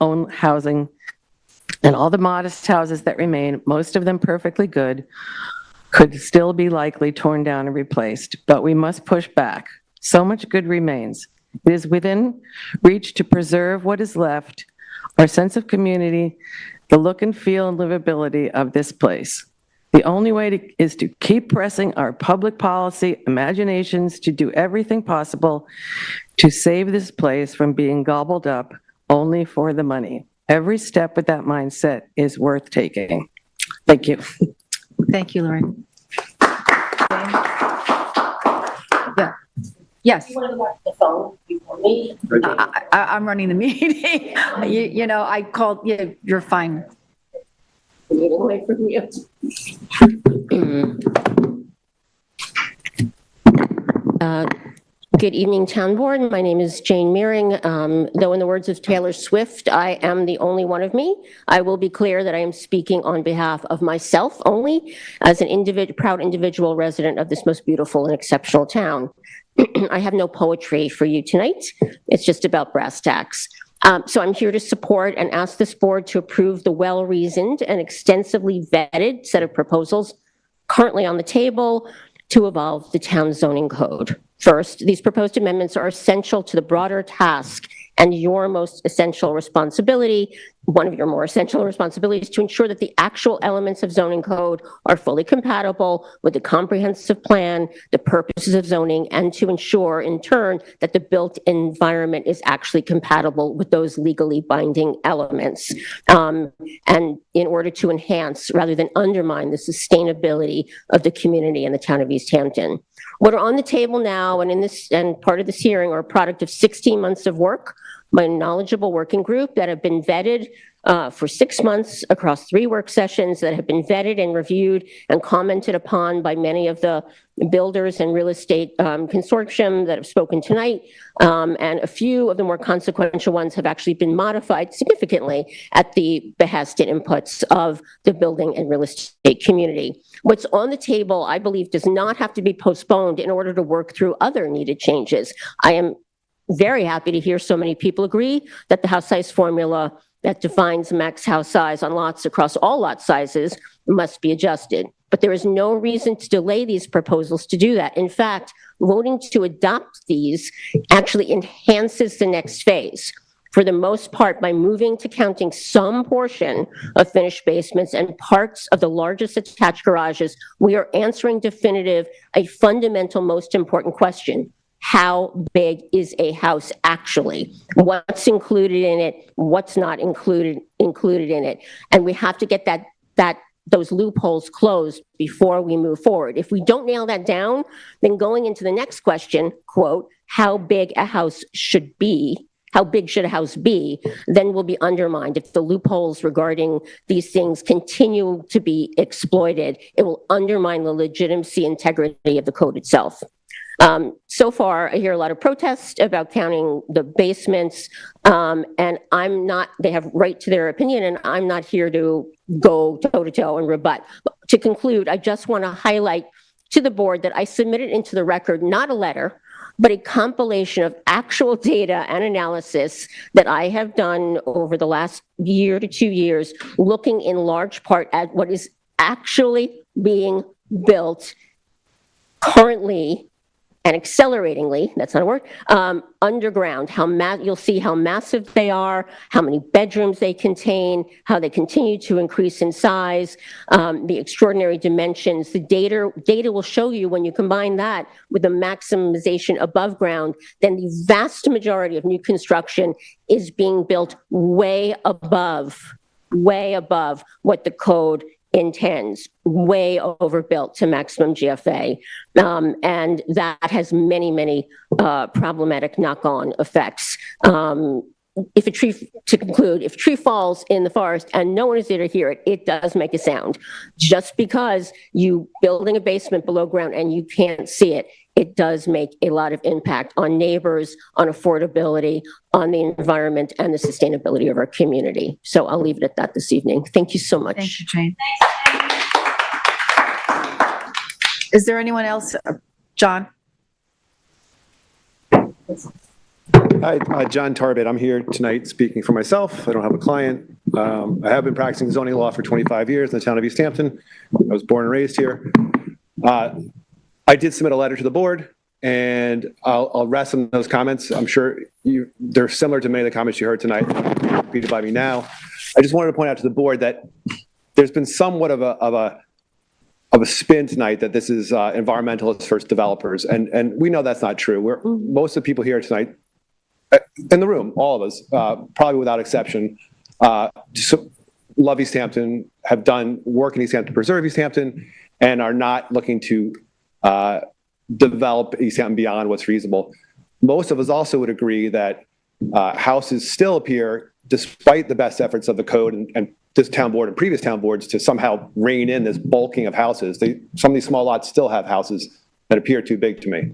owned housing, and all the modest houses that remain, most of them perfectly good, could still be likely torn down and replaced. But we must push back. So much good remains. It is within reach to preserve what is left, our sense of community, the look and feel and livability of this place. The only way is to keep pressing our public policy imaginations to do everything possible to save this place from being gobbled up only for the money. Every step with that mindset is worth taking. Thank you. Thank you, Lorraine. Yeah. Yes. I'm running the meeting. You know, I called, yeah, you're fine. Away from you. Good evening, Town Board. My name is Jane Meering. Though in the words of Taylor Swift, I am the only one of me, I will be clear that I am speaking on behalf of myself only, as an proud individual resident of this most beautiful and exceptional town. I have no poetry for you tonight. It's just about brass tacks. So I'm here to support and ask this board to approve the well-reasoned and extensively vetted set of proposals currently on the table to evolve the town zoning code. First, these proposed amendments are essential to the broader task and your most essential responsibility, one of your more essential responsibilities, to ensure that the actual elements of zoning code are fully compatible with the comprehensive plan, the purposes of zoning, and to ensure, in turn, that the built environment is actually compatible with those legally binding elements. And in order to enhance, rather than undermine, the sustainability of the community and the town of East Hampton. What are on the table now and part of this hearing are a product of 16 months of work by a knowledgeable working group that have been vetted for 6 months across 3 work sessions, that have been vetted and reviewed and commented upon by many of the builders and real estate consortium that have spoken tonight. And a few of the more consequential ones have actually been modified significantly at the behest and inputs of the building and real estate community. What's on the table, I believe, does not have to be postponed in order to work through other needed changes. I am very happy to hear so many people agree that the house size formula that defines max house size on lots across all lot sizes must be adjusted. But there is no reason to delay these proposals to do that. In fact, voting to adopt these actually enhances the next phase. For the most part, by moving to counting some portion of finished basements and parts of the largest attached garages, we are answering a fundamental, most important question. How big is a house actually? What's included in it? What's not included in it? And we have to get those loopholes closed before we move forward. If we don't nail that down, then going into the next question, quote, how big a house should be, how big should a house be, then will be undermined. If the loopholes regarding these things continue to be exploited, it will undermine the legitimacy and integrity of the code itself. So far, I hear a lot of protest about counting the basements, and they have right to their opinion, and I'm not here to go toe-to-toe and rebut. To conclude, I just want to highlight to the board that I submitted into the record, not a letter, but a compilation of actual data and analysis that I have done over the last year to 2 years, looking in large part at what is actually being built currently and acceleratingly, that's not a word, underground. You'll see how massive they are, how many bedrooms they contain, how they continue to increase in size, the extraordinary dimensions. The data will show you, when you combine that with the maximization above ground, then the vast majority of new construction is being built way above what the code intends, way overbuilt to maximum GFA. And that has many problematic knock-on effects. If a tree falls in the forest and no one is there to hear it, it does make a sound. Just because you building a basement below ground and you can't see it, it does make a lot of impact on neighbors, on affordability, on the environment, and the sustainability of our community. So I'll leave it at that this evening. Thank you so much. Thank you, Jane. Is there anyone else? John? Hi, John Tarbett. I'm here tonight speaking for myself. I don't have a client. I have been practicing zoning law for 25 years in the town of East Hampton. I was born and raised here. I did submit a letter to the board, and I'll rest on those comments. I'm sure they're similar to many of the comments you heard tonight, repeated by me now. I just wanted to point out to the board that there's been somewhat of a spin tonight that this is environmentalist first developers, and we know that's not true. Most of the people here tonight, in the room, all of us, probably without exception, love East Hampton, have done work in East Hampton to preserve East Hampton, and are not looking to develop East Hampton beyond what's reasonable. Most of us also would agree that houses still appear, despite the best efforts of the code and this town board and previous town boards, to somehow rein in this bulking of houses. Some of these small lots still have houses that appear too big to me.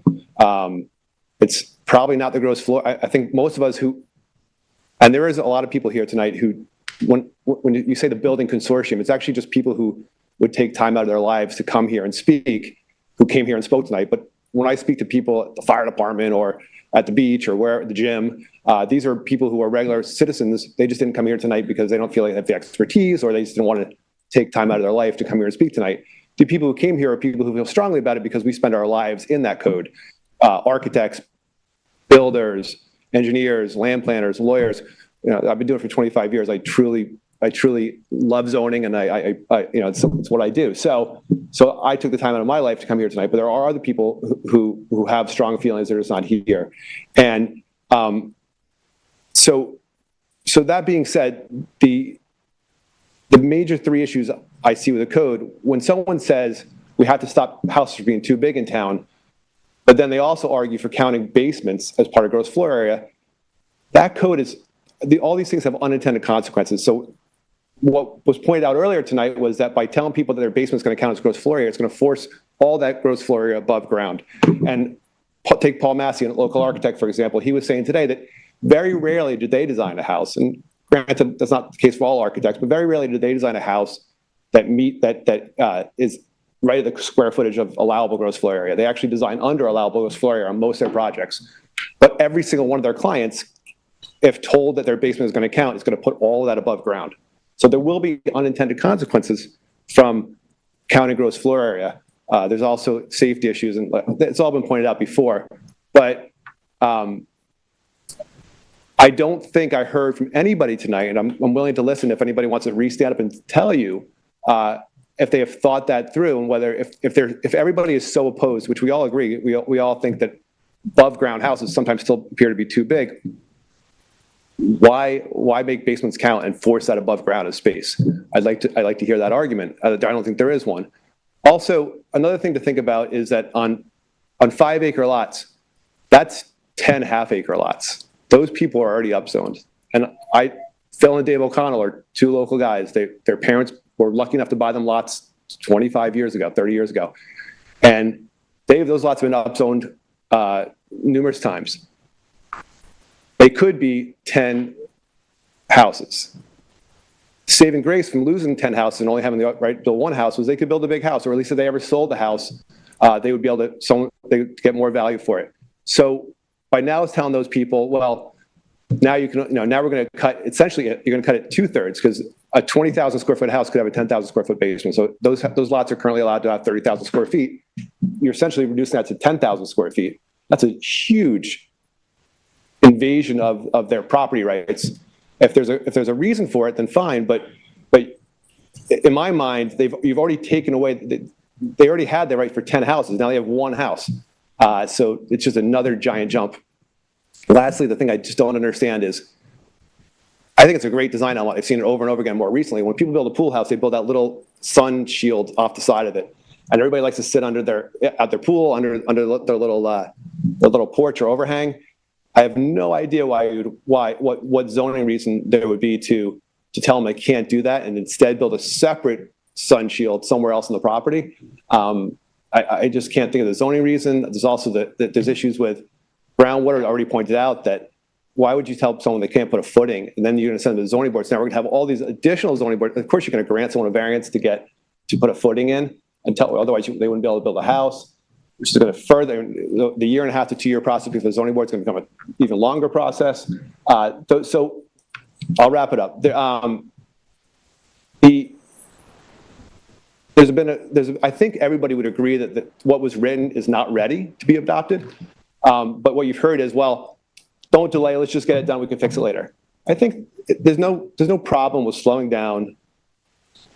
It's probably not the gross floor. I think most of us and there is a lot of people here tonight who, when you say the building consortium, it's actually just people who would take time out of their lives to come here and speak, who came here and spoke tonight. But when I speak to people at the fire department or at the beach or where at the gym. These are people who are regular citizens. They just didn't come here tonight because they don't feel like they have the expertise, or they just didn't want to take time out of their life to come here and speak tonight. The people who came here are people who feel strongly about it because we spend our lives in that code. Architects, builders, engineers, land planners, lawyers. I've been doing it for 25 years. I truly love zoning, and it's what I do. So I took the time out of my life to come here tonight. But there are other people who have strong feelings that are just not here. And so that being said, the major three issues I see with the code, when someone says we have to stop houses from being too big in town, but then they also argue for counting basements as part of gross floor area, that code is, all these things have unintended consequences. So what was pointed out earlier tonight was that by telling people that their basement is going to count as gross floor area, it's going to force all that gross floor area above ground. And take Paul Massey, a local architect, for example. He was saying today that very rarely did they design a house, and granted, that's not the case for all architects, but very rarely did they design a house that is right at the square footage of allowable gross floor area. They actually design under allowable gross floor area on most of their projects. But every single one of their clients, if told that their basement is going to count, is going to put all of that above ground. So there will be unintended consequences from counting gross floor area. There's also safety issues, and it's all been pointed out before. But I don't think I heard from anybody tonight, and I'm willing to listen if anybody wants to re-stand up and tell you if they have thought that through, and whether if everybody is so opposed, which we all agree, we all think that above ground houses sometimes still appear to be too big. Why make basements count and force that above ground as space? I'd like to hear that argument. I don't think there is one. Also, another thing to think about is that on 5-acre lots, that's 10 half-acre lots. Those people are already upzoned. And Phil and Dave O'Connell are two local guys. Their parents were lucky enough to buy them lots 25 years ago, 30 years ago. And those lots have been upzoned numerous times. They could be 10 houses. Saving grace from losing 10 houses and only having the right to build one house was they could build a big house, or at least if they ever sold the house, they would be able to, they get more value for it. So by now it's telling those people, well, now you can, now we're going to cut, essentially you're going to cut it 2/3, because a 20,000 square foot house could have a 10,000 square foot basement. So those lots are currently allowed to have 30,000 square feet. You're essentially reducing that to 10,000 square feet. That's a huge invasion of their property rights. If there's a reason for it, then fine. But in my mind, you've already taken away. They already had the right for 10 houses. Now they have one house. So it's just another giant jump. Lastly, the thing I just don't understand is, I think it's a great design element. I've seen it over and over again more recently. When people build a pool house, they build that little sun shield off the side of it, and everybody likes to sit at their pool under their little porch or overhang. I have no idea what zoning reason there would be to tell them they can't do that and instead build a separate sun shield somewhere else on the property. I just can't think of the zoning reason. There's also there's issues with groundwater. I already pointed out that why would you tell someone they can't put a footing, and then you're going to send them to the zoning boards? Now we're going to have all these additional zoning boards. Of course, you're going to grant someone a variance to put a footing in, and otherwise they wouldn't be able to build a house, which is going to further the 1.5 to 2 year process, because the zoning board is going to become an even longer process. So I'll wrap it up. I think everybody would agree that what was written is not ready to be adopted. But what you've heard is, well, don't delay, let's just get it done, we can fix it later. I think there's no problem with slowing down,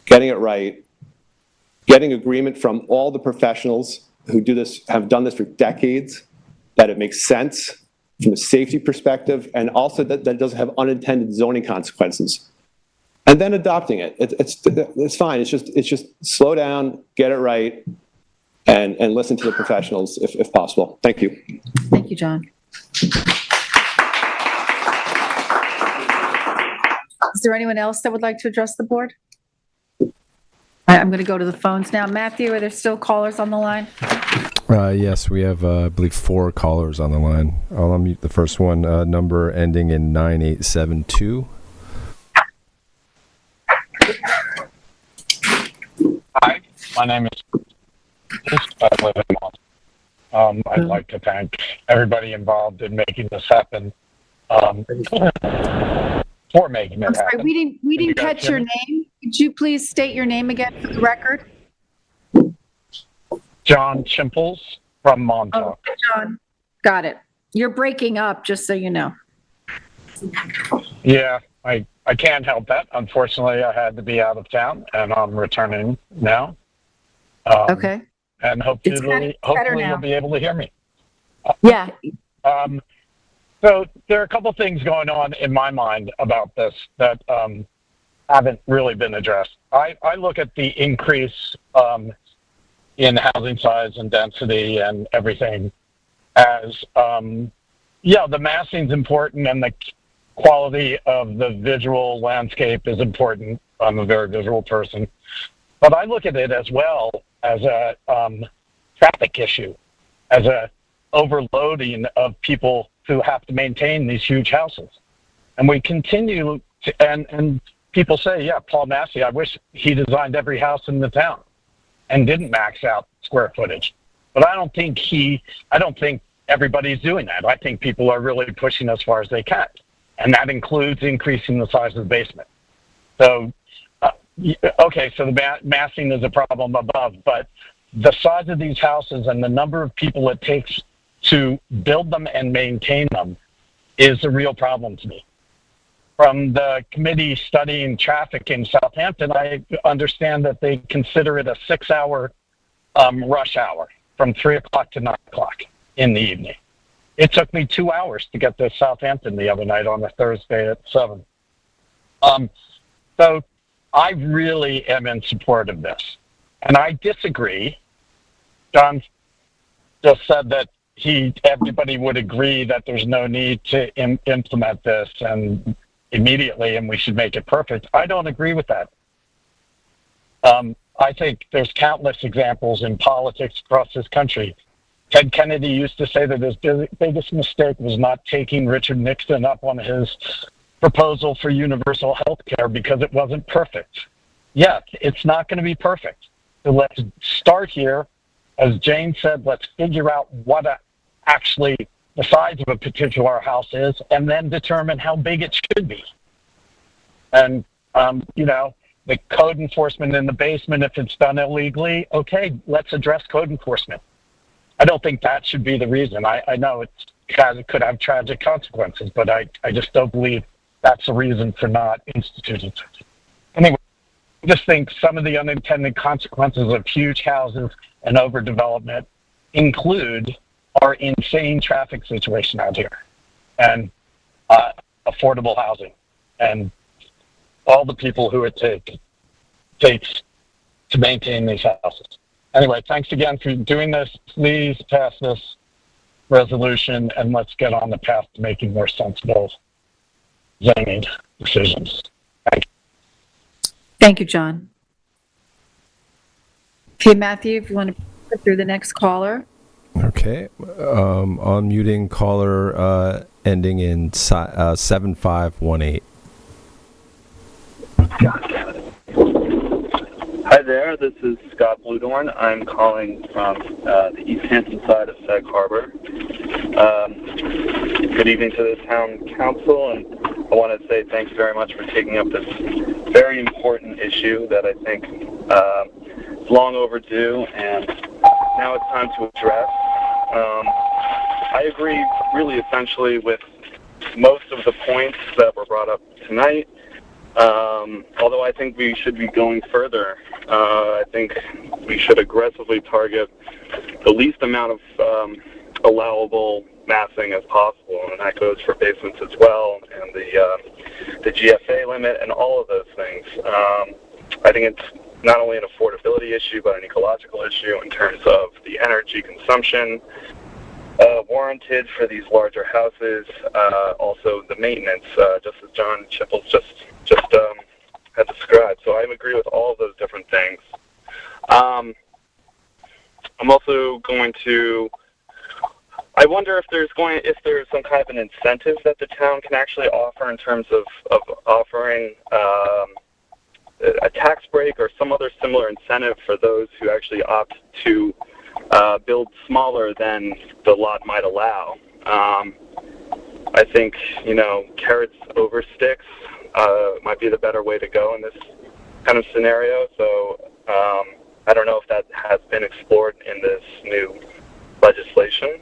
getting it right, getting agreement from all the professionals who have done this for decades, that it makes sense from a safety perspective, and also that it doesn't have unintended zoning consequences. And then adopting it. It's fine. It's just slow down, get it right, and listen to the professionals if possible. Thank you. Thank you, John. Is there anyone else that would like to address the board? I'm going to go to the phones now. Matthew, are there still callers on the line? Yes, we have, I believe, 4 callers on the line. I'll unmute the first one, number ending in 9872. Hi, my name is I live in I'd like to thank everybody involved in making this happen, for making it I'm sorry, happen. we Can you didn't guys catch hear your me? name. Could you please state your name again for the record? John Chimples from Montauk. Oh, John, got it. You're breaking up, just so you know. Yeah, I can't help that. Unfortunately, I had to be out of town, and I'm returning now. Okay. And It's better hopefully now. you'll be able to hear me. Yeah. So there are a couple things going on in my mind about this that haven't really been addressed. I look at the increase in housing size and density and everything as, the massing's important and the quality of the visual landscape is important. I'm a very visual person. But I look at it as well as a traffic issue, as a overloading of people who have to maintain these huge houses. And we continue to, and people say, yeah, Paul Massey, I wish he designed every house in the town and didn't max out square footage. But I don't think everybody's doing that. I think people are really pushing as far as they can. And that includes increasing the size of the basement. So, okay, so the massing is a problem above, but the size of these houses and the number of people it takes to build them and maintain them is a real problem to me. From the committee studying traffic in Southampton, I understand that they consider it a 6-hour rush hour from 3 o'clock to 9 o'clock in the evening. It took me 2 hours to get to Southampton the other night on a Thursday at 7. So I really am in support of this. And I disagree. John just said that everybody would agree that there's no need to implement this and immediately and we should make it perfect. I don't agree with that. I think there's countless examples in politics across this country. Ted Kennedy used to say that his biggest mistake was not taking Richard Nixon up on his proposal for universal health care because it wasn't perfect. Yeah, it's not going to be perfect. So let's start here. As Jane said, let's figure out what actually the size of a particular house is and then determine how big it should be. And, the code enforcement in the basement, if it's done illegally, okay, let's address code enforcement. I don't think that should be the reason. I know it could have tragic consequences, but I just don't believe that's the reason for not instituting it. Anyway, I just think some of the unintended consequences of huge houses and overdevelopment include our insane traffic situation out here and affordable housing and all the people who it takes to maintain these houses. Anyway, thanks again for doing this. Please pass this resolution and let's get on the path to making more sensible zoning decisions. Thank you. Thank you, John. Okay, Matthew, if you want to put through the next caller. Okay. Unmuting caller ending in 7518. Hi there, this is Scott Bludorn. I'm calling from the East Hampton side of Sag Harbor. Good evening to the town council, and I want to say thanks very much for taking up this very important issue that I think is long overdue, and now it's time to address. I agree really essentially with most of the points that were brought up tonight. Although I think we should be going further. I think we should aggressively target the least amount of allowable massing as possible, and that goes for basements as well, and the GFA limit, and all of those things. I think it's not only an affordability issue, but an ecological issue in terms of the energy consumption warranted for these larger houses, also the maintenance, just as John Chipples just had described. So I agree with all of those different things. I'm also going to, I wonder if there's some kind of an incentive that the town can actually offer in terms of offering a tax break or some other similar incentive for those who actually opt to build smaller than the lot might allow. I think, carrots over sticks might be the better way to go in this kind of scenario. So I don't know if that has been explored in this new legislation.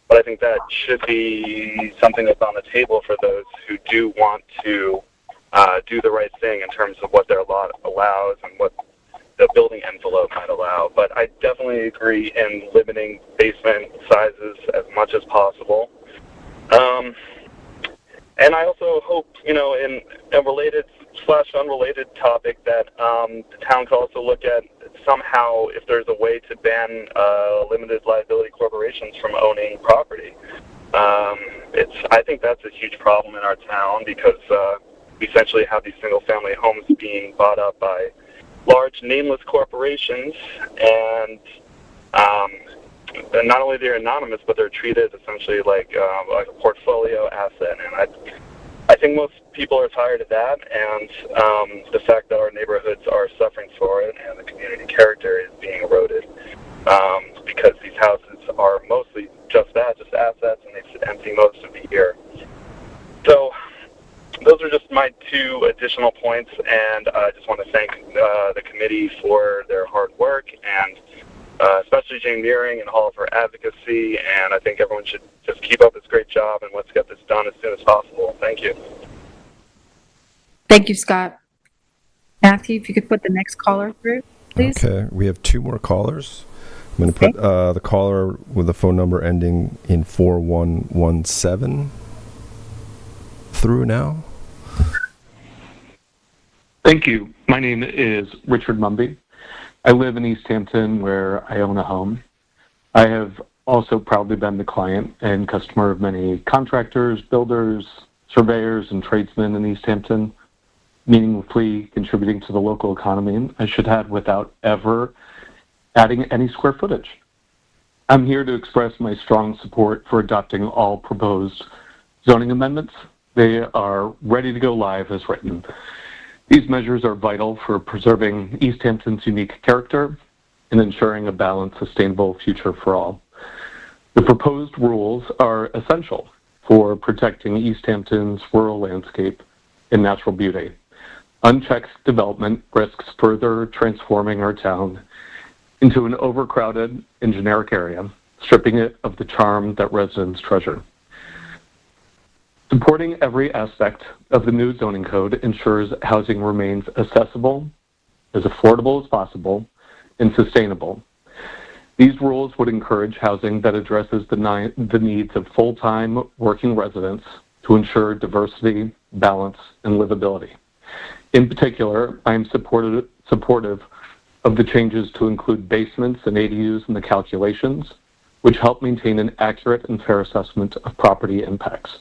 But I think that should be something that's on the table for those who do want to do the right thing in terms of what their lot allows and what the building envelope might allow. But I definitely agree in limiting basement sizes as much as possible. And I also hope, in a related / unrelated topic, that the town could also look at somehow if there's a way to ban limited liability corporations from owning property. I think that's a huge problem in our town because we essentially have these single-family homes being bought up by large nameless corporations, and not only they're anonymous, but they're treated essentially like a portfolio asset. And I think most people are tired of that, and the fact that our neighborhoods are suffering for it, and the community character is being eroded because these houses are mostly just that, just assets, and they sit empty most of the year. So those are just my 2 additional points, and I just want to thank the committee for their hard work, and especially Jane Meering and all of her advocacy, and I think everyone should just keep up this great job, and let's get this done as soon as possible. Thank you. Thank you, Scott. Matthew, if you could put the next caller through, please. Okay, we have 2 more callers. I'm going to put the caller with the phone number ending in 4117 through now. Thank you. My name is Richard Mumby. I live in East Hampton, where I own a home. I have also proudly been the client and customer of many contractors, builders, surveyors, and tradesmen in East Hampton, meaningfully contributing to the local economy, I should add, without ever adding any square footage. I'm here to express my strong support for adopting all proposed zoning amendments. They are ready to go live as written. These measures are vital for preserving East Hampton's unique character and ensuring a balanced, sustainable future for all. The proposed rules are essential for protecting East Hampton's rural landscape and natural beauty. Unchecked development risks further transforming our town into an overcrowded and generic area, stripping it of the charm that residents treasure. Supporting every aspect of the new zoning code ensures housing remains accessible, as affordable as possible, and sustainable. These rules would encourage housing that addresses the needs of full-time working residents to ensure diversity, balance, and livability. In particular, I am supportive of the changes to include basements and ADUs in the calculations, which help maintain an accurate and fair assessment of property impacts.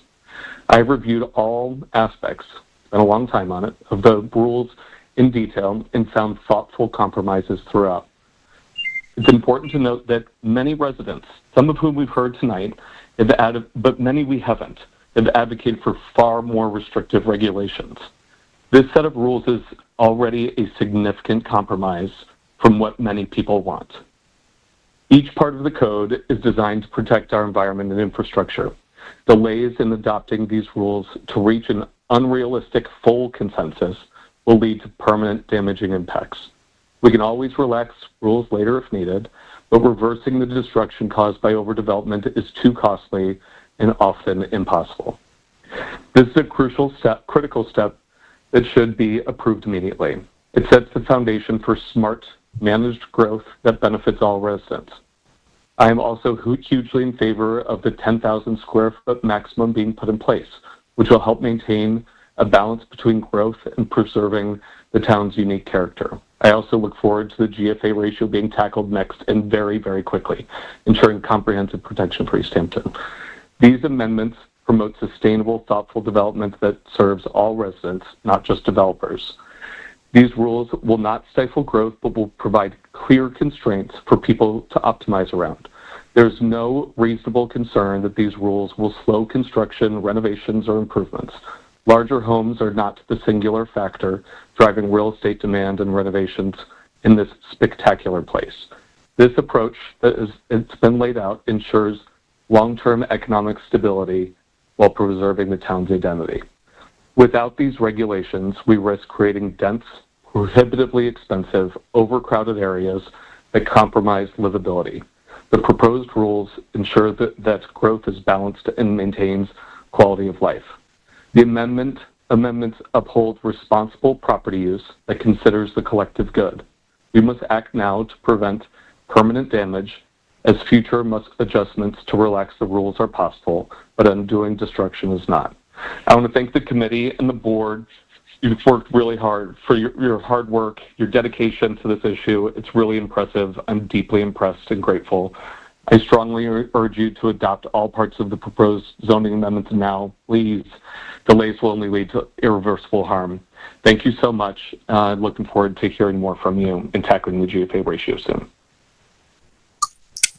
I've reviewed all aspects, spent a long time on it, of the rules in detail and found thoughtful compromises throughout. It's important to note that many residents, some of whom we've heard tonight, but many we haven't, have advocated for far more restrictive regulations. This set of rules is already a significant compromise from what many people want. Each part of the code is designed to protect our environment and infrastructure. Delays in adopting these rules to reach an unrealistic full consensus will lead to permanent damaging impacts. We can always relax rules later if needed, but reversing the destruction caused by overdevelopment is too costly and often impossible. This is a critical step that should be approved immediately. It sets the foundation for smart, managed growth that benefits all residents. I am also hugely in favor of the 10,000 square foot maximum being put in place, which will help maintain a balance between growth and preserving the town's unique character. I also look forward to the GFA ratio being tackled next and very, very quickly, ensuring comprehensive protection for East Hampton. These amendments promote sustainable, thoughtful development that serves all residents, not just developers. These rules will not stifle growth, but will provide clear constraints for people to optimize around. There's no reasonable concern that these rules will slow construction, renovations, or improvements. Larger homes are not the singular factor driving real estate demand and renovations in this spectacular place. This approach it's been laid out ensures long-term economic stability while preserving the town's identity. Without these regulations, we risk creating dense, prohibitively expensive, overcrowded areas that compromise livability. The proposed rules ensure that growth is balanced and maintains quality of life. The amendments uphold responsible property use that considers the collective good. We must act now to prevent permanent damage, as future adjustments to relax the rules are possible, but undoing destruction is not. I want to thank the committee and the board. You've worked really hard for your hard work, your dedication to this issue. It's really impressive. I'm deeply impressed and grateful. I strongly urge you to adopt all parts of the proposed zoning amendments now. Please, delays will only lead to irreversible harm. Thank you so much. Looking forward to hearing more from you and tackling the GFA ratio soon.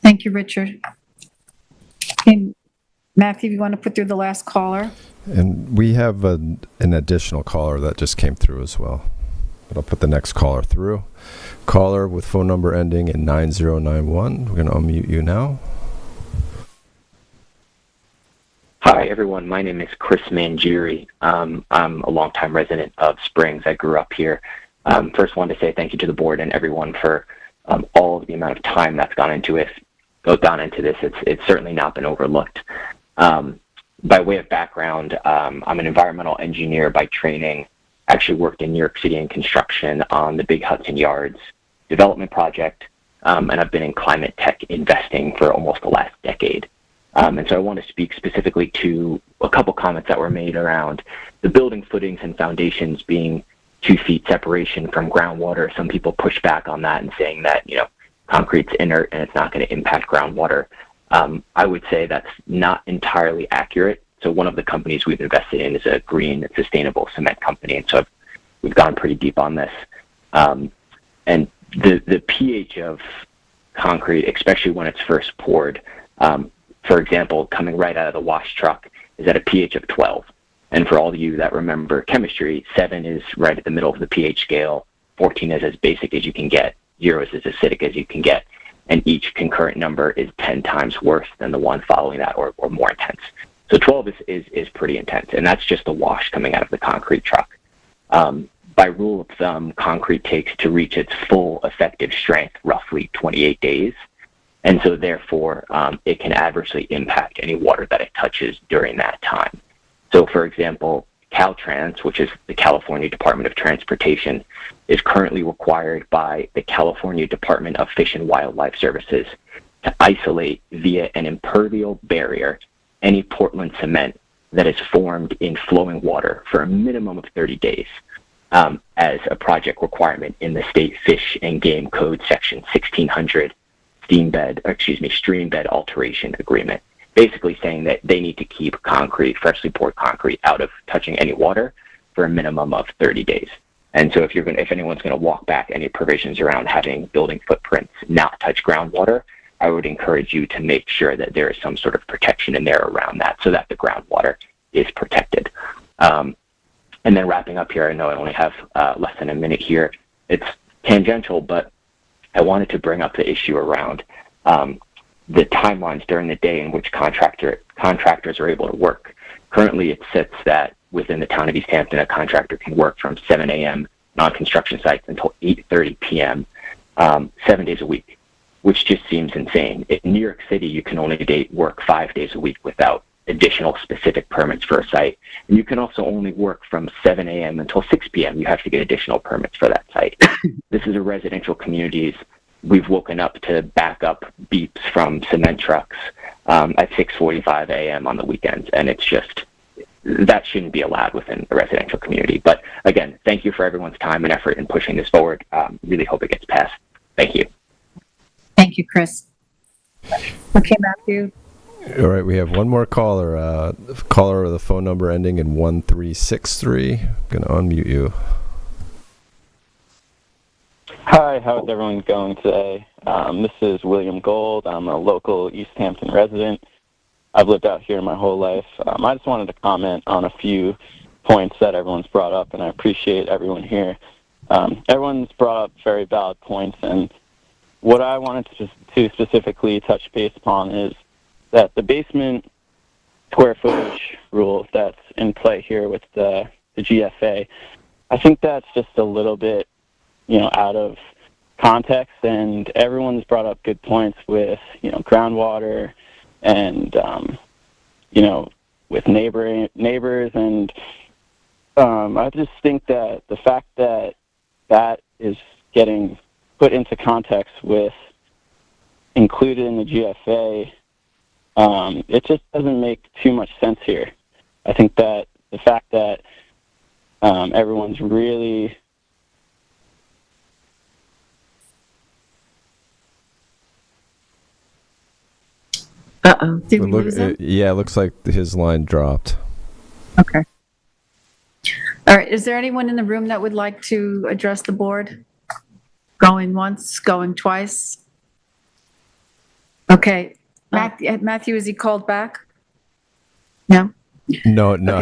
Thank you, Richard. Okay, Matthew, you want to put through the last caller? And we have an additional caller that just came through as well. But I'll put the next caller through. Caller with phone number ending in 9091. We're going to unmute you now. Hi, everyone. My name is Chris Mangieri. I'm a longtime resident of Springs. I grew up here. First, wanted to say thank you to the board and everyone for all of the amount of time that's gone into this. It's certainly not been overlooked. By way of background, I'm an environmental engineer by training. Actually worked in New York City in construction on the Big Hudson Yards development project, and I've been in climate tech investing for almost the last decade. And so I want to speak specifically to a couple comments that were made around the building footings and foundations being 2 feet separation from groundwater. Some people push back on that and saying that, concrete's inert and it's not going to impact groundwater. I would say that's not entirely accurate. So one of the companies we've invested in is a green, sustainable cement company, and so we've gone pretty deep on this. And the pH of concrete, especially when it's first poured, for example, coming right out of the wash truck, is at a pH of 12. And for all of you that remember chemistry, 7 is right at the middle of the pH scale, 14 is as basic as you can get, 0 is as acidic as you can get, and each concurrent number is 10 times worse than the one following that or more intense. So 12 is pretty intense, and that's just the wash coming out of the concrete truck. By rule of thumb, concrete takes to reach its full effective strength roughly 28 days, and so therefore it can adversely impact any water that it touches during that time. So for example, Caltrans, which is the California Department of Transportation, is currently required by the California Department of Fish and Wildlife Services to isolate via an impermeable barrier any Portland cement that is formed in flowing water for a minimum of 30 days as a project requirement in the State Fish and Game Code Section 1600 stream bed alteration agreement, basically saying that they need to keep freshly poured concrete out of touching any water for a minimum of 30 days. And so if anyone's going to walk back any provisions around having building footprints not touch groundwater, I would encourage you to make sure that there is some sort of protection in there around that so that the groundwater is protected. And then wrapping up here, I know I only have less than a minute here. It's tangential, but I wanted to bring up the issue around the timelines during the day in which contractors are able to work. Currently, it sits that within the town of East Hampton, a contractor can work from 7 a.m. non-construction sites until 8:30 p.m. 7 days a week, which just seems insane. In New York City, you can only work 5 days a week without additional specific permits for a site. And you can also only work from 7 a.m. until 6 p.m. You have to get additional permits for that site. This is a residential communities. We've woken up to backup beeps from cement trucks at 6:45 a.m. on the weekends, and it's just, that shouldn't be allowed within a residential community. But again, thank you for everyone's time and effort in pushing this forward. Really hope it gets passed. Thank you. Thank you, Chris. Okay, Matthew. All right, we have one more caller. Caller with a phone number ending in 1363. I'm going to unmute you. Hi, how's everyone going today? This is William Gold. I'm a local East Hampton resident. I've lived out here my whole life. I just wanted to comment on a few points that everyone's brought up, and I appreciate everyone here. Everyone's brought up very valid points, and what I wanted to specifically touch base upon is that the basement square footage rule that's in play here with the GFA, I think that's just a little bit, out of context, and everyone's brought up good points with, groundwater and, with neighbors, and I just think that the fact that that is getting put into context with included in the GFA, it just doesn't make too much sense here. I think that the fact that everyone's really Uh-oh. Did we lose him? Yeah, it looks like his line dropped. Okay. All right. Is there anyone in the room that would like to address the board? Going once, going twice? Okay. Matthew, is he called back? No? No, no,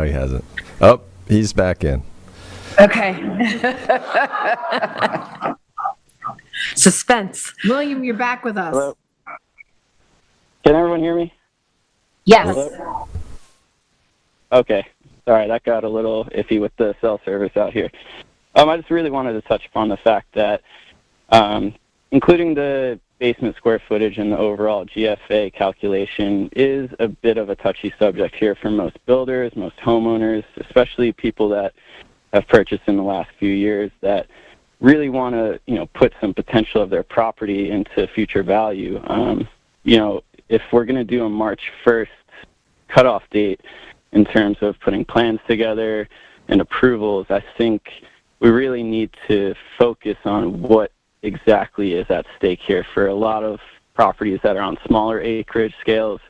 he hasn't. Oh, he's back in. Okay. Suspense. William, you're back with us. Hello? Can everyone hear me? Yes. Hello? Okay. Sorry, that got a little iffy with the cell service out here. I just really wanted to touch upon the fact that including the basement square footage in the overall GFA calculation is a bit of a touchy subject here for most builders, most homeowners, especially people that have purchased in the last few years that really want to, put some potential of their property into future value. If we're going to do a March 1st cutoff date in terms of putting plans together and approvals, I think we really need to focus on what exactly is at stake here for a lot of properties that are on smaller acreage scales,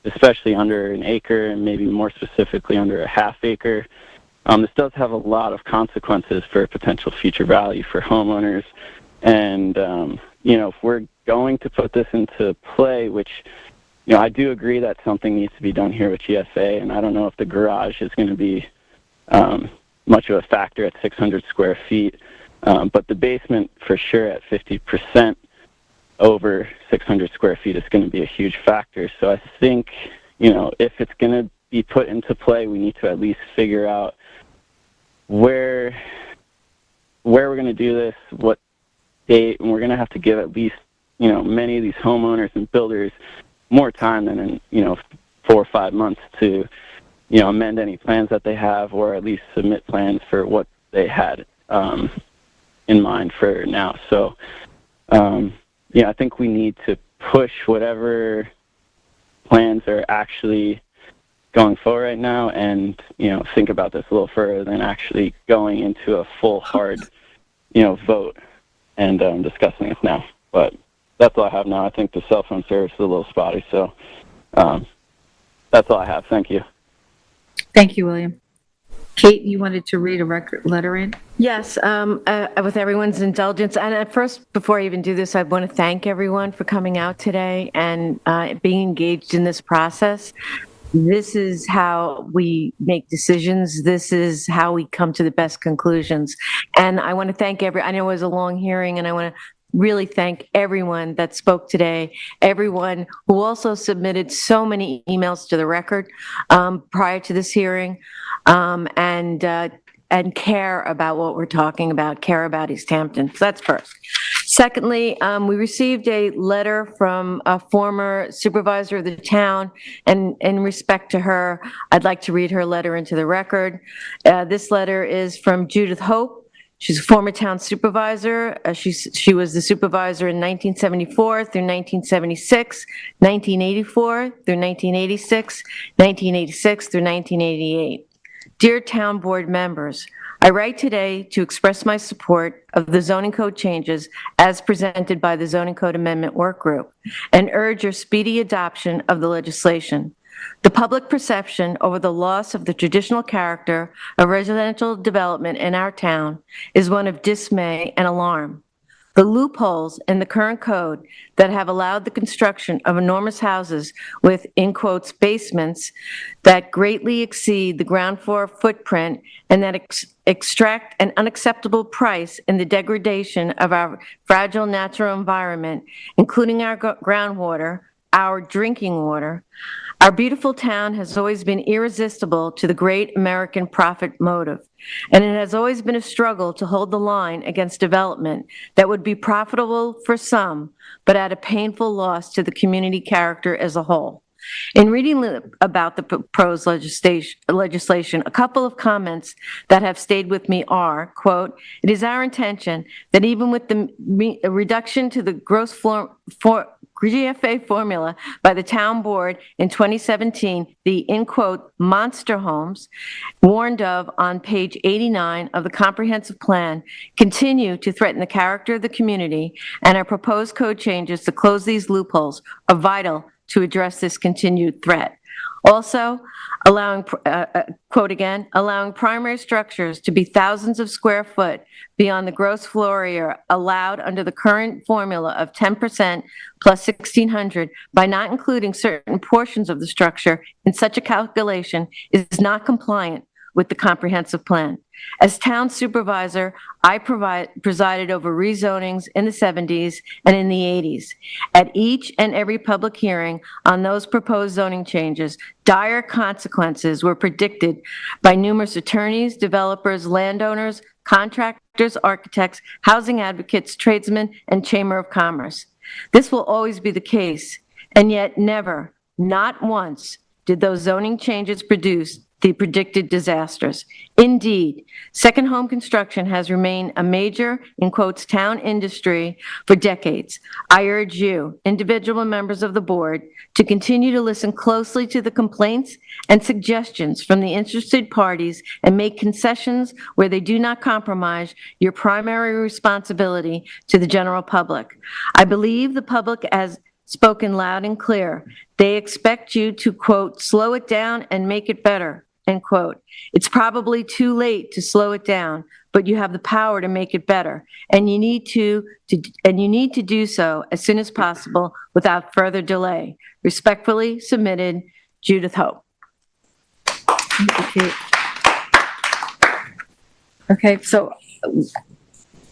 especially under an acre and maybe more specifically under a half acre. This does have a lot of consequences for potential future value for homeowners. And, if we're going to put this into play, which, I do agree that something needs to be done here with GFA, and I don't know if the garage is going to be much of a factor at 600 square feet, but the basement for sure at 50% over 600 square feet is going to be a huge factor. So I think, if it's going to be put into play, we need to at least figure out where we're going to do this, what date, and we're going to have to give at least, many of these homeowners and builders more time than in, 4 or 5 months to, amend any plans that they have, or at least submit plans for what they had in mind for now. So, I think we need to push whatever plans are actually going forward right now and, think about this a little further than actually going into a full hard, vote and discussing it now. But that's all I have now. I think the cell phone service is a little spotty, so that's all I have. Thank you. Thank you, William. Kate, you wanted to read a record letter in? Yes, with everyone's indulgence. And at first, before I even do this, I want to thank everyone for coming out today and being engaged in this process. This is how we make decisions. This is how we come to the best conclusions. And I want to thank I know it was a long hearing, and I want to really thank everyone that spoke today, everyone who also submitted so many emails to the record prior to this hearing, and care about what we're talking about, care about East Hampton. So that's first. Secondly, we received a letter from a former supervisor of the town, and in respect to her, I'd like to read her letter into the record. This letter is from Judith Hope. She's a former town supervisor. She was the supervisor in 1974 through 1976, 1984 through 1986, 1986 through 1988. Dear Town Board members, I write today to express my support of the zoning code changes as presented by the Zoning Code Amendment Work Group and urge your speedy adoption of the legislation. The public perception over the loss of the traditional character of residential development in our town is one of dismay and alarm. The loopholes in the current code that have allowed the construction of enormous houses with, in quotes, basements that greatly exceed the ground floor footprint and that extract an unacceptable price in the degradation of our fragile natural environment, including our groundwater, our drinking water. Our beautiful town has always been irresistible to the great American profit motive, and it has always been a struggle to hold the line against development that would be profitable for some, but at a painful loss to the community character as a whole. In reading about the proposed legislation, a couple of comments that have stayed with me are, quote, "It is our intention that even with the reduction to the gross GFA formula by the town board in 2017, the, in quote, monster homes warned of on page 89 of the comprehensive plan continue to threaten the character of the community, and our proposed code changes to close these loopholes are vital to address this continued threat. Also, allowing, quote again, allowing primary structures to be thousands of square foot beyond the gross floor area allowed under the current formula of 10% plus 1,600 by not including certain portions of the structure in such a calculation is not compliant with the comprehensive plan. As town supervisor, I presided over rezonings in the 70s and in the 80s. At each and every public hearing on those proposed zoning changes, dire consequences were predicted by numerous attorneys, developers, landowners, contractors, architects, housing advocates, tradesmen, and Chamber of Commerce. This will always be the case, and yet never, not once, did those zoning changes produce the predicted disasters. Indeed, second home construction has remained a major, in quotes, town industry for decades. I urge you, individual members of the board, to continue to listen closely to the complaints and suggestions from the interested parties and make concessions where they do not compromise your primary responsibility to the general public. I believe the public has spoken loud and clear. They expect you to, quote, slow it down and make it better, end quote. It's probably too late to slow it down, but you have the power to make it better, and you need to do so as soon as possible without further delay. Respectfully submitted, Judith Hope. Okay, so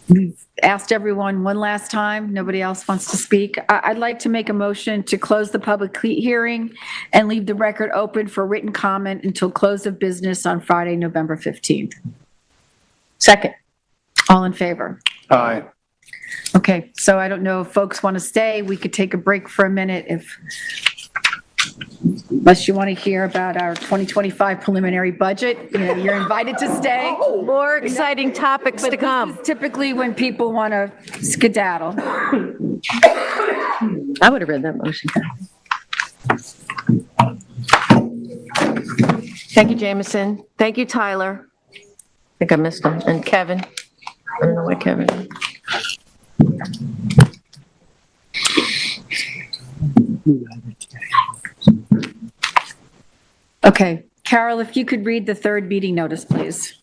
we've asked everyone one last time. Nobody else wants to speak. I'd like to make a motion to close the public hearing and leave the record open for written comment until close of business on Friday, November 15th. Second. All in favor? Aye. Okay, so I don't know if folks want to stay. We could take a break for a minute unless you want to hear about our 2025 preliminary budget. You're invited to stay. More exciting topics to come. This is typically when people want to skedaddle. I would have read that motion. Thank you, Jameson. Thank you, Tyler. I think I missed him. And Kevin. I don't know where Kevin is. Okay, Carol, if you could read the third meeting notice, please.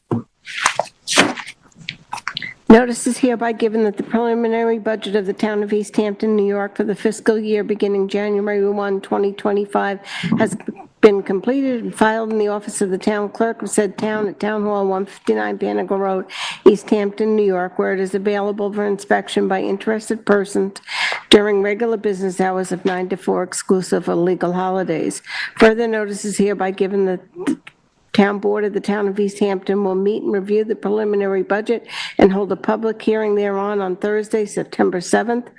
Notice is hereby given that the preliminary budget of the town of East Hampton, New York for the fiscal year beginning January 1, 2025 has been completed and filed in the office of the town clerk of said town at Town Hall 159 Panagle Road, East Hampton, New York, where it is available for inspection by interested persons during regular business hours of 9 to 4 exclusive of legal holidays. Further notice is hereby given that the Town Board of the Town of East Hampton will meet and review the preliminary budget and hold a public hearing thereon on Thursday, September 7th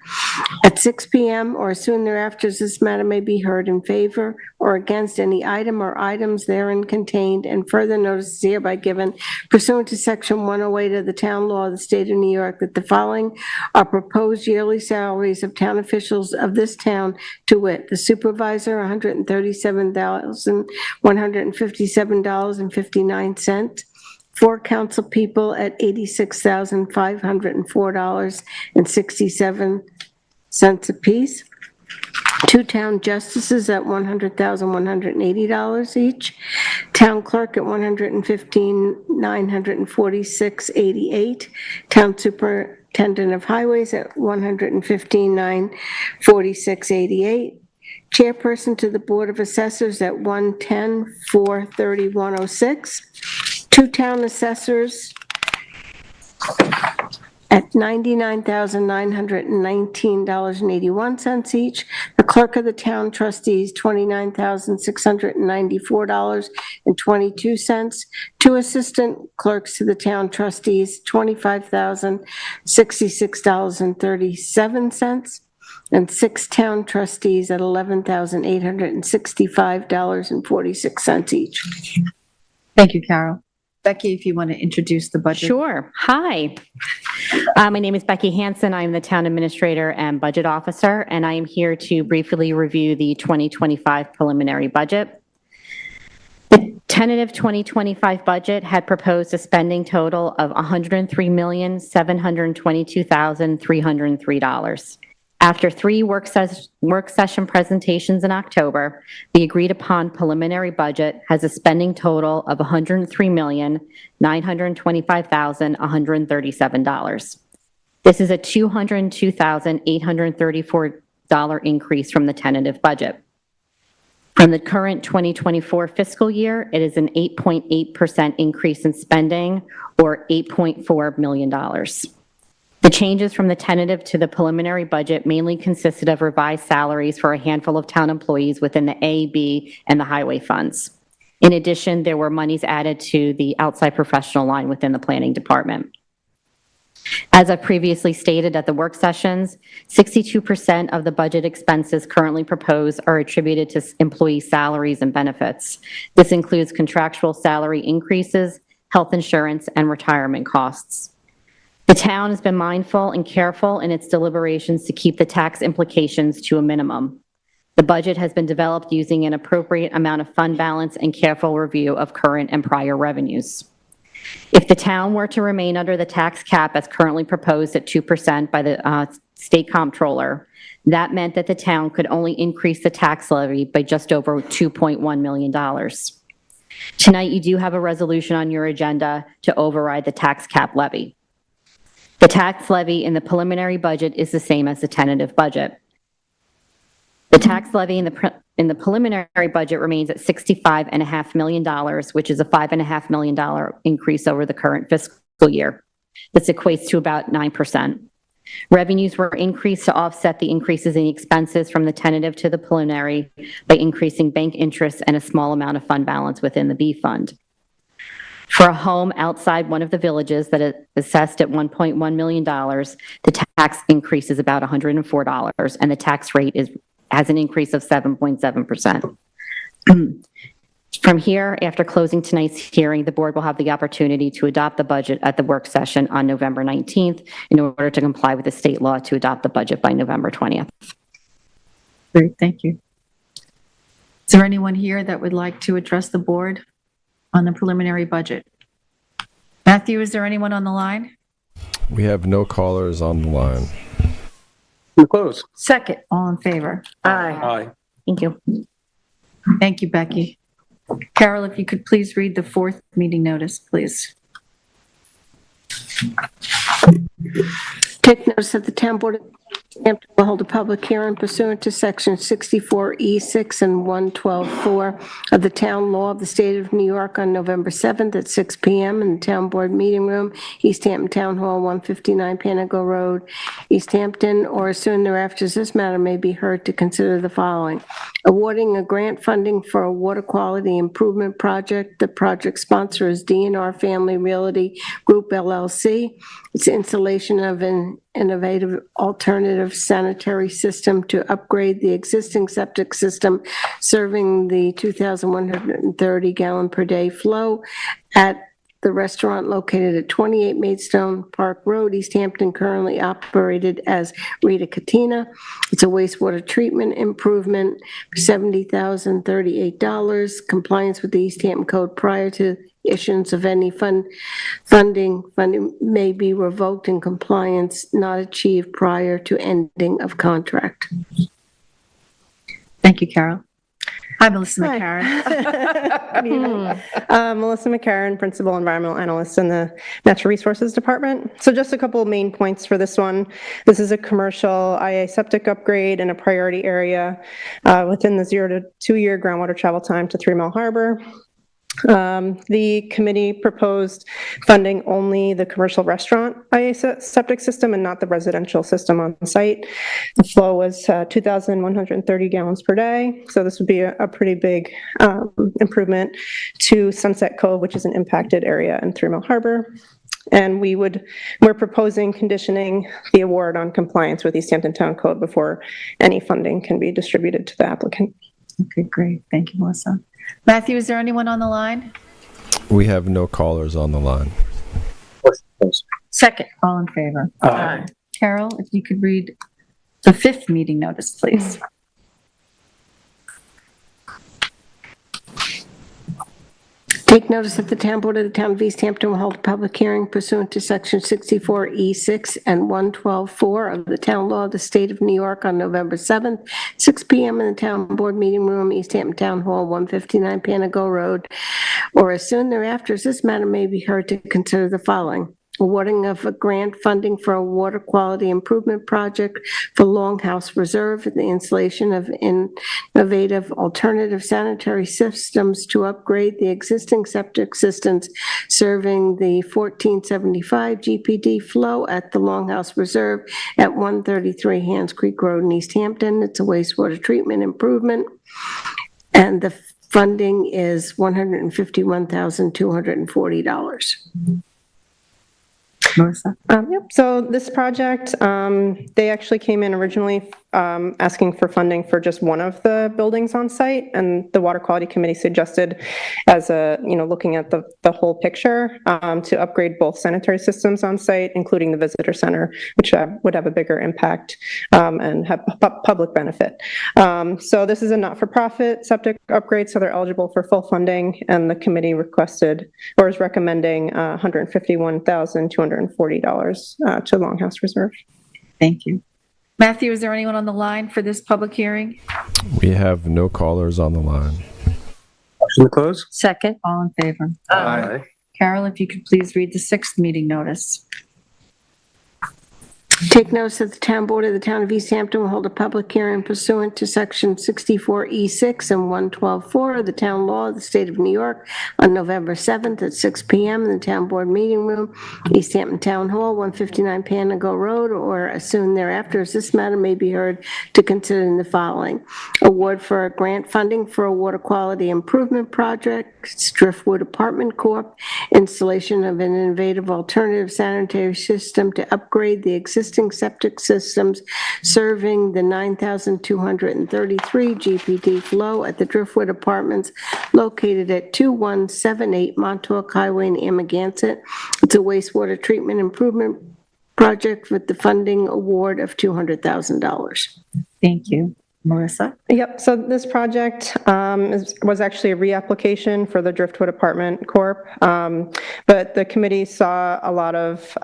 at 6 p.m. or soon thereafter, as this matter may be heard in favor or against any item or items therein contained, and further notice is hereby given pursuant to Section 108 of the Town Law of the State of New York that the following are proposed yearly salaries of town officials of this town, to wit, the supervisor, $137,157.59, 4 council people at $86,504.67 apiece, 2 town justices at $100,180 each, town clerk at $115,946.88, town Superintendent of Highways at $115,946.88. Chairperson to the Board of Assessors at $110,430,106. Two town assessors at $99,919.81 each. The clerk of the town trustees, $29,694.22. Two assistant clerks to the town trustees, $25,066.37. And six town trustees at $11,865.46 each. Thank you, Carol. Becky, if you want to introduce the budget. Sure. Hi. My name is Becky Hansen. I'm the Town Administrator and Budget Officer, and I am here to briefly review the 2025 preliminary budget. The tentative 2025 budget had proposed a spending total of $103,722,303. After three work session presentations in October, the agreed-upon preliminary budget has a spending total of $103,925,137. This is a $202,834 increase from the tentative budget. From the current 2024 fiscal year, it is an 8.8% increase in spending, or $8.4 million. The changes from the tentative to the preliminary budget mainly consisted of revised salaries for a handful of town employees within the A, B, and the highway funds. In addition, there were monies added to the outside professional line within the planning department. As I previously stated at the work sessions, 62% of the budget expenses currently proposed are attributed to employee salaries and benefits. This includes contractual salary increases, health insurance, and retirement costs. The town has been mindful and careful in its deliberations to keep the tax implications to a minimum. The budget has been developed using an appropriate amount of fund balance and careful review of current and prior revenues. If the town were to remain under the tax cap as currently proposed at 2% by the state comptroller, that meant that the town could only increase the tax levy by just over $2.1 million. Tonight, you do have a resolution on your agenda to override the tax cap levy. The tax levy in the preliminary budget is the same as the tentative budget. The tax levy in the preliminary budget remains at $65.5 million, which is a $5.5 million increase over the current fiscal year. This equates to about 9%. Revenues were increased to offset the increases in expenses from the tentative to the preliminary by increasing bank interest and a small amount of fund balance within the B fund. For a home outside one of the villages that is assessed at $1.1 million, the tax increase is about $104, and the tax rate has an increase of 7.7%. From here, after closing tonight's hearing, the board will have the opportunity to adopt the budget at the work session on November 19th in order to comply with the state law to adopt the budget by November 20th. Great, thank you. Is there anyone here that would like to address the board on the preliminary budget? Matthew, is there anyone on the line? We have no callers on the line. We're closed. Second. All in favor? Aye. Aye. Thank you. Thank you, Becky. Carol, if you could please read the fourth meeting notice, please. Take notice that the town board of Hampton will hold a public hearing pursuant to section 64E6 and 112.4 of the town law of the state of New York on November 7th at 6 p.m. in the town board meeting room, East Hampton Town Hall, 159 Panago Road, East Hampton, or as soon thereafter as this matter may be heard, to consider the following: awarding a grant funding for a water quality improvement project. The project sponsor is DNR Family Realty Group LLC. It's installation of an innovative alternative sanitary system to upgrade the existing septic system serving the 2,130 gallon per day flow at the restaurant located at 28 Maidstone Park Road, East Hampton, currently operated as Rita Katina. It's a wastewater treatment improvement for $70,038. Compliance with the East Hampton Code prior to issuance of any funding may be revoked and compliance not achieved prior to ending of contract. Thank you, Carol. Hi, Melissa Hi. McCarron. Good evening. Melissa McCarron, Principal Environmental Analyst in the Natural Resources Department. So just a couple of main points for this one. This is a commercial IA septic upgrade in a priority area within the 0 to 2 year groundwater travel time to 3 Mile Harbor. The committee proposed funding only the commercial restaurant IA septic system and not the residential system on site. The flow was 2,130 gallons per day, so this would be a pretty big improvement to Sunset Cove, which is an impacted area in 3 Mile Harbor. And we're proposing conditioning the award on compliance with East Hampton Town Code before any funding can be distributed to the applicant. Okay, great. Thank you, Melissa. Matthew, is there anyone on the line? We have no callers on the line. Second. All in favor? Aye. Carol, if you could read the 5th meeting notice, please. Take notice that the Town Board of the Town of East Hampton will hold a public hearing pursuant to Section 64E6 and 112(4) of the Town Law of the State of New York on November 7th, 6 p.m. in the Town Board Meeting Room, East Hampton Town Hall, 159 Panago Road, or as soon thereafter as this matter may be heard to consider the following: awarding of a grant funding for a water quality improvement project for Longhouse Reserve, the installation of innovative alternative sanitary systems to upgrade the existing septic systems serving the 1475 GPD flow at the Longhouse Reserve at 133 Hands Creek Road in East Hampton. It's a wastewater treatment improvement, and the funding is $151,240. Melissa? Yep. So this project, they actually came in originally asking for funding for just one of the buildings on site, and the Water Quality Committee suggested, as looking at the whole picture, to upgrade both sanitary systems on site, including the visitor center, which would have a bigger impact and have public benefit. So this is a not-for-profit septic upgrade, so they're eligible for full funding, and the committee requested or is recommending $151,240 to Longhouse Reserve. Thank you. Matthew, is there anyone on the line for this public hearing? We have no callers on the line. Motion to close? Second. All in favor? Aye. Carol, if you could please read the 6th meeting notice. Take notice that the Town Board of the Town of East Hampton will hold a public hearing pursuant to Section 64E6 and 112(4) of the Town Law of the State of New York on November 7th at 6 p.m. in the Town Board Meeting Room, East Hampton Town Hall, 159 Panago Road, or as soon thereafter as this matter may be heard to consider the following: award for a grant funding for a water quality improvement project, Driftwood Apartment Corp., installation of an innovative alternative sanitary system to upgrade the existing septic systems serving the 9,233 GPD flow at the Driftwood Apartments located at 2178 Montauk Highway in Amagansett. It's a wastewater treatment improvement project with the funding award of $200,000. Thank you. Melissa? Yep, so this project was actually a reapplication for the Driftwood Apartment Corp., but the committee saw a lot of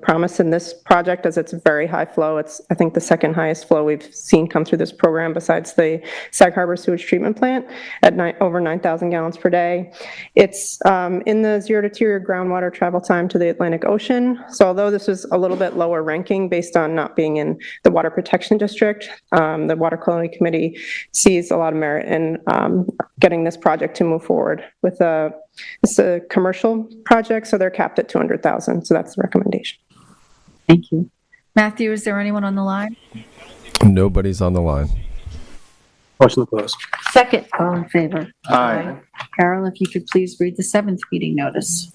promise in this project as it's a very high flow. It's, I think, the second highest flow we've seen come through this program besides the Sag Harbor Sewage Treatment Plant at over 9,000 gallons per day. It's in the 0 to 2 year groundwater travel time to the Atlantic Ocean. So although this is a little bit lower ranking based on not being in the Water Protection District, the Water Quality Committee sees a lot of merit in getting this project to move forward with it's a commercial project, so they're capped at $200,000. So that's the recommendation. Thank you. Matthew, is there anyone on the line? Nobody's on the line. Motion to close. Second. All in favor? Aye. Carol, if you could please read the 7th meeting notice.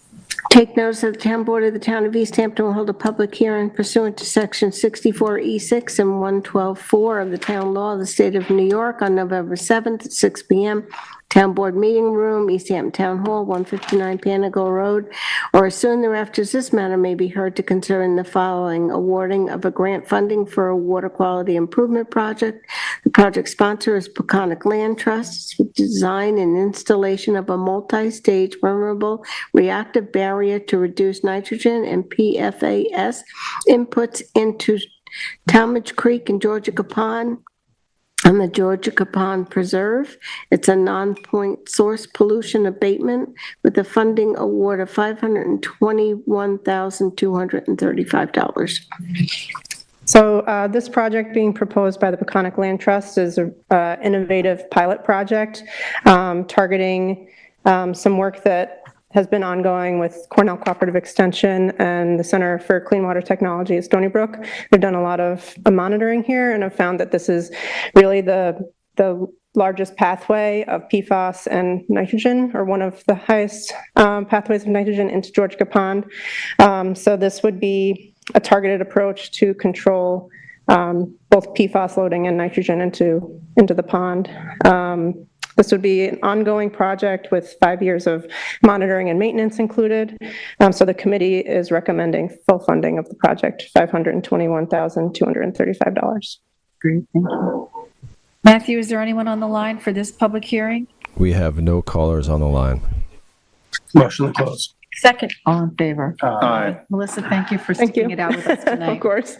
Take notice that the Town Board of the Town of East Hampton will hold a public hearing pursuant to Section 64E6 and 112(4) of the Town Law of the State of New York on November 7th at 6 p.m. Town Board Meeting Room, East Hampton Town Hall, 159 Panago Road, or as soon thereafter as this matter may be heard to consider the following: awarding of a grant funding for a water quality improvement project. The project sponsor is Peconic Land Trust. Design and installation of a multi-stage permeable reactive barrier to reduce nitrogen and PFAS inputs into Talmadge Creek and Georgia Pond on the Georgia Pond Preserve. It's a non-point source pollution abatement with a funding award of $521,235. So this project being proposed by the Peconic Land Trust is an innovative pilot project targeting some work that has been ongoing with Cornell Cooperative Extension and the Center for Clean Water Technology at Stony Brook. They've done a lot of monitoring here and have found that this is really the largest pathway of PFAS and nitrogen, or one of the highest pathways of nitrogen into Georgia Pond. So this would be a targeted approach to control both PFAS loading and nitrogen into the pond. This would be an ongoing project with 5 years of monitoring and maintenance included. So the committee is recommending full funding of the project, $521,235. Great, thank you. Matthew, is there anyone on the line for this public hearing? We have no callers on the line. Motion to close. Second. All in favor? Aye. Melissa, thank you for sticking it out with us tonight. Of course.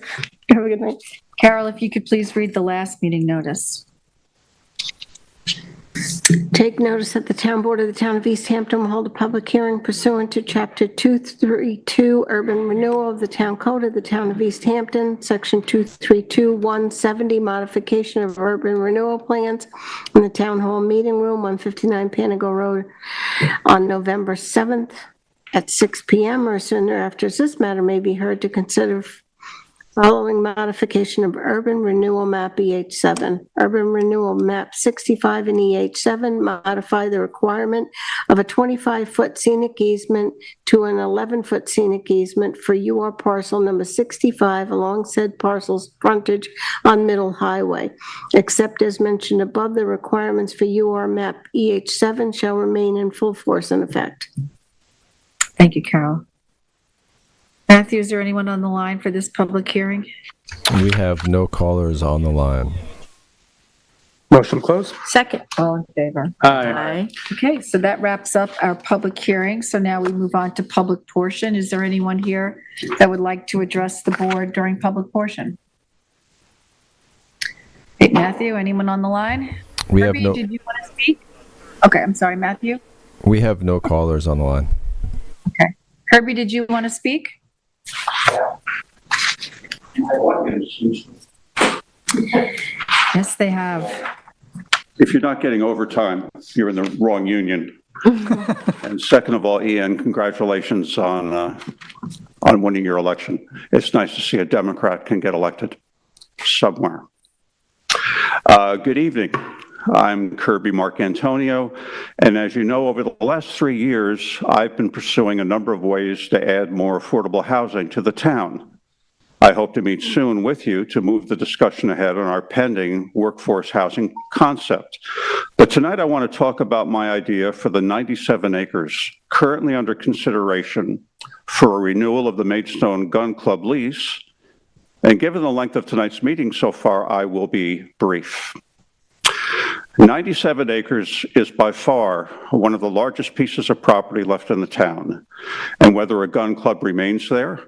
Have a good night. Carol, if you could please read the last meeting notice. Take notice that the Town Board of the Town of East Hampton will hold a public hearing pursuant to Chapter 232 Urban Renewal of the Town Code of the Town of East Hampton, Section 232-170, Modification of Urban Renewal Plans in the Town Hall Meeting Room, 159 Panago Road, on November 7th at 6 p.m. or sooner after this matter may be heard to consider following modification of Urban Renewal Map EH7. Urban Renewal Map 65 in EH7 modify the requirement of a 25-foot scenic easement to an 11-foot scenic easement for UR parcel number 65 along said parcel's frontage on Middle Highway. Except as mentioned above, the requirements for UR Map EH7 shall remain in full force and effect. Thank you, Carol. Matthew, is there anyone on the line for this public hearing? We have no callers on the line. Motion to close. Second. All in favor? Aye. Okay, so that wraps up our public hearing. So now we move on to public portion. Is there anyone here that would like to address the board during public portion? Hey, Matthew, anyone on the line? We have Herbie, no. did you want to speak? Okay, I'm sorry, Matthew. We have no callers on the line. Okay. Herbie, did you want to speak? Yes, they have. If you're not getting overtime, you're in the wrong union. And second of all, Ian, congratulations on winning your election. It's nice to see a Democrat can get elected somewhere. Good evening. I'm Kirby Marcantonio, and as you know, over the last 3 years, I've been pursuing a number of ways to add more affordable housing to the town. I hope to meet soon with you to move the discussion ahead on our pending workforce housing concept. But tonight I want to talk about my idea for the 97 acres currently under consideration for a renewal of the Maidstone Gun Club lease. And given the length of tonight's meeting so far, I will be brief. 97 acres is by far one of the largest pieces of property left in the town. And whether a gun club remains there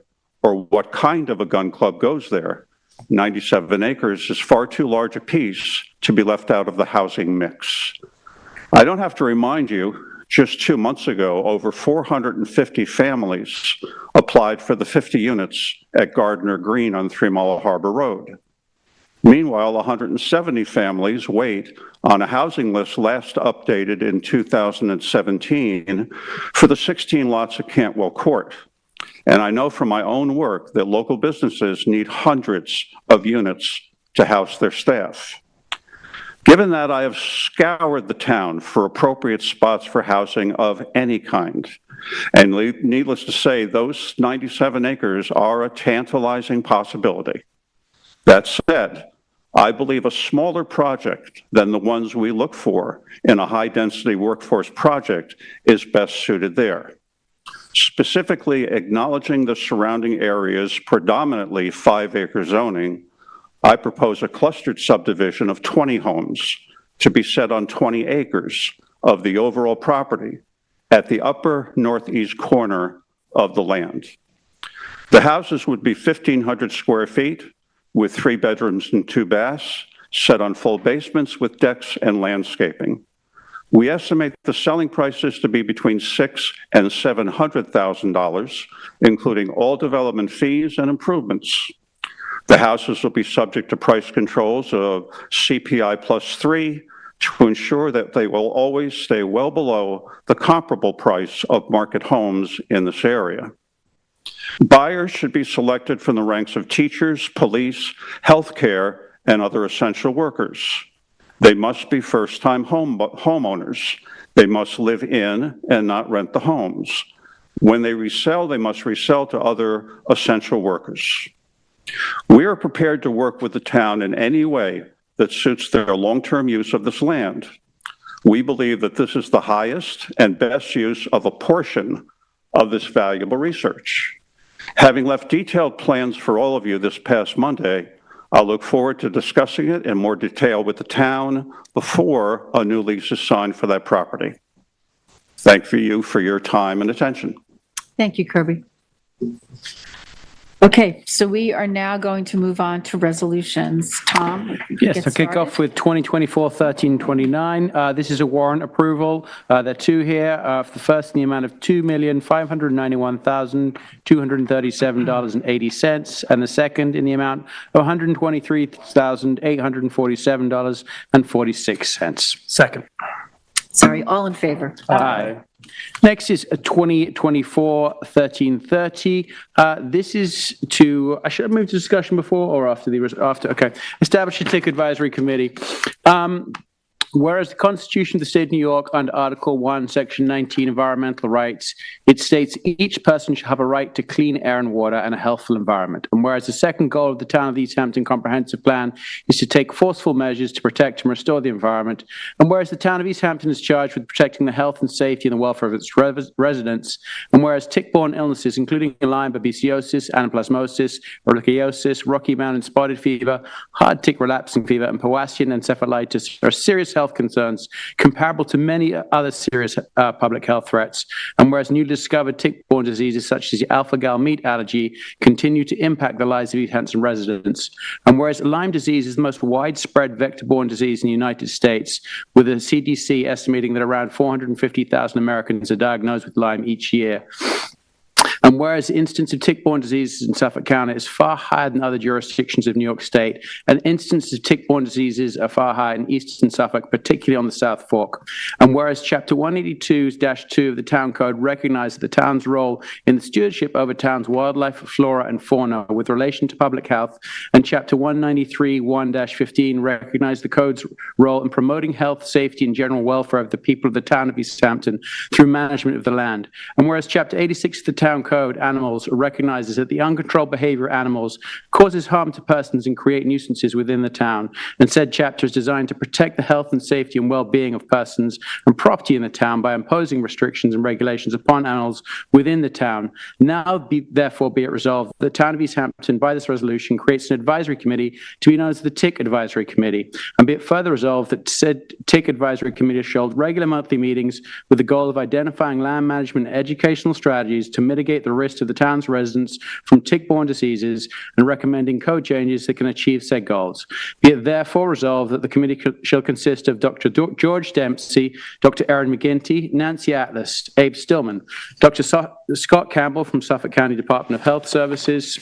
or what kind of a gun club goes there, 97 acres is far too large a piece to be left out of the housing mix. I don't have to remind you, just 2 months ago, over 450 families applied for the 50 units at Gardner Green on 3 Mile Harbor Road. Meanwhile, 170 families wait on a housing list last updated in 2017 for the 16 lots at Cantwell Court. And I know from my own work that local businesses need hundreds of units to house their staff. Given that, I have scoured the town for appropriate spots for housing of any kind. And needless to say, those 97 acres are a tantalizing possibility. That said, I believe a smaller project than the ones we look for in a high-density workforce project is best suited there. Specifically, acknowledging the surrounding areas predominantly 5-acre zoning, I propose a clustered subdivision of 20 homes to be set on 20 acres of the overall property at the upper northeast corner of the land. The houses would be 1,500 square feet with 3 bedrooms and 2 baths set on full basements with decks and landscaping. We estimate the selling prices to be between $600,000 and $700,000, including all development fees and improvements. The houses will be subject to price controls of CPI +3 to ensure that they will always stay well below the comparable price of market homes in this area. Buyers should be selected from the ranks of teachers, police, healthcare, and other essential workers. They must be first-time homeowners. They must live in and not rent the homes. When they resell, they must resell to other essential workers. We are prepared to work with the town in any way that suits their long-term use of this land. We believe that this is the highest and best use of a portion of this valuable research. Having left detailed plans for all of you this past Monday, I look forward to discussing it in more detail with the town before a new lease is signed for that property. Thank you for your time and attention. Thank you, Kirby. Okay, so we are now going to move on to resolutions. Tom? if you could Yes, get I'll kick started. off with 2024-1329. This is a warrant approval. There are two here. The first in the amount of $2,591,237.80, and the second in the amount of $123,847.46. Second. Sorry, all in favor? Aye. Next is 2024-1330. This is to, I should have moved to discussion before or after okay. Establish a TIC advisory committee. Whereas the Constitution of the State of New York, under Article 1, Section 19, Environmental Rights, it states each person should have a right to clean air and water and a healthful environment. And whereas the second goal of the Town of East Hampton Comprehensive Plan is to take forceful measures to protect and restore the environment, and whereas the Town of East Hampton is charged with protecting the health and safety and the welfare of its residents, and whereas tick-borne illnesses, including Lyme, babesiosis, anaplasmosis, ehrlichiosis, Rocky Mountain spotted fever, hard tick relapsing fever, and Powassan encephalitis are serious health concerns comparable to many other serious public health threats, and whereas newly discovered tick-borne diseases such as the alpha-gal meat allergy continue to impact the lives of East Hampton residents, and whereas Lyme disease is the most widespread vector-borne disease in the United States, with the CDC estimating that around 450,000 Americans are diagnosed with Lyme each year. And whereas the incidence of tick-borne diseases in Suffolk County is far higher than other jurisdictions of New York State, and instances of tick-borne diseases are far higher in eastern Suffolk, particularly on the South Fork. And whereas Chapter 182-2 of the Town Code recognizes the town's role in the stewardship over town's wildlife, flora, and fauna with relation to public health, and Chapter 193-1-15 recognizes the code's role in promoting health, safety, and general welfare of the people of the town of East Hampton through management of the land. And whereas Chapter 86 of the Town Code Animals recognizes that the uncontrolled behavior of animals causes harm to persons and create nuisances within the town, and said chapter is designed to protect the health and safety and well-being of persons and property in the town by imposing restrictions and regulations upon animals within the town. Now, therefore, be it resolved that the Town of East Hampton, by this resolution, creates an advisory committee to be known as the TIC Advisory Committee, and be it further resolved that said TIC Advisory Committee shall hold regular monthly meetings with the goal of identifying land management and educational strategies to mitigate the risk to the town's residents from tick-borne diseases and recommending code changes that can achieve said goals. Be it therefore resolved that the committee shall consist of Dr. George Dempsey, Dr. Erin McGinty, Nancy Atlas, Abe Stillman, Dr. Scott Campbell from Suffolk County Department of Health Services,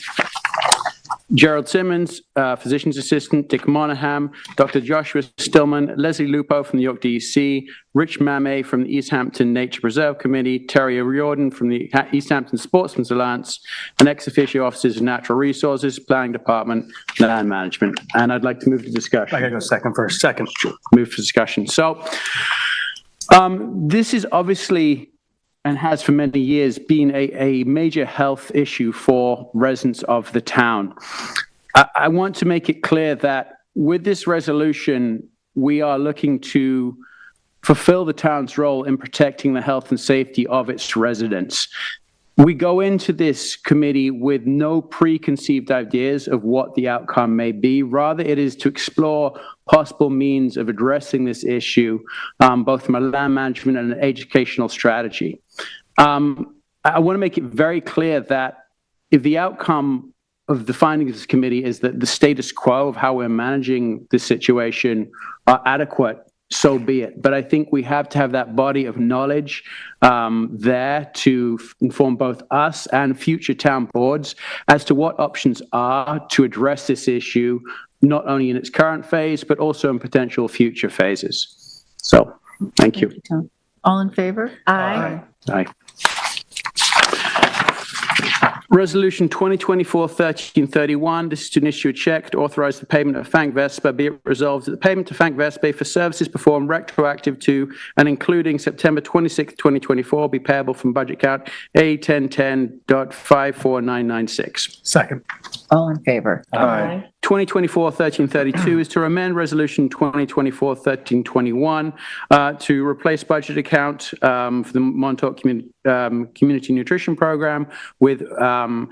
Gerald Simmons, Physician's Assistant, Dick Monaghan, Dr. Joshua Stillman, Leslie Lupo from the York DEC, Rich Mame from the East Hampton Nature Preserve Committee, Terry O'Riordan from the East Hampton Sportsman's Alliance, and ex officio officers of Natural Resources, Planning Department, Land Management. And I'd like to move to discussion. I gotta go second first. Second. Move to discussion. So this is obviously, and has for many years, been a major health issue for residents of the town. I want to make it clear that with this resolution, we are looking to fulfill the town's role in protecting the health and safety of its residents. We go into this committee with no preconceived ideas of what the outcome may be. Rather, it is to explore possible means of addressing this issue, both from a land management and an educational strategy. I want to make it very clear that if the outcome of the findings of this committee is that the status quo of how we're managing the situation are adequate, so be it. But I think we have to have that body of knowledge there to inform both us and future town boards as to what options are to address this issue, not only in its current phase, but also in potential future phases. So, thank you. All in favor? Aye. Aye. Resolution 2024-1331, this is to issue a check to authorize the payment of Frank Vespa. Be it resolved that the payment to Frank Vespa for services performed retroactive to and including September 26, 2024, be payable from budget count A1010.54996. Second. All in favor? Aye. 2024-1332 is to amend Resolution 2024-1321 to replace budget account for the Montauk Community Nutrition Program with the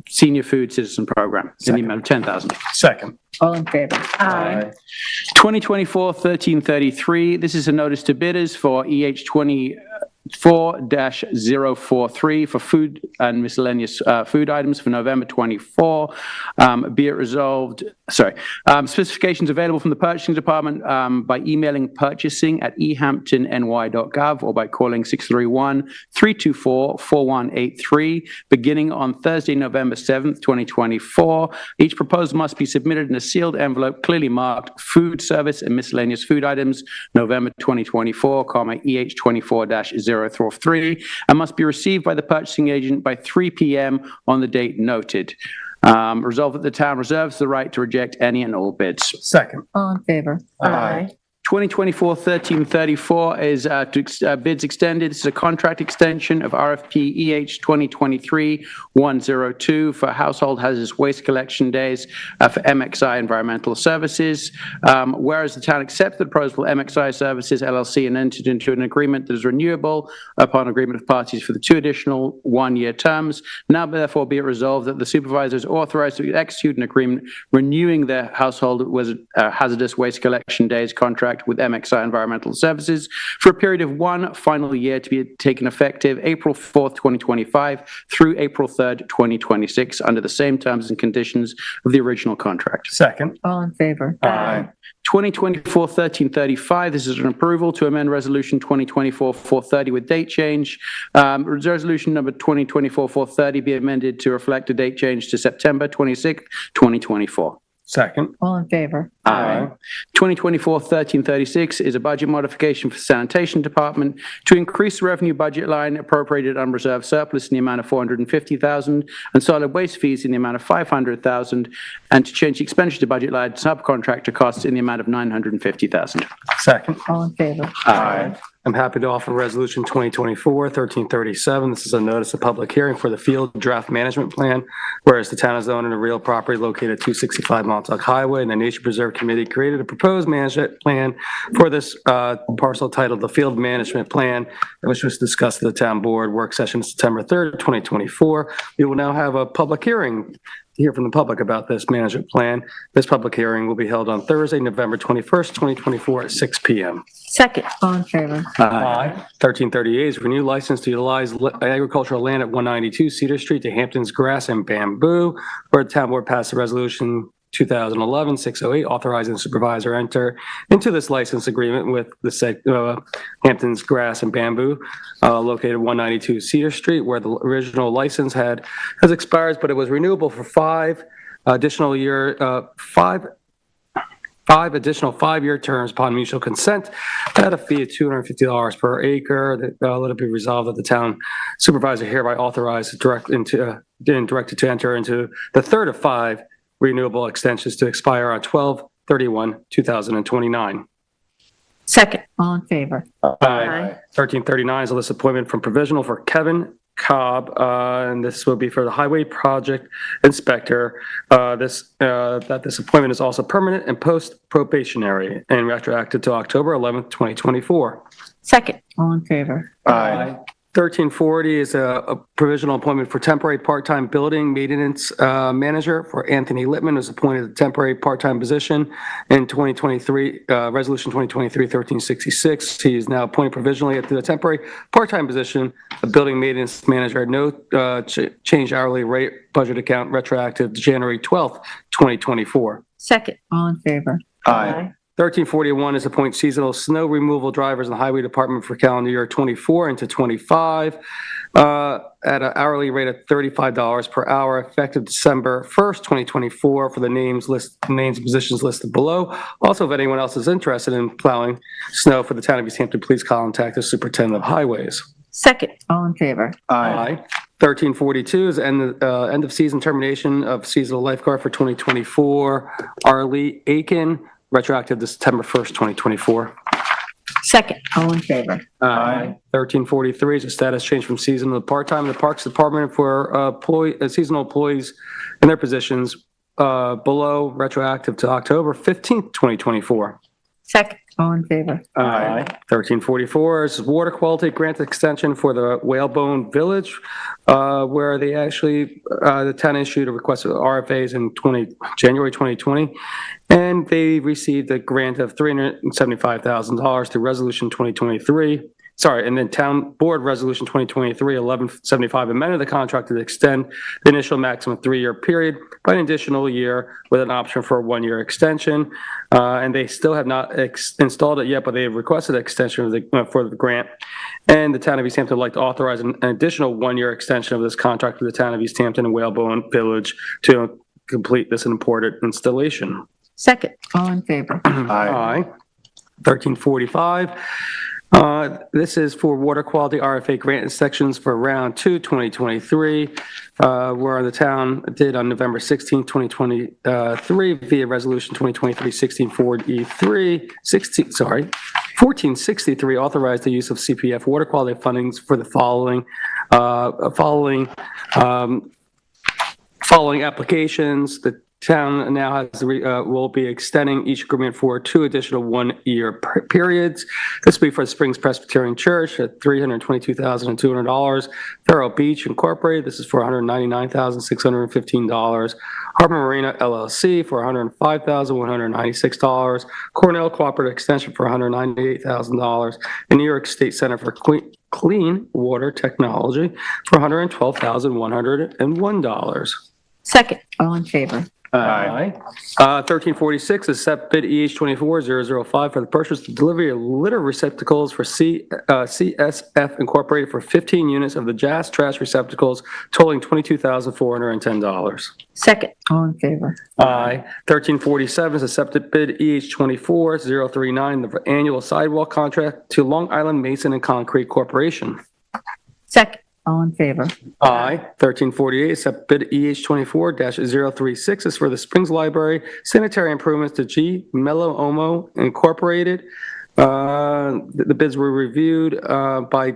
Senior Food Citizen Program in the amount of $10,000. Second. All in favor? Aye. 2024-1333, this is a notice to bidders for EH 24-043 for food and miscellaneous food items for November 24. Be it resolved, specifications available from the purchasing department by emailing purchasing@ehamptonny.gov or by calling 631-324-4183 beginning on Thursday, November 7th, 2024. Each proposal must be submitted in a sealed envelope clearly marked food service and miscellaneous food items, November 2024, EH 24-043, and must be received by the purchasing agent by 3 p.m. on the date noted. Resolved that the town reserves the right to reject any and all bids. Second. All in favor? Aye. 2024-1334 is bids extended. This is a contract extension of RFP EH 2023-102 for household hazardous waste collection days for MXI Environmental Services. Whereas the town accepts the proposal MXI Services LLC and entered into an agreement that is renewable upon agreement of parties for the 2 additional 1-year terms. Now therefore be it resolved that the supervisor is authorized to execute an agreement renewing their household hazardous waste collection days contract with MXI Environmental Services for a period of 1 final year to be taken effective April 4th, 2025 through April 3rd, 2026 under the same terms and conditions of the original contract. Second. All in favor? Aye. 2024-1335, this is an approval to amend Resolution 2024-430 with date change. Resolution number 2024-430 be amended to reflect a date change to September 26th, 2024. Second. All in favor? Aye. 2024-1336 is a budget modification for sanitation department to increase the revenue budget line appropriated unreserved surplus in the amount of $450,000 and solid waste fees in the amount of $500,000 and to change the expenditure budget line subcontractor costs in the amount of $950,000. Second. All in favor? Aye. I'm happy to offer Resolution 2024-1337. This is a notice of public hearing for the Field Draft Management Plan, whereas the town is owning a real property located at 265 Montauk Highway, and the Nature Preserve Committee created a proposed management plan for this parcel titled the Field Management Plan, which was discussed at the town board work session September 3rd, 2024. We will now have a public hearing to hear from the public about this management plan. This public hearing will be held on Thursday, November 21st, 2024 at 6 p.m. Second. All in favor? Aye. 1338 is renew license to utilize agricultural land at 192 Cedar Street to Hampton's Grass and Bamboo, where the town board passed a resolution 2011-608 authorizing the supervisor enter into this license agreement with the Hampton's Grass and Bamboo located at 192 Cedar Street, where the original license has expired, but it was renewable for 5 additional 5-year terms upon mutual consent at a fee of $250 per acre. Let it be resolved that the town supervisor hereby authorized directed to enter into the third of 5 renewable extensions to expire on 12/31/2029. Second. All in favor? Aye. 1339 is a list appointment from provisional for Kevin Cobb, and this will be for the Highway Project Inspector. This appointment is also permanent and post-probationary and retroactive to October 11th, 2024. Second. All in favor? Aye. 1340 is a provisional appointment for temporary part-time building maintenance manager for Anthony Littman, who's appointed a temporary part-time position in 2023, Resolution 2023-1366. He is now appointed provisionally at the temporary part-time position of building maintenance manager at no change hourly rate, budget account retroactive to January 12th, 2024. Second. All in favor? Aye. 1341 is appoint seasonal snow removal drivers in the Highway Department for calendar year 24 into 25 at an hourly rate of $35 per hour effective December 1st, 2024 for the names and positions listed below. Also, if anyone else is interested in plowing snow for the town of East Hampton, please contact the superintendent of highways. Second. All in favor? Aye. 1342 is end of season termination of seasonal lifeguard for 2024, Arlie Aiken, retroactive to September 1st, 2024. Second. All in favor? Aye. 1343 is a status change from seasonal to part-time in the Parks Department for seasonal employees in their positions below, retroactive to October 15th, 2024. Second. All in favor? Aye. 1344 is water quality grant extension for the Whalebone Village, where they actually, the town issued a request of RFAs in January 2020, and they received a grant of $375,000 through Resolution 2023. And then Town Board Resolution 2023-1175 amended the contract to extend the initial maximum 3-year period by an additional year with an option for a 1-year extension. And they still have not installed it yet, but they have requested an extension for the grant. And the town of East Hampton would like to authorize an additional 1-year extension of this contract with the town of East Hampton and Whalebone Village to complete this important installation. Second. All in favor? Aye. 1345. This is for water quality RFA grant sections for round 2, 2023, where the town did on November 16, 2023 via resolution 1463 authorized the use of CPF water quality fundings for the following applications. The town now has will be extending each agreement for 2 additional 1-year periods. This will be for the Springs Presbyterian Church at $322,200. Farrow Beach Incorporated, this is for $199,615. Harbor Marina LLC for $105,196. Cornell Cooperative Extension for $198,000. And New York State Center for Clean Water Technology for $112,101. Second. All in favor? Aye. 1346 is set bid EH24005 for the purchase and delivery of litter receptacles for CSF Incorporated for 15 units of the Jazz trash receptacles totaling $22,410. Second. All in favor? Aye. 1347 is accepted bid EH24039, the annual sidewalk contract to Long Island Mason and Concrete Corporation. Second. All in favor? Aye. 1348, accept bid EH24-036 is for the Springs Library sanitary improvements to G. Mello Omo Incorporated. The bids were reviewed by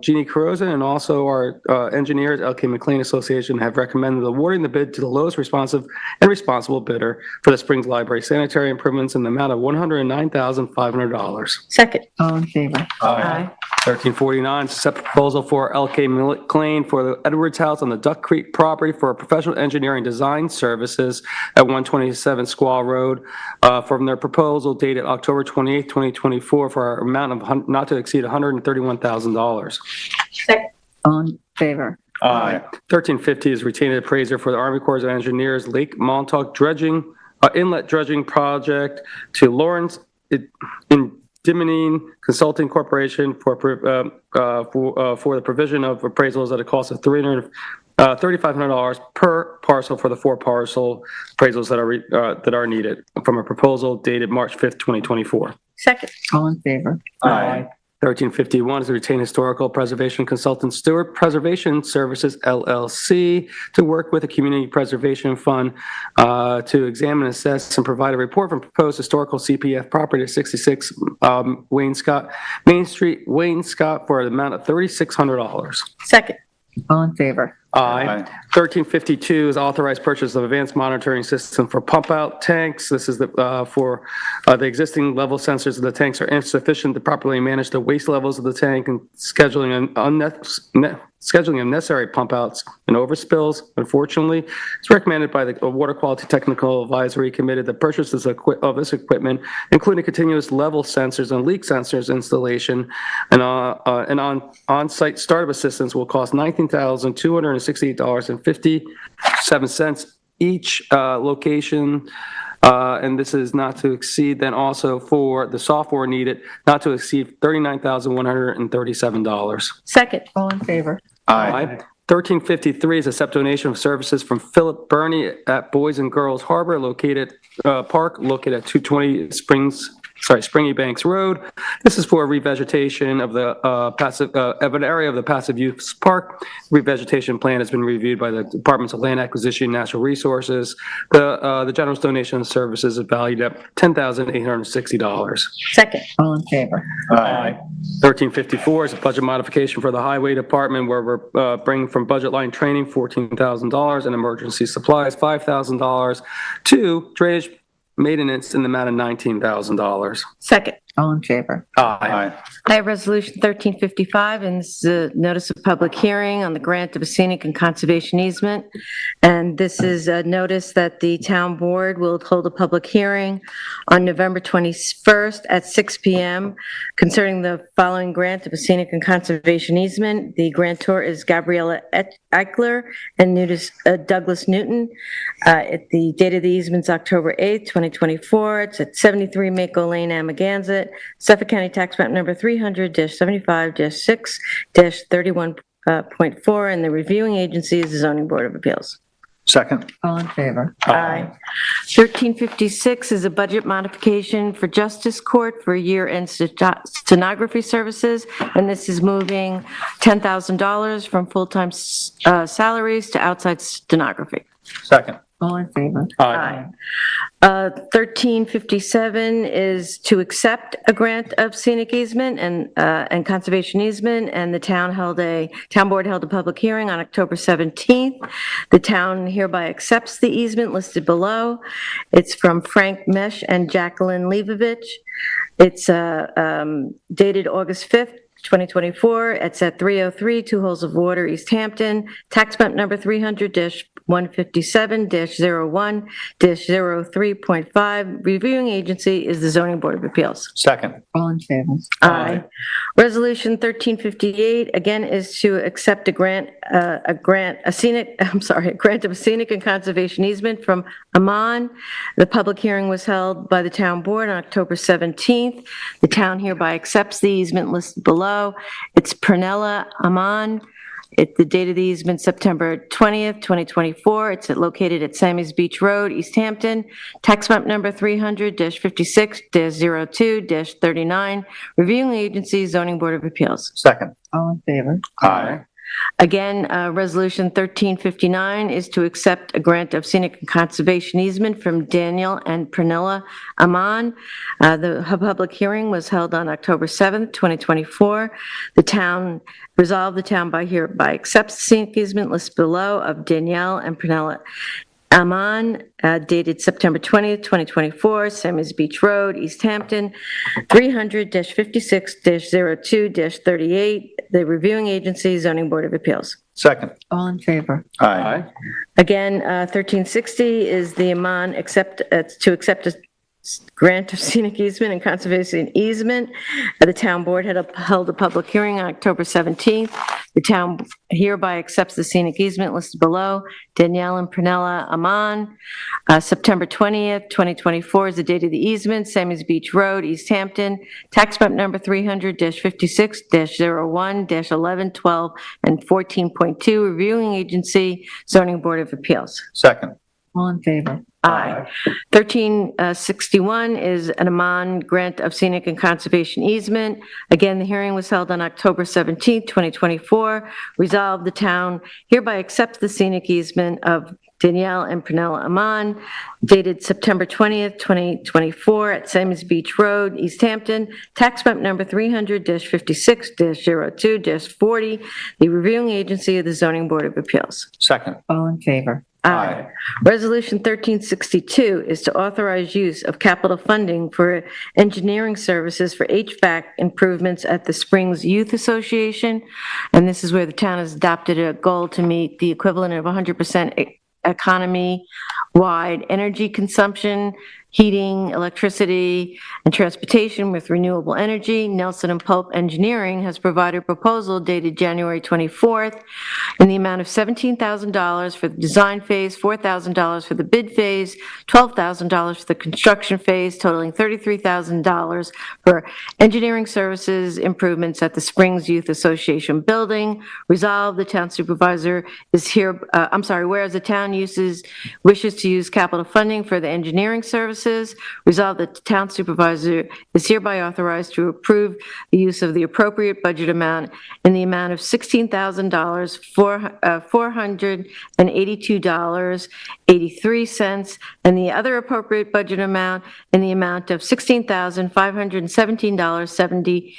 Jeannie Carrozza, and also our engineers, LK McLean Association, have recommended awarding the bid to the lowest responsive and responsible bidder for the Springs Library sanitary improvements in the amount of $109,500. Second. All in favor? Aye. 1349, accept proposal for LK McLean for the Edwards House on the Duck Creek property for professional engineering design services at 127 Squaw Road from their proposal dated October 28, 2024 for an amount of not to exceed $131,000. Second. All in favor? Aye. 1350 is retained appraiser for the Army Corps of Engineers Lake Montauk dredging, inlet dredging project to Lawrence in Dimonine Consulting Corporation for the provision of appraisals at a cost of $3,500 per parcel for the 4 parcel appraisals that are needed from a proposal dated March 5th, 2024. Second. All in favor? Aye. 1351 is to retain historical preservation consultant Stewart Preservation Services LLC to work with the Community Preservation Fund to examine, assess, and provide a report from proposed historical CPF property at 66 Main Street, Wayne Scott, for an amount of $3,600. Second. All in favor? Aye. 1352 is authorized purchase of advanced monitoring system for pump-out tanks. This is for the existing level sensors of the tanks are insufficient to properly manage the waste levels of the tank and scheduling unnecessary pump-outs and overspills. Unfortunately, it's recommended by the Water Quality Technical Advisory Committee that purchases of this equipment, including continuous level sensors and leak sensors installation and on-site startup assistance will cost $19,268.57 each location. And this is not to exceed, then also for the software needed, not to exceed $39,137. Second. All in favor? Aye. 1353 is accept donation of services from Philip Burney at Boys and Girls Harbor Park located at 220 Springy Banks Road. This is for revegetation of the of an area of the passive use park. Revegetation plan has been reviewed by the Departments of Land Acquisition and Natural Resources. The generous donation of services is valued at $10,860. Second. All in favor? Aye. 1354 is a budget modification for the Highway Department where we're bringing from budget line training $14,000 and emergency supplies $5,000 to drainage maintenance in the amount of $19,000. Second. All in favor? Aye. I have Resolution 1355, and this is a notice of public hearing on the grant of a scenic and conservation easement. And this is a notice that the town board will hold a public hearing on November 21st at 6 p.m. concerning the following grant of a scenic and conservation easement. The grantor is Gabriella Eichler and Douglas Newton. The date of the easement is October 8th, 2024. It's at 73 Mako Lane, Amagansett, Suffolk County Tax Map number 300-75-6-31.4, and the reviewing agency is the Zoning Board of Appeals. Second. All in favor? Aye. 1356 is a budget modification for Justice Court for year-end stenography services, and this is moving $10,000 from full-time salaries to outside stenography. Second. All in favor? Aye. 1357 is to accept a grant of scenic easement and conservation easement, and the town board held a public hearing on October 17th. The town hereby accepts the easement listed below. It's from Frank Mesh and Jacqueline Leibovich. It's dated August 5th, 2024. It's at 303 Two Holes of Water, East Hampton. Tax map number 300-157-01-03.5. Reviewing agency is the Zoning Board of Appeals. Second. All in favor? Aye. Resolution 1358, again, is to accept a grant of a scenic and conservation easement from Amman. The public hearing was held by the town board on October 17th. The town hereby accepts the easement listed below. It's Pernilla Amman. The date of the easement, September 20th, 2024. It's located at Sammy's Beach Road, East Hampton. Tax map number 300-56-02-39. Reviewing agency, Zoning Board of Appeals. Second. All in favor? Aye. Again, Resolution 1359 is to accept a grant of scenic and conservation easement from Daniel and Pernilla Amman. The public hearing was held on October 7th, 2024. The town hereby accepts the scenic easement listed below of Danielle and Pernilla Amman, dated September 20th, 2024, Sammy's Beach Road, East Hampton, 300-56-02-38. The reviewing agency, Zoning Board of Appeals. Second. All in favor? Aye. Again, 1360 is the Amman to accept a grant of scenic easement and conservation easement. The town board held a public hearing on October 17th. The town hereby accepts the scenic easement listed below. Danielle and Pernilla Amman. September 20th, 2024 is the date of the easement. Sammy's Beach Road, East Hampton. Tax map number 300-56-01-11, 12, and 14.2. Reviewing agency, Zoning Board of Appeals. Second. All in favor? Aye. 1361 is an Amman grant of scenic and conservation easement. Again, the hearing was held on October 17th, 2024. Resolved, the town hereby accepts the scenic easement of Danielle and Pernell Aman, dated September 20th, 2024, at Simmons Beach Road, East Hampton, tax map number 300-56-02-40, the reviewing agency of the Zoning Board of Appeals. Second. All in favor? Aye. Resolution 1362 is to authorize use of capital funding for engineering services for HVAC improvements at the Springs Youth Association. And this is where the town has adopted a goal to meet the equivalent of 100% economy-wide energy consumption, heating, electricity, and transportation with renewable energy. Nelson and Pope Engineering has provided a proposal dated January 24th in the amount of $17,000 for the design phase, $4,000 for the bid phase, $12,000 for the construction phase, totaling $33,000 for engineering services improvements at the Springs Youth Association building. Resolved, the town supervisor is here, whereas the town wishes to use capital funding for the engineering services. Resolved that the town supervisor is hereby authorized to approve the use of the appropriate budget amount in the amount of $16,000, $482.83, and the other appropriate budget amount in the amount of $16,517.17.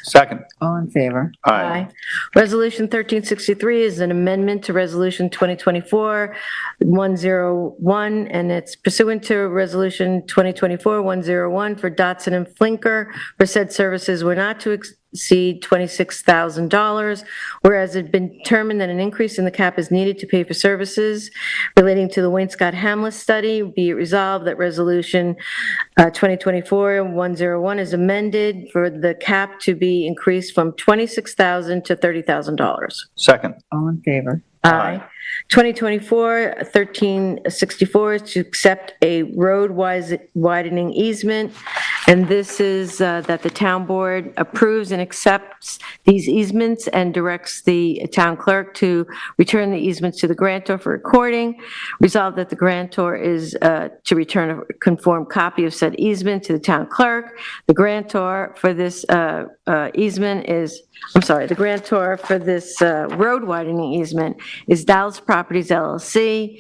Second. All in favor? Aye. Resolution 1363 is an amendment to Resolution 2024-101, and it's pursuant to Resolution 2024-101 for Dotson and Flinker for said services were not to exceed $26,000, whereas it had been determined that an increase in the cap is needed to pay for services relating to the Wainscott-Hamlet study. Be it resolved that Resolution 2024-101 is amended for the cap to be increased from $26,000 to $30,000. Second. All in favor? Aye. 2024-1364 is to accept a road widening easement, and this is that the town board approves and accepts these easements and directs the town clerk to return the easements to the grantor for recording. Resolved that the grantor is to return a conformed copy of said easement to the town clerk. The grantor for this easement is, the grantor for this road widening easement is Dallas Properties LLC,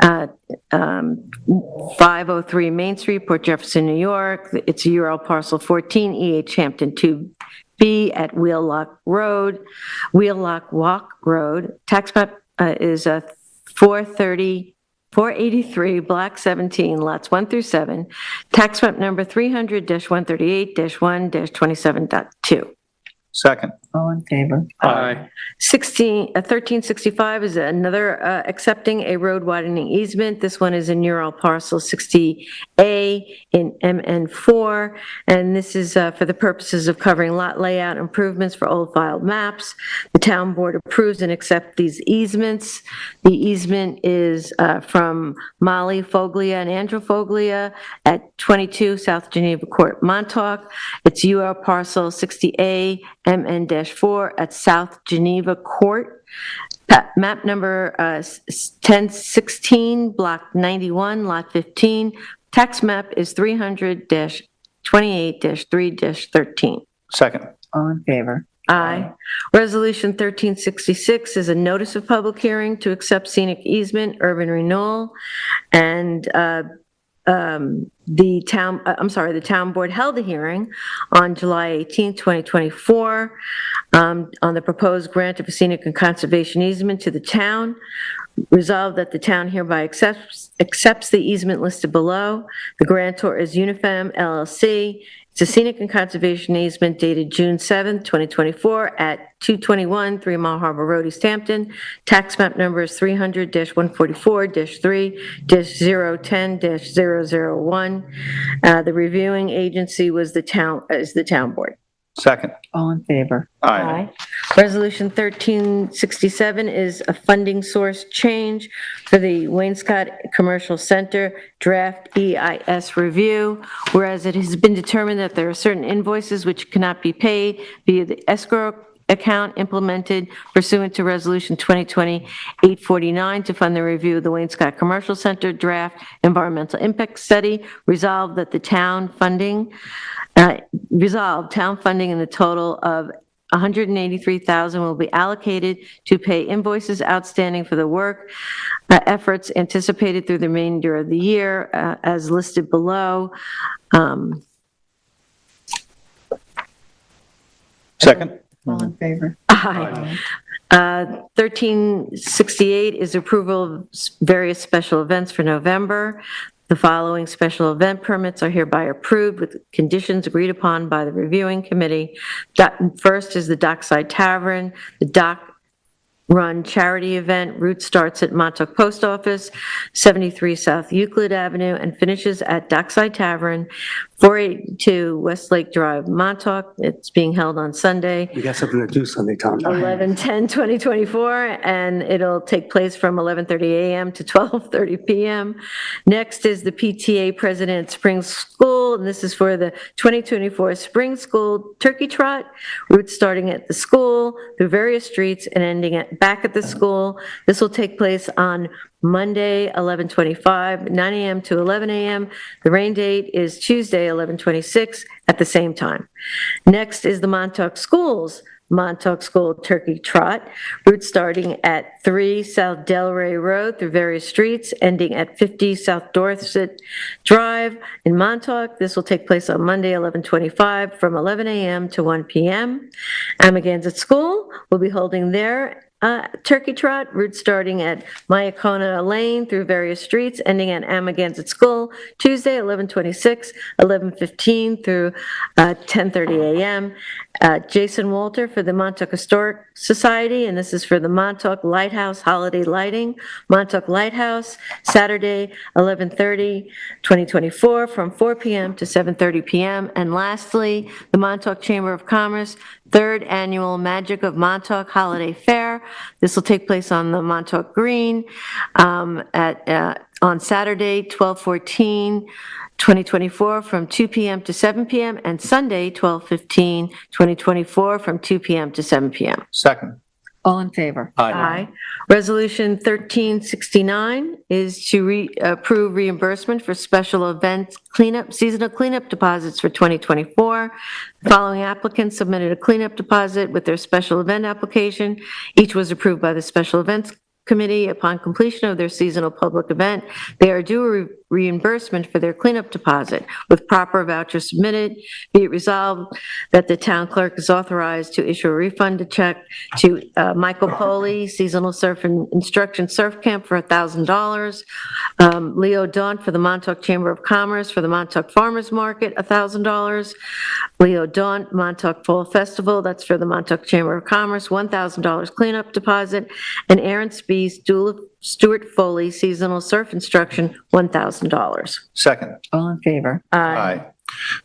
503 Main Street, Port Jefferson, New York. It's URL parcel 14 EH Hampton 2B at Wheelock Walk Road. Tax map is 483, block 17, lots 1 through 7. Tax map number 300-138-1-27.2. Second. All in favor? Aye. 1365 is another accepting a road widening easement. This one is in URL parcel 60A in MN4, and this is for the purposes of covering lot layout improvements for old filed maps. The town board approves and accepts these easements. The easement is from Molly Foglia and Andrew Foglia at 22 South Geneva Court, Montauk. It's URL parcel 60A MN-4 at South Geneva Court. Map number 1016, block 91, lot 15. Tax map is 300-28-3-13. Second. All in favor? Aye. Resolution 1366 is a notice of public hearing to accept scenic easement, urban renewal, and the town board held a hearing on July 18, 2024, on the proposed grant of a scenic and conservation easement to the town. Resolved that the town hereby accepts the easement listed below. The grantor is Unifem LLC. It's a scenic and conservation easement dated June 7, 2024 at 221 3 Mile Harbor Road, East Hampton. Tax map number is 300-144-3-010-001. The reviewing agency is the town board. Second. All in favor? Aye. Resolution 1367 is a funding source change for the Wainscott Commercial Center draft EIS review, whereas it has been determined that there are certain invoices which cannot be paid via the escrow account implemented pursuant to Resolution 2020-849 to fund the review of the Wainscott Commercial Center draft environmental impact study. Resolved that the town funding in the total of $183,000 will be allocated to pay invoices outstanding for the work efforts anticipated through the remainder of the year, as listed below. Second. All in favor? Aye. 1368 is approval of various special events for November. The following special event permits are hereby approved with conditions agreed upon by the reviewing committee. First is the Dockside Tavern, the Dock Run charity event. Route starts at Montauk Post Office, 73 South Euclid Avenue, and finishes at Dockside Tavern, 482 Westlake Drive, Montauk. It's being held on Sunday, We got something to do Sunday, Tom. 11/10/2024, and it'll take place from 11:30 a.m. to 12:30 p.m. Next is the PTA President Spring School, and this is for the 2024 Spring School Turkey Trot. Routes starting at the school through various streets and ending back at the school. This will take place on Monday, 11/25, 9 a.m. to 11 a.m. The rain date is Tuesday, 11/26, at the same time. Next is the Montauk Schools Montauk School Turkey Trot. Route starting at 3 South Delray Road through various streets, ending at 50 South Dorset Drive in Montauk. This will take place on Monday, 11/25, from 11 a.m. to 1 p.m. Amagansett School will be holding their Turkey Trot, route starting at Myakona Lane through various streets, ending at Amagansett School, Tuesday, 11/26, 11:15 through 10:30 a.m. Jason Walter for the Montauk Historic Society, and this is for the Montauk Lighthouse Holiday Lighting. Montauk Lighthouse, Saturday, 11/30, 2024, from 4 p.m. to 7:30 p.m. And lastly, the Montauk Chamber of Commerce, third annual Magic of Montauk Holiday Fair. This will take place on the Montauk Green on Saturday, 12/14, 2024, from 2 p.m. to 7 p.m., and Sunday, 12/15, 2024, from 2 p.m. to 7 p.m. Second. All in favor? Aye. Resolution 1369 is to approve reimbursement for special events cleanup, seasonal cleanup deposits for 2024. The following applicants submitted a cleanup deposit with their special event application. Each was approved by the Special Events Committee upon completion of their seasonal public event. They are due reimbursement for their cleanup deposit with proper voucher submitted. Be it resolved that the town clerk is authorized to issue a refund check to Michael Poley, Seasonal Surf and Instruction Surf Camp, for $1,000. Leo Daunt for the Montauk Chamber of Commerce for the Montauk Farmers Market, $1,000. Leo Daunt, Montauk Fall Festival, that's for the Montauk Chamber of Commerce, $1,000 cleanup deposit. And Aaron Spees, Stuart Foley, Seasonal Surf Instruction, $1,000. Second. All in favor? Aye.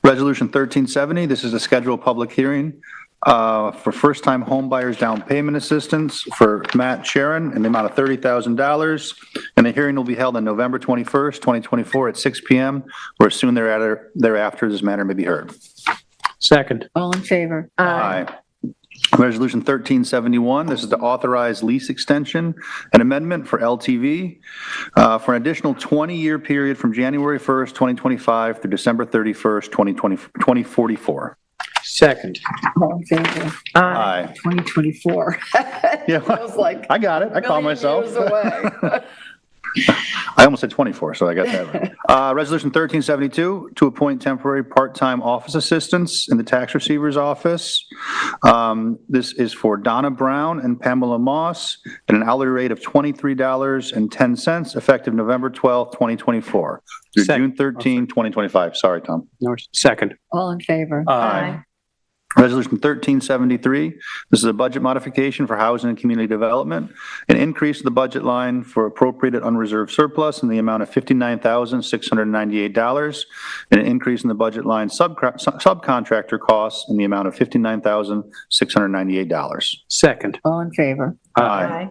Resolution 1370, this is a scheduled public hearing for first-time home buyers down payment assistance for Matt Sharon in the amount of $30,000. And the hearing will be held on November 21st, 2024 at 6 p.m. or soon thereafter this matter may be heard. Second. All in favor? Aye. Resolution 1371, this is to authorize lease extension and amendment for LTV for an additional 20-year period from January 1st, 2025 through December 31st, 2044. Second. All in favor? Aye. 2024. Yeah, I was like, I got it. I called myself. years away. I almost said 24, so I got that right. Resolution 1372, to appoint temporary part-time office assistants in the tax receiver's office. This is for Donna Brown and Pamela Moss at an hourly rate of $23.10, effective November 12th, 2024, through June 13, 2025. Sorry, Tom. Second. All in favor? Aye. Resolution 1373, this is a budget modification for housing and community development, an increase in the budget line for appropriated unreserved surplus in the amount of $59,698, and an increase in the budget line subcontractor costs in the amount of $59,698. Second. All in favor? Aye.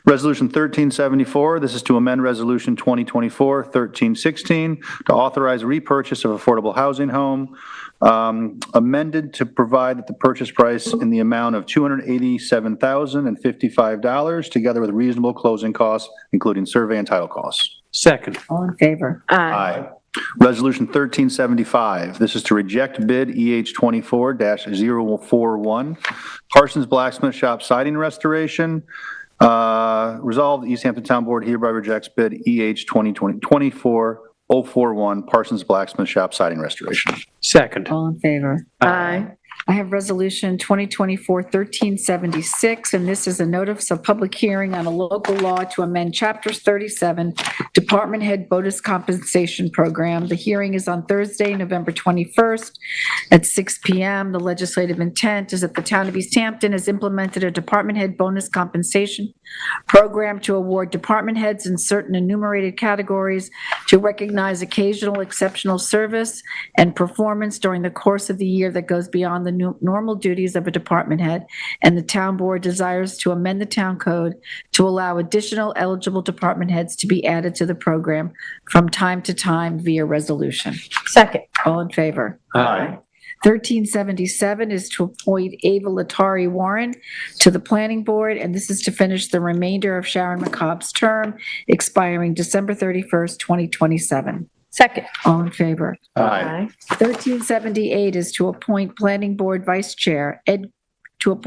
Resolution 1374, this is to amend Resolution 2024-1316 to authorize repurchase of affordable housing home, amended to provide that the purchase price in the amount of $287,055, together with reasonable closing costs, including survey and title costs. Second. All in favor? Aye. Resolution 1375, this is to reject bid EH 24-041, Parsons Blacksmith Shop siding restoration. Resolved, the East Hampton Town Board hereby rejects bid EH 2020-24-041, Parsons Blacksmith Shop siding restoration. Second. All in favor? Aye. I have Resolution 2024-1376, and this is a notice of public hearing on a local law to amend Chapter 37, Department Head Bonus Compensation Program. The hearing is on Thursday, November 21st at 6 p.m. The legislative intent is that the town of East Hampton has implemented a Department Head Bonus Compensation Program to award department heads in certain enumerated categories to recognize occasional exceptional service and performance during the course of the year that goes beyond the normal duties of a department head, and the town board desires to amend the town code to allow additional eligible department heads to be added to the program from time to time via resolution. Second. All in favor? Aye. 1377 is to appoint Ava Latari Warren to the planning board, and this is to finish the remainder of Sharon McCobb's term, expiring December 31st, 2027. Second. All in favor? Aye. 1378 is to appoint planning board vice chair Ed Krug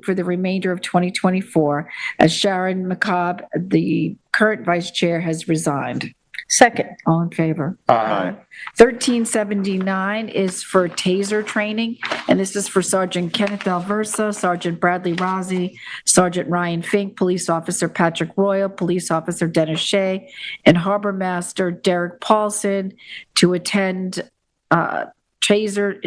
for the remainder of 2024, as Sharon McCobb, the current vice chair, has resigned. Second. All in favor? Aye. 1379 is for taser training, and this is for Sergeant Kenneth Alversa, Sergeant Bradley Rossi, Sergeant Ryan Fink, Police Officer Patrick Royal, Police Officer Dennis Shea, and Harbor Master Derek Paulson to attend taser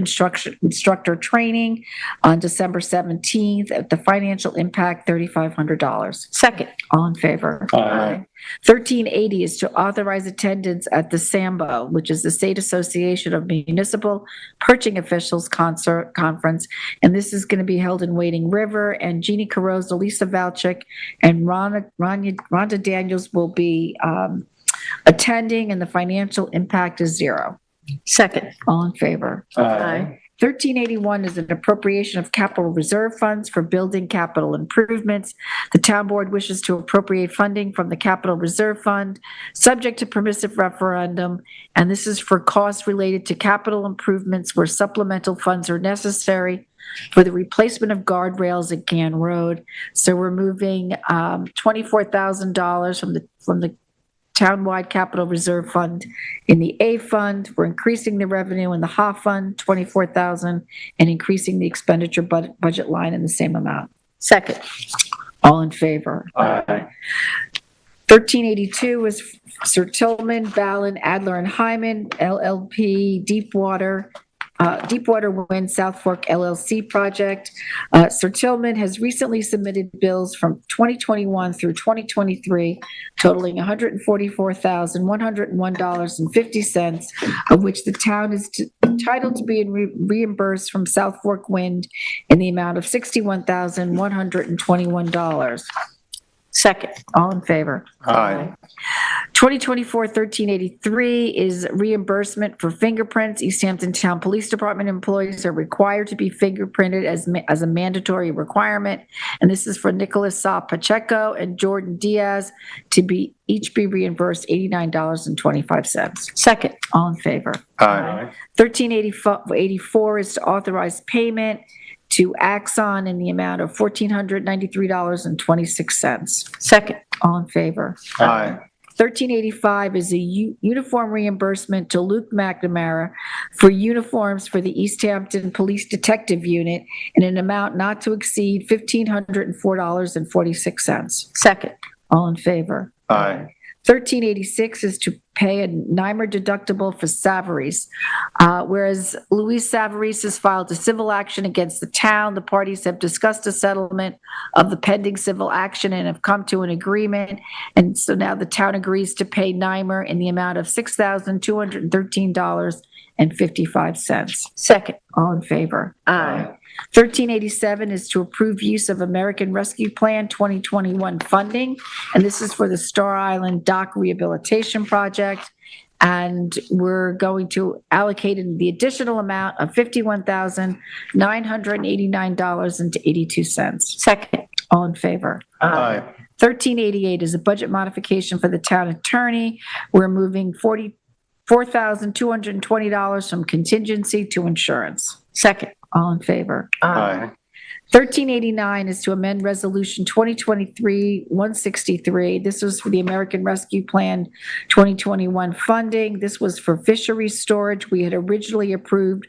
instructor training on December 17th at the financial impact $3,500. Second. All in favor? Aye. 1380 is to authorize attendance at the SAMBO, which is the State Association of Municipal Purchasing Officials Conference, and this is going to be held in Wading River, and Jeannie Carozza, Lisa Valchik, and Rhonda Daniels will be attending, and the financial impact is $0. Second. All in favor? Aye. 1381 is an appropriation of capital reserve funds for building capital improvements. The town board wishes to appropriate funding from the capital reserve fund, subject to permissive referendum, and this is for costs related to capital improvements where supplemental funds are necessary for the replacement of guardrails at Gann Road. So we're moving $24,000 from the townwide capital reserve fund in the A fund. We're increasing the revenue in the HA fund, $24,000, and increasing the expenditure budget line in the same amount. Second. All in favor? Aye. 1382 is Sir Tillman, Ballin, Adler, and Hyman, LLP, Deepwater Wind South Fork LLC project. Sir Tillman has recently submitted bills from 2021 through 2023 totaling $144,101.50, of which the town is entitled to be reimbursed from South Fork Wind in the amount of $61,121. Second. All in favor? Aye. 2024-1383 is reimbursement for fingerprints. East Hampton Town Police Department employees are required to be fingerprinted as a mandatory requirement. And this is for Nicholas Sa Pacheco and Jordan Diaz to each be reimbursed $89.25. Second. All in favor? Aye. 1384 is to authorize payment to Axon in the amount of $1,493.26. Second. All in favor? Aye. 1385 is a uniform reimbursement to Luke McNamara for uniforms for the East Hampton Police Detective Unit in an amount not to exceed $1,504.46. Second. All in favor? Aye. 1386 is to pay a NYMER deductible for Savarese. Whereas Luis Savarese has filed a civil action against the town, the parties have discussed a settlement of the pending civil action and have come to an agreement. And so now the town agrees to pay NYMER in the amount of $6,213.55. Second. All in favor? Aye. 1387 is to approve use of American Rescue Plan 2021 funding, and this is for the Star Island Dock Rehabilitation Project. And we're going to allocate the additional amount of $51,989.82. Second. All in favor? Aye. 1388 is a budget modification for the town attorney. We're moving $44,220 from contingency to insurance. Second. All in favor? Aye. 1389 is to amend Resolution 2023-163. This was for the American Rescue Plan 2021 funding. This was for fishery storage. We had originally approved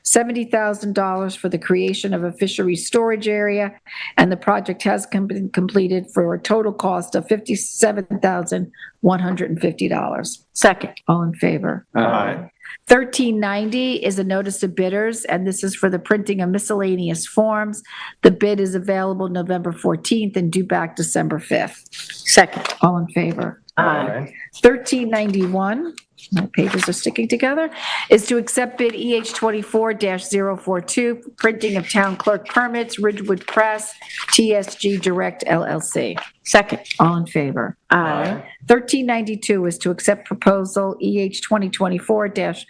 $70,000 for the creation of a fishery storage area, and the project has been completed for a total cost of $57,150. Second. All in favor? Aye. 1390 is a notice of bidders, and this is for the printing of miscellaneous forms. The bid is available November 14th and due back December 5th. Second. All in favor? Aye. 1391, my pages are sticking together, is to accept bid EH 24-042, printing of town clerk permits, Ridgewood Press, TSG Direct LLC. Second. All in favor? Aye. 1392 is to accept proposal EH 2024-110.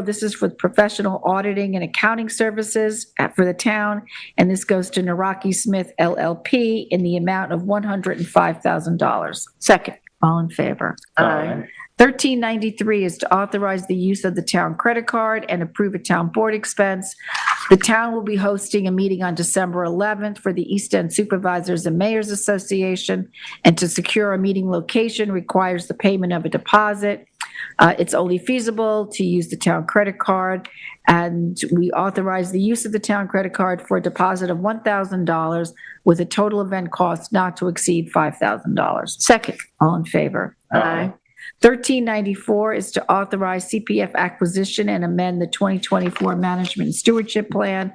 This is for professional auditing and accounting services for the town, and this goes to Naraki Smith LLP in the amount of $105,000. Second. All in favor? Aye. 1393 is to authorize the use of the town credit card and approve a town board expense. The town will be hosting a meeting on December 11th for the East End Supervisors and Mayors Association, and to secure a meeting location requires the payment of a deposit. It's only feasible to use the town credit card, and we authorize the use of the town credit card for a deposit of $1,000 with a total event cost not to exceed $5,000. Second. All in favor? Aye. 1394 is to authorize CPF acquisition and amend the 2024 Management and Stewardship Plan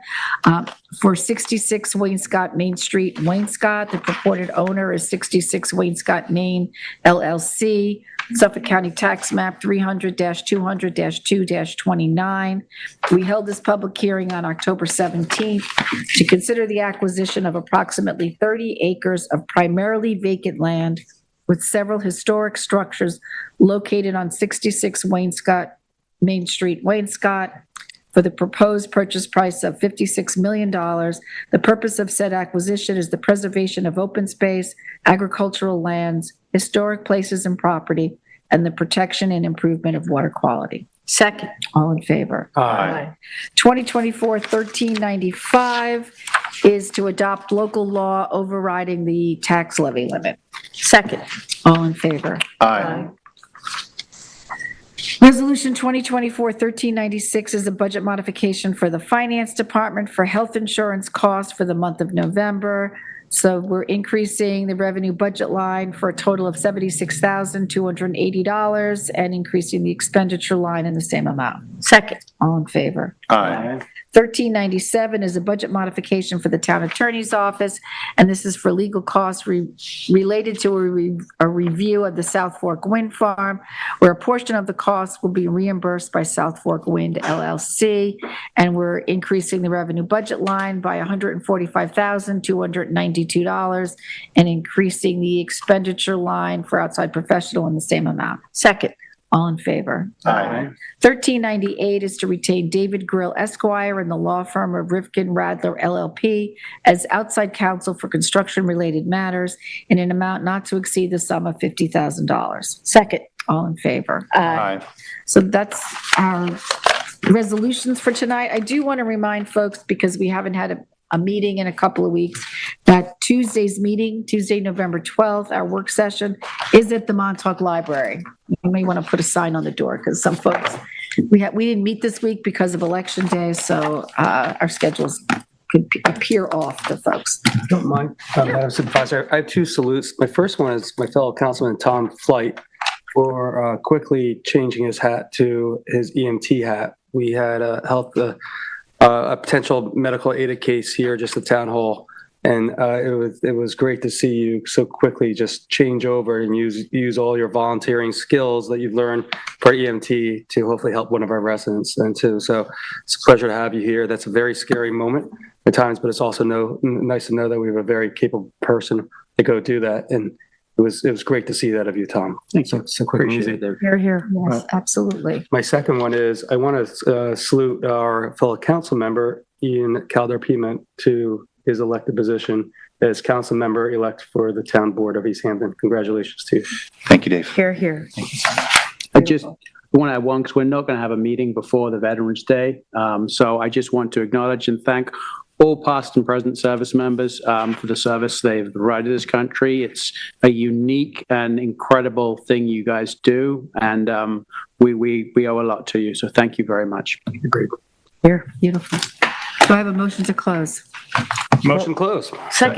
for 66 Wainscott Main Street, Wainscott. The purported owner is 66 Wainscott Main LLC, Suffolk County Tax Map 300-200-2-29. We held this public hearing on October 17th to consider the acquisition of approximately 30 acres of primarily vacant land with several historic structures located on 66 Wainscott Main Street, Wainscott, for the proposed purchase price of $56 million. The purpose of said acquisition is the preservation of open space, agricultural lands, historic places and property, and the protection and improvement of water quality. Second. All in favor? Aye. 2024-1395 is to adopt local law overriding the tax levy limit. Second. All in favor? Aye. Resolution 2024-1396 is a budget modification for the Finance Department for health insurance costs for the month of November. So we're increasing the revenue budget line for a total of $76,280 and increasing the expenditure line in the same amount. Second. All in favor? Aye. 1397 is a budget modification for the town attorney's office, and this is for legal costs related to a review of the South Fork Wind Farm, where a portion of the costs will be reimbursed by South Fork Wind LLC, and we're increasing the revenue budget line by $145,292 and increasing the expenditure line for outside professional in the same amount. Second. All in favor? Aye. 1398 is to retain David Grill Esquire and the law firm of Rifkin Radler LLP as outside counsel for construction-related matters in an amount not to exceed the sum of $50,000. Second. All in favor? Aye. So that's our resolutions for tonight. I do want to remind folks, because we haven't had a meeting in a couple of weeks, that Tuesday's meeting, Tuesday, November 12th, our work session, is at the Montauk Library. You may want to put a sign on the door, because some folks, we didn't meet this week because of Election Day, so our schedules could appear off to folks. Don't mind, Madam Supervisor. I have two salutes. My first one is my fellow Councilman Tom Flight for quickly changing his hat to his EMT hat. We had a potential medical aid case here just at Town Hall, and it was great to see you so quickly just change over and use all your volunteering skills that you've learned for EMT to hopefully help one of our residents and too. So it's a pleasure to have you here. That's a very scary moment at times, but it's also nice to know that we have a very capable person to go do that. And it was great to see that of you, Tom. Thank you. So quick and easy. Here, here. Yes, absolutely. My second one is I want to salute our fellow council member, Ian Calder-Piment, to his elected position as council member-elect for the town board of East Hampton. Congratulations to you. Thank you, Dave. Here, here. I just want to add one, because we're not going to have a meeting before the Veterans Day. So I just want to acknowledge and thank all past and present service members for the service they've provided this country. It's a unique and incredible thing you guys do, and we owe a lot to you. So thank you very much. Great. Here, beautiful. Do I have a motion to close? Motion closed. Second.